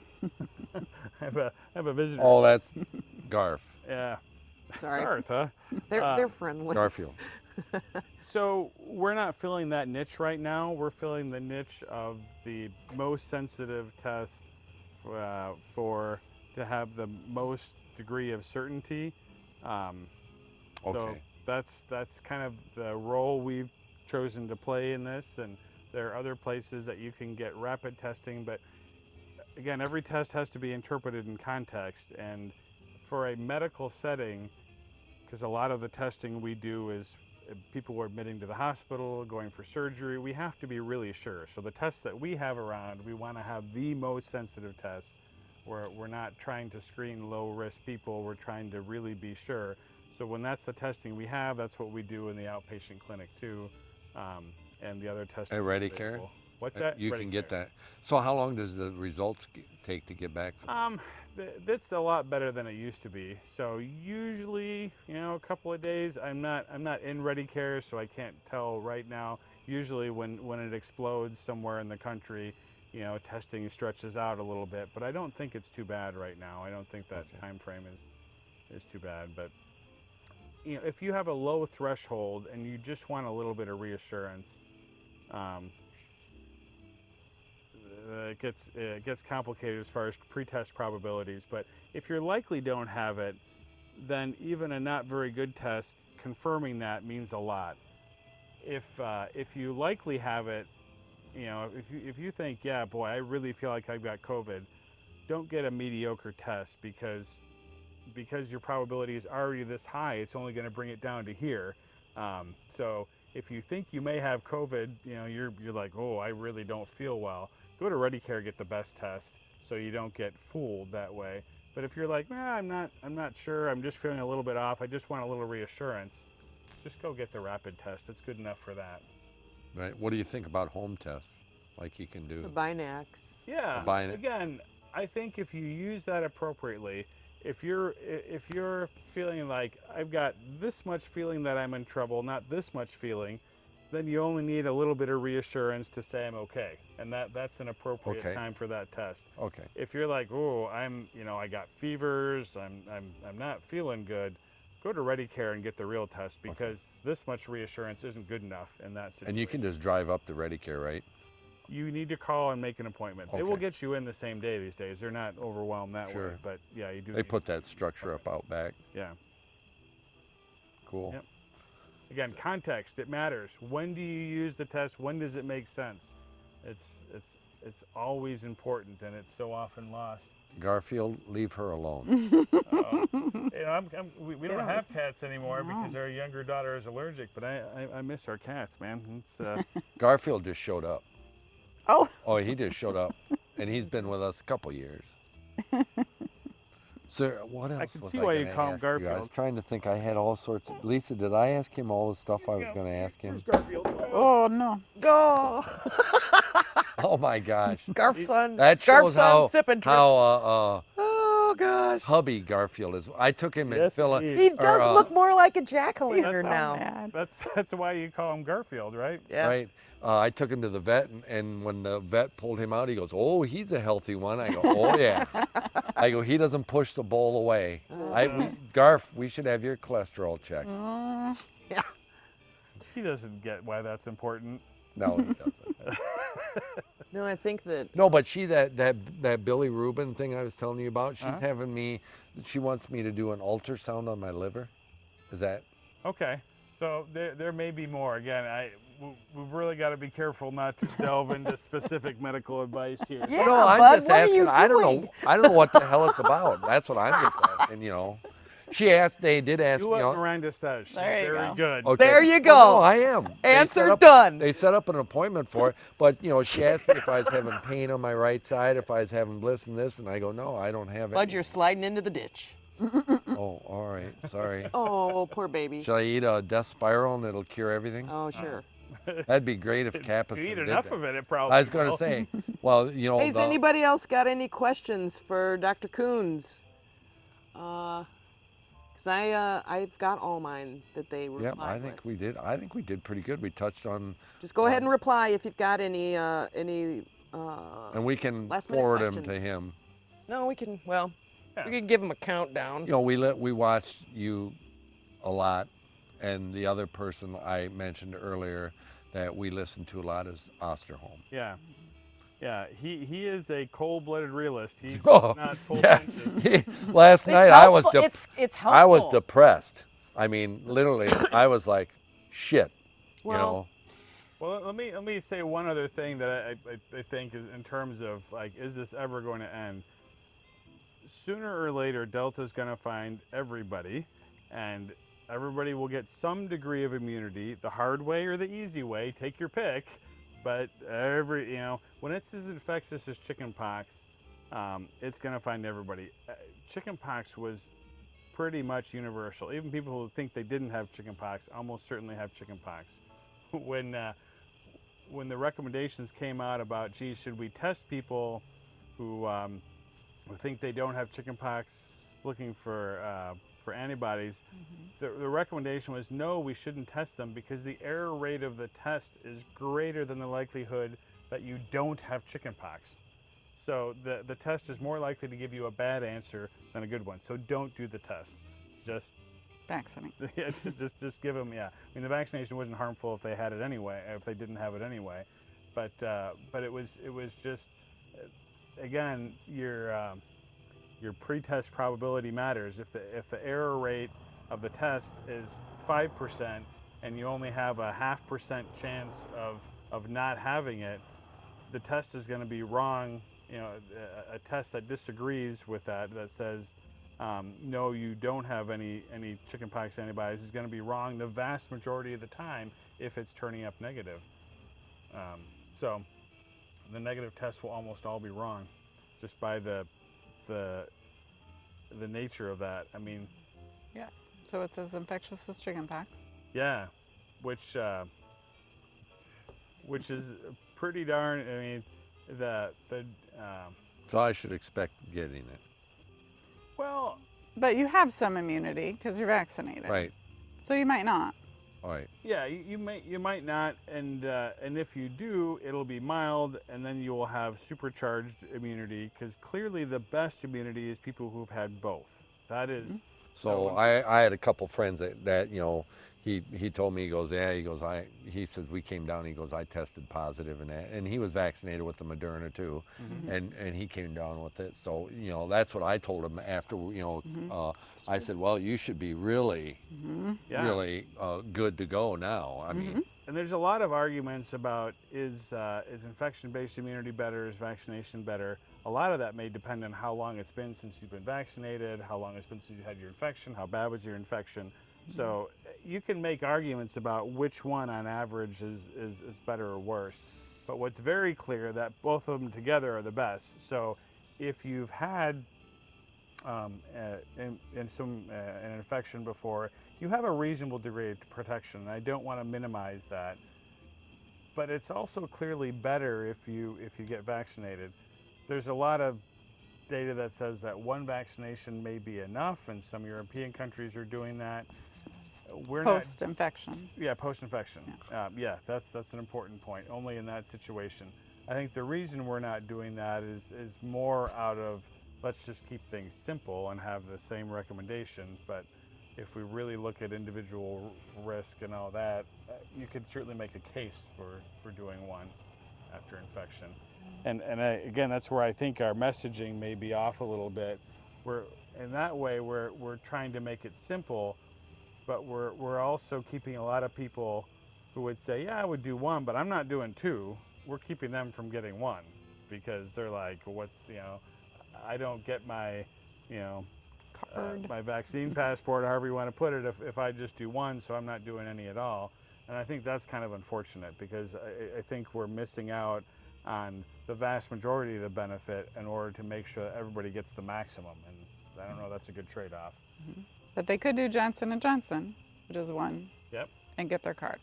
I have a visitor.
Oh, that's Garf.
Yeah.
Sorry.
Garth, huh?
They're friendly.
Garfield.
So we're not filling that niche right now. We're filling the niche of the most sensitive test to have the most degree of certainty. So that's kind of the role we've chosen to play in this. And there are other places that you can get rapid testing, but again, every test has to be interpreted in context. And for a medical setting, because a lot of the testing we do is people who are admitting to the hospital, going for surgery, we have to be really sure. So the tests that we have around, we want to have the most sensitive tests. We're not trying to screen low-risk people. We're trying to really be sure. So when that's the testing we have, that's what we do in the outpatient clinic too, and the other testing.
At ReadyCare?
What's that?
You can get that. So how long does the results take to get back?
That's a lot better than it used to be. So usually, a couple of days. I'm not in ReadyCare, so I can't tell right now. Usually when it explodes somewhere in the country, testing stretches out a little bit, but I don't think it's too bad right now. I don't think that time frame is too bad. But if you have a low threshold and you just want a little bit of reassurance, it gets complicated as far as pretest probabilities. But if you likely don't have it, then even a not very good test confirming that means a lot. If you likely have it, you know, if you think, yeah, boy, I really feel like I've got COVID, don't get a mediocre test because your probability is already this high. It's only going to bring it down to here. So if you think you may have COVID, you know, you're like, oh, I really don't feel well. Go to ReadyCare, get the best test, so you don't get fooled that way. But if you're like, I'm not sure. I'm just feeling a little bit off. I just want a little reassurance. Just go get the rapid test. It's good enough for that.
Right. What do you think about home tests, like you can do?
The Binax.
Yeah.
Buying it.
Again, I think if you use that appropriately, if you're feeling like I've got this much feeling that I'm in trouble, not this much feeling, then you only need a little bit of reassurance to say I'm okay, and that's an appropriate
Okay.
time for that test.
Okay.
If you're like, oh, I got fevers, I'm not feeling good, go to ReadyCare and get the real test because this much reassurance isn't good enough in that situation.
And you can just drive up to ReadyCare, right?
You need to call and make an appointment. They will
Okay.
get you in the same day these days. They're not overwhelmed that way,
Sure.
but yeah, you do.
They put that structure up out back.
Yeah.
Cool.
Yep. Again, context, it matters. When do you use the test? When does it make sense? It's always important, and it's so often lost.
Garfield, leave her alone.
You know, we don't have cats anymore because our younger daughter is allergic, but I miss our cats, man. It's
Garfield just showed up.
Oh,
Oh, he just showed up, and he's been with us a couple years. So what else?
can
was
see why you
gonna
call him
ask you? I was
Garfield.
trying to think. I had all sorts of. Lisa, did I ask him all the stuff I was going to ask him?
Where's Garfield?
oh no.
Go,
Oh my gosh.
Garfson.
That shows how
SippinTrip. Oh gosh.
hubby Garfield is. I took him and
Yes,
Phil.
indeed.
He does look more like a jack-o'-lantern
So
now.
mad.
That's why you call him Garfield, right?
Yeah.
Right. I took him to the vet, and when the vet pulled him out, he goes, "Oh, he's a healthy one." I go, "Oh yeah." I go, "He doesn't push the bowl away." Garf, we should have your cholesterol checked.
Yeah.
He doesn't get why that's important.
No, he doesn't.
No, I think that
No, but that Billy Rubin thing I was telling you about, she's having me. She wants me to do an ultrasound on my liver. Is that?
Okay, so there may be more. Again, we've really got to be careful not to delve into specific medical advice here.
Yeah,
No, I'm
bud,
just
what are
asking.
you
I don't
doing?
know. I don't know what the hell it's about. That's what I'm just asking. You know, she asked. They did ask
Do
me.
what
on-
Miranda says. She's
There you
very
go.
good.
Okay.
There you
Well,
go.
no, I am.
Answer done.
They set up an appointment for it, but you know, she asked me if I was having pain on my right side, if I was having bliss and this, and I go, no, I don't have it.
Bud, you're sliding into the ditch.
Oh, all right, sorry.
Oh, poor baby.
Shall I eat a death spiral and it'll cure everything?
Oh, sure.
That'd be great if Capison
If you eat
did
enough
that.
of it, it probably
I was going
will.
to say, well, you know,
Hey, has anybody else got any questions for Dr. Kuhns? Cause I've got all mine that they
yeah,
replied
I think
with.
we did. I think we did pretty good. We touched on,
Just go ahead and reply if you've got any.
and we can
last minute
forward them to
questions.
him.
No, we can. Well,
Yeah.
we can give him a countdown.
You know, we watched you a lot, and the other person I mentioned earlier that we listened to a lot is Osterholm.
Yeah. Yeah, he is a cold-blooded realist. He does
Oh,
not pull
yeah.
punches.
Last night I was
it's helpful.
I was depressed. I mean, literally, I was like, shit.
Well,
you know.
Well, let me say one other thing that I think is in terms of like, is this ever going to end? Sooner or later, Delta's going to find everybody, and everybody will get some degree of immunity, the hard way or the easy way. Take your pick. But when it's as infectious as chickenpox, it's going to find everybody. Chickenpox was pretty much universal. Even people who think they didn't have chickenpox almost certainly have chickenpox. When the recommendations came out about, gee, should we test people who think they don't have chickenpox, looking for antibodies, the recommendation was no, we shouldn't test them because the error rate of the test is greater than the likelihood that you don't have chickenpox. So the test is more likely to give you a bad answer than a good one. So don't do the test. Just
Vaccinate.
yeah, just give them. Yeah, I mean the vaccination wasn't harmful if they had it anyway, if they didn't have it anyway, but it was just again, your pre-test probability matters. If the error rate of the test is 5% and you only have a 0.5% chance of not having it, the test is going to be wrong. You know, a test that disagrees with that says no, you don't have any chickenpox antibodies is going to be wrong the vast majority of the time if it's turning up negative. So the negative tests will almost all be wrong, just by the nature of that. I mean,
Yes. So it's as infectious as chickenpox.
yeah, which is pretty darn. I mean,
So I should expect getting it.
well,
But you have some immunity because you're vaccinated.
Right.
So you might not.
All right.
yeah, you might not, and if you do, it'll be mild, and then you will have supercharged immunity, because clearly the best immunity is people who've had both. That is.
So I had a couple friends that you know, he told me, he goes, he says, we came down, he goes, I tested positive and that, and he was vaccinated with the Moderna too, and he came down with it. So, you know, that's what I told him after, you know, I said, well, you should be really, really good to go now. I mean,
And there's a lot of arguments about is infection-based immunity better, is vaccination better? A lot of that may depend on how long it's been since you've been vaccinated, how long it's been since you had your infection, how bad was your infection. So you can make arguments about which one on average is better or worse. But what's very clear that both of them together are the best. So if you've had an infection before, you have a reasonable degree of protection, and I don't want to minimize that. But it's also clearly better if you get vaccinated. There's a lot of data that says that one vaccination may be enough, and some European countries are doing that. We're
Post-infection.
Yeah, post-infection. Yeah, that's an important point. Only in that situation. I think the reason we're not doing that is more out of, let's just keep things simple and have the same recommendation. But if we really look at individual risk and all that, you could certainly make a case for doing one after infection. And again, that's where I think our messaging may be off a little bit. In that way, we're trying to make it simple, but we're also keeping a lot of people who would say, yeah, I would do one, but I'm not doing two. We're keeping them from getting one, because they're like, well, I don't get my, my vaccine passport, however you want to put it, if I just do one, so I'm not doing any at all. And I think that's kind of unfortunate, because I think we're missing out on the vast majority of the benefit in order to make sure that everybody gets the maximum. And I don't know, that's a good trade-off.
But they could do Johnson & Johnson, which is one,
Yep.
and get their card.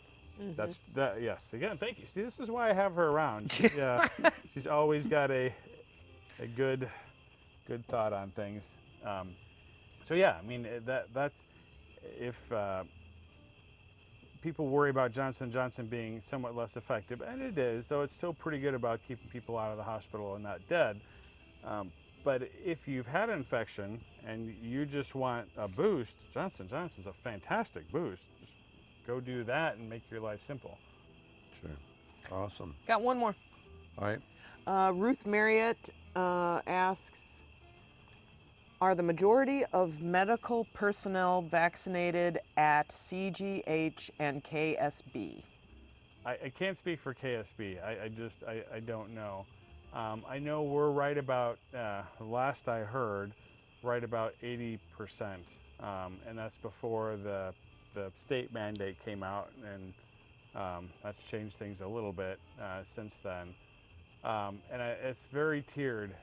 That's that. Yes. Again, thank you. See, this is why I have her around. She's always got a good thought on things. So yeah, I mean that's if people worry about Johnson & Johnson being somewhat less effective, and it is, though it's still pretty good about keeping people out of the hospital and not dead. But if you've had an infection and you just want a boost, Johnson & Johnson's a fantastic boost. Just go do that and make your life simple.
sure. Awesome.
Got one more.
All right.
Ruth Marriott asks, are the majority of medical personnel vaccinated at CGH and KSB?
I can't speak for KSB. I don't know. I know we're right about, last I heard, right about 80%. And that's before the state mandate came out, and that's changed things a little bit since then. It's very tiered.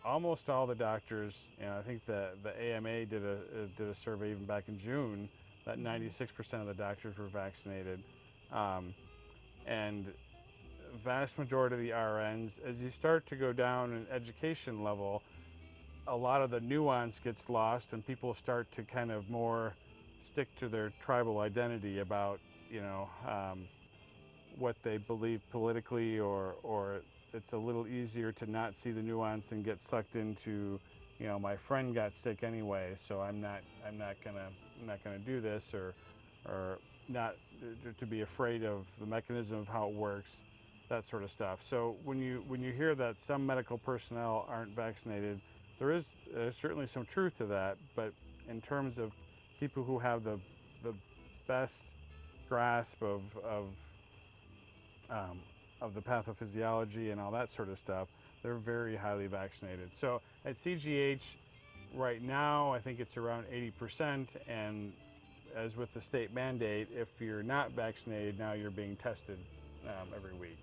Almost all the doctors, I think the AMA did a survey even back in June that 96% of the doctors were vaccinated, and vast majority of the RNs. As you start to go down in education level, a lot of the nuance gets lost, and people start to kind of more stick to their tribal identity about what they believe politically, or it's a little easier to not see the nuance and get sucked into, my friend got sick anyway, so I'm not gonna do this, or not to be afraid of the mechanism of how it works. that sort of stuff. So when you hear that some medical personnel aren't vaccinated, there is certainly some truth to that. But in terms of people who have the best grasp of the pathophysiology and all that sort of stuff, they're very highly vaccinated. So at CGH right now, I think it's around 80%, and as with the state mandate, if you're not vaccinated, now you're being tested every week.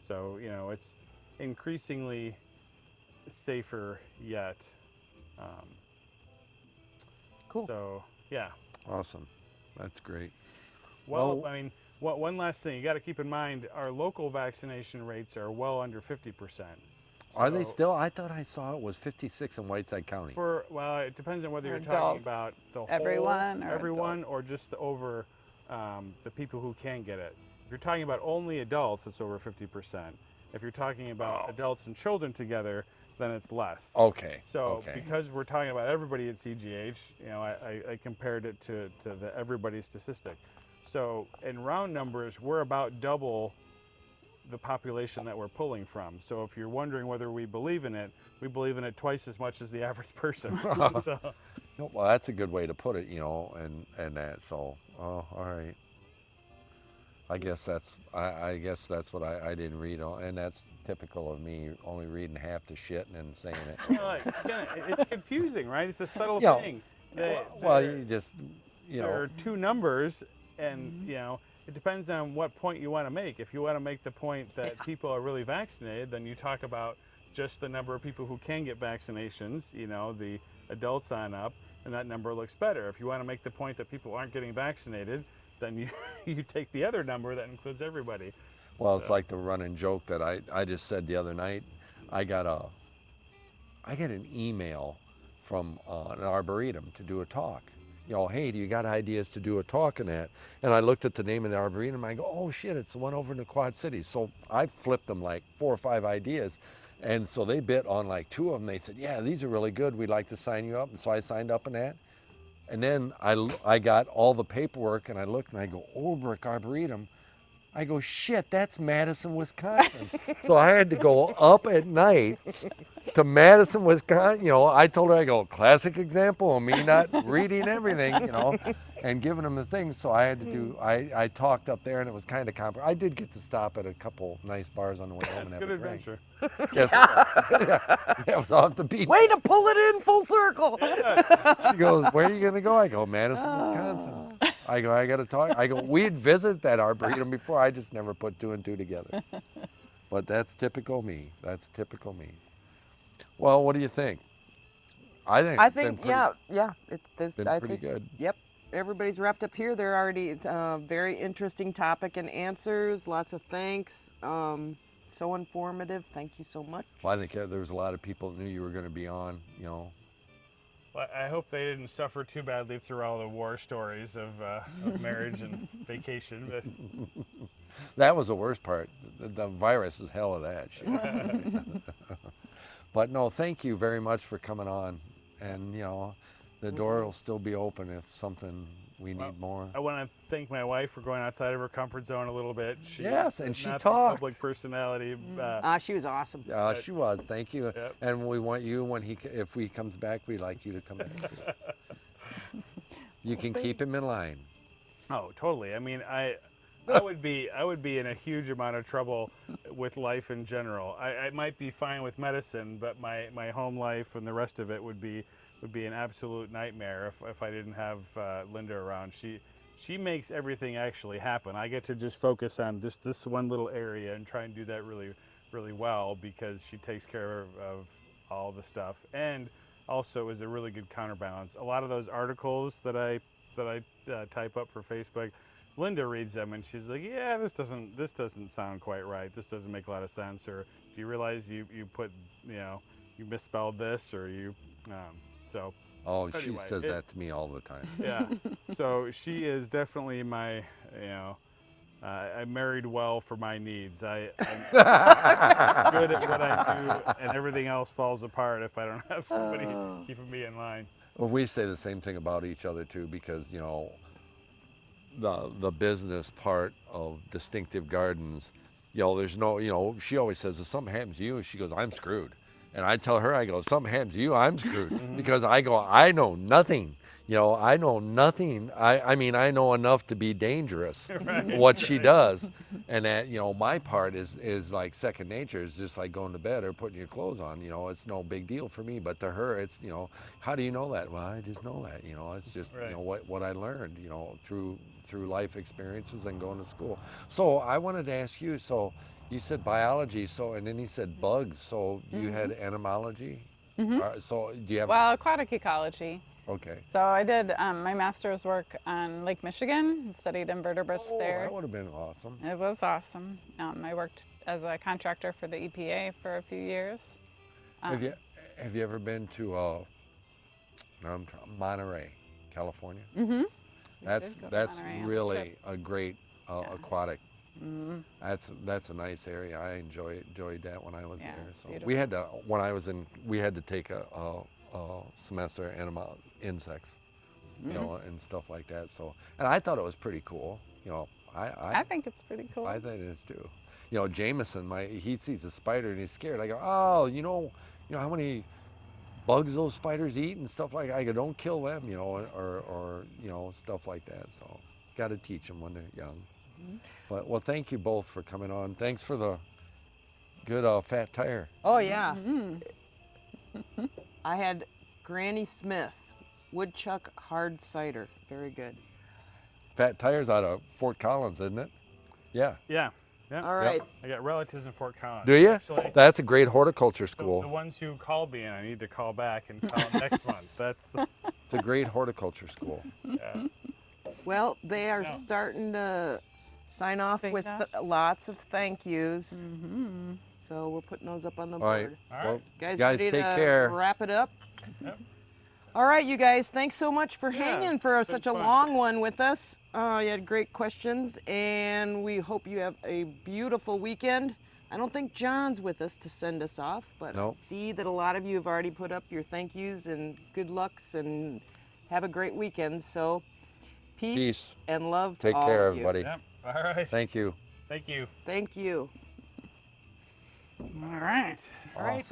So, you know, it's increasingly safer yet.
Cool.
So, yeah.
Awesome. That's great.
Well,
Well-
I mean, one last thing, you got to keep in mind, our local vaccination rates are well under 50%.
Are they
So
still? I thought I saw it was 56 in Whiteside County.
Well, it depends on whether
For
you're talking
adults,
about the whole,
everyone, or
or just over the people who can get it. If you're talking about only adults, it's over 50%. If you're talking about adults and children together, then it's less.
Okay.
So
okay.
because we're talking about everybody at CGH, you know, I compared it to the everybody statistic. So in round numbers, we're about double the population that we're pulling from. So if you're wondering whether we believe in it, we believe in it twice as much as the average person. So,
No, well, that's a good way to put it, you know, and that. So, all right. I guess that's what I didn't read, and that's typical of me, only reading half the shit and then saying it.
well, again, it's confusing, right? It's a subtle
Yeah.
thing.
Well,
There-
you just, you
there are
know,
two numbers, and you know, it depends on what point you want to make. If you want to make the point that people are really vaccinated, then you talk about just the number of people who can get vaccinations, you know, the adults on up, and that number looks better. If you want to make the point that people aren't getting vaccinated, then you you take the other number that includes everybody.
well, it's like the running joke that I just said the other night. I got an email from an arboretum to do a talk. You know, hey, do you got ideas to do a talk in that? And I looked at the name of the arboretum. I go, oh shit, it's the one over in the Quad Cities. So I flipped them like 4 or 5 ideas, and so they bit on like 2 of them. They said, yeah, these are really good. We'd like to sign you up. And so I signed up in that. And then I got all the paperwork, and I looked and I go, Overbrook Arboretum. I go, shit, that's Madison, Wisconsin. So I had to go up at night to Madison, Wisconsin. You know, I told her, I go, classic example of me not reading everything, you know, and giving them the things. So I had to do, I talked up there, and it was kind of complicated. I did get to stop at a couple nice bars on the way home and
It's a
have
good
a drink.
adventure.
Yes, yeah, it was off the beach.
Way to pull it in full circle.
She goes, where are you going to go? I go, Madison, Wisconsin. I go, I got to talk. I go, we'd visit that arboretum before. I just never put 2 and 2 together. But that's typical me. That's typical me. Well, what do you think? I think
I
it's been
think,
pretty,
yeah.
been
I
pretty
think,
good.
Yep. Everybody's wrapped up here. They're already very interesting topic and answers. Lots of thanks. So informative. Thank you so much.
Well, I think there was a lot of people that knew you were going to be on, you know.
Well, I hope they didn't suffer too badly through all the war stories of marriage and vacation. But
That was the worst part. The virus is hell of that shit. But no, thank you very much for coming on. And, you know, the door will still be open if something we need more.
I want to thank my wife for going outside of her comfort zone a little bit. She
Yes, and
is
she
not
talked.
the public personality.
She was awesome.
She was. Thank you.
Yep.
And we want you if he comes back, we'd like you to come back. You can keep him in line.
Oh, totally. I mean, I would be in a huge amount of trouble with life in general. I might be fine with medicine, but my home life and the rest of it would be an absolute nightmare if I didn't have Linda around. She makes everything actually happen. I get to just focus on this one little area and try and do that really, really well because she takes care of all the stuff, and also is a really good counterbalance. A lot of those articles that I type up for Facebook, Linda reads them and she's like, yeah, this doesn't sound quite right. This doesn't make a lot of sense. Or do you realize you put, you know, you misspelled this, or you, so.
Oh, she
Anyway,
says that to me all the time.
Yeah. So she is definitely my, you know, I married well for my needs. I'm good at what I do, and everything else falls apart if I don't have somebody keeping me in line.
Well, we say the same thing about each other too, because, you know, the business part of Distinctive Gardens You know, there's no, you know, she always says, if something happens to you, she goes, I'm screwed. And I tell her, I go, if something happens to you, I'm screwed. Because I go, I know nothing. You know, I know nothing. I mean, I know enough to be dangerous, what she does. And that, you know, my part is like second nature. It's just like going to bed or putting your clothes on. You know, it's no big deal for me. But to her, it's, you know, how do you know that? Well, I just know that. You know, it's just, you know, what I learned, you know, through life experiences and going to school. So I wanted to ask you, so you said biology, so, and then he said bugs. So you had entomology? So do you have,
Well, aquatic ecology.
okay.
So I did my master's work on Lake Michigan, studied invertebrates
Oh,
there.
that would have been awesome.
It was awesome. I worked as a contractor for the EPA for a few years.
Have you ever been to Monterey, California?
Mm-hmm.
That's
did go to Monterey on a
really
trip.
a great aquatic.
Mm-hmm.
That's a nice area. I enjoyed that when I was
Yeah,
there.
it's
So
beautiful.
we had to, when I was in, we had to take a semester insects, you know, and stuff like that. So, and I thought it was pretty cool. You know,
I think it's pretty cool.
I think it is too. You know, Jameson, he sees a spider and he's scared. I go, oh, you know how many bugs those spiders eat and stuff like that. I go, don't kill them, you know, or you know, stuff like that. So, got to teach them when they're young. But well, thank you both for coming on. Thanks for the good fat tire.
Oh yeah. I had Granny Smith, woodchuck hard cider. Very good.
Fat tire's out of Fort Collins, isn't it? Yeah.
Yeah. Yeah.
All right.
I got relatives in Fort Collins.
Do you?
Actually,
That's a great horticulture
the
school.
ones who called me, and I need to call back and call next month. That's
It's a great horticulture school.
yeah.
Well, they are
Yeah.
starting to sign off
Thank
with
God.
lots of thank yous. So we're putting those up on the
All right.
board.
All right.
Well,
Guys,
guys,
ready
take
to
care.
wrap it up?
Yep.
All right, you guys, thanks so much for
Yeah,
hanging for
it's been
such a
fun.
long one with us. You had great questions, and we hope you have a beautiful weekend. I don't think John's with us to send us off, but I
Nope.
see that a lot of you have already put up your thank yous and good lucks, and have a great weekend. So, peace. And love to
Take
all
care,
of you.
everybody.
Yep. All right.
Thank you.
Thank you.
Thank you.
All right.
All right.
Awesome.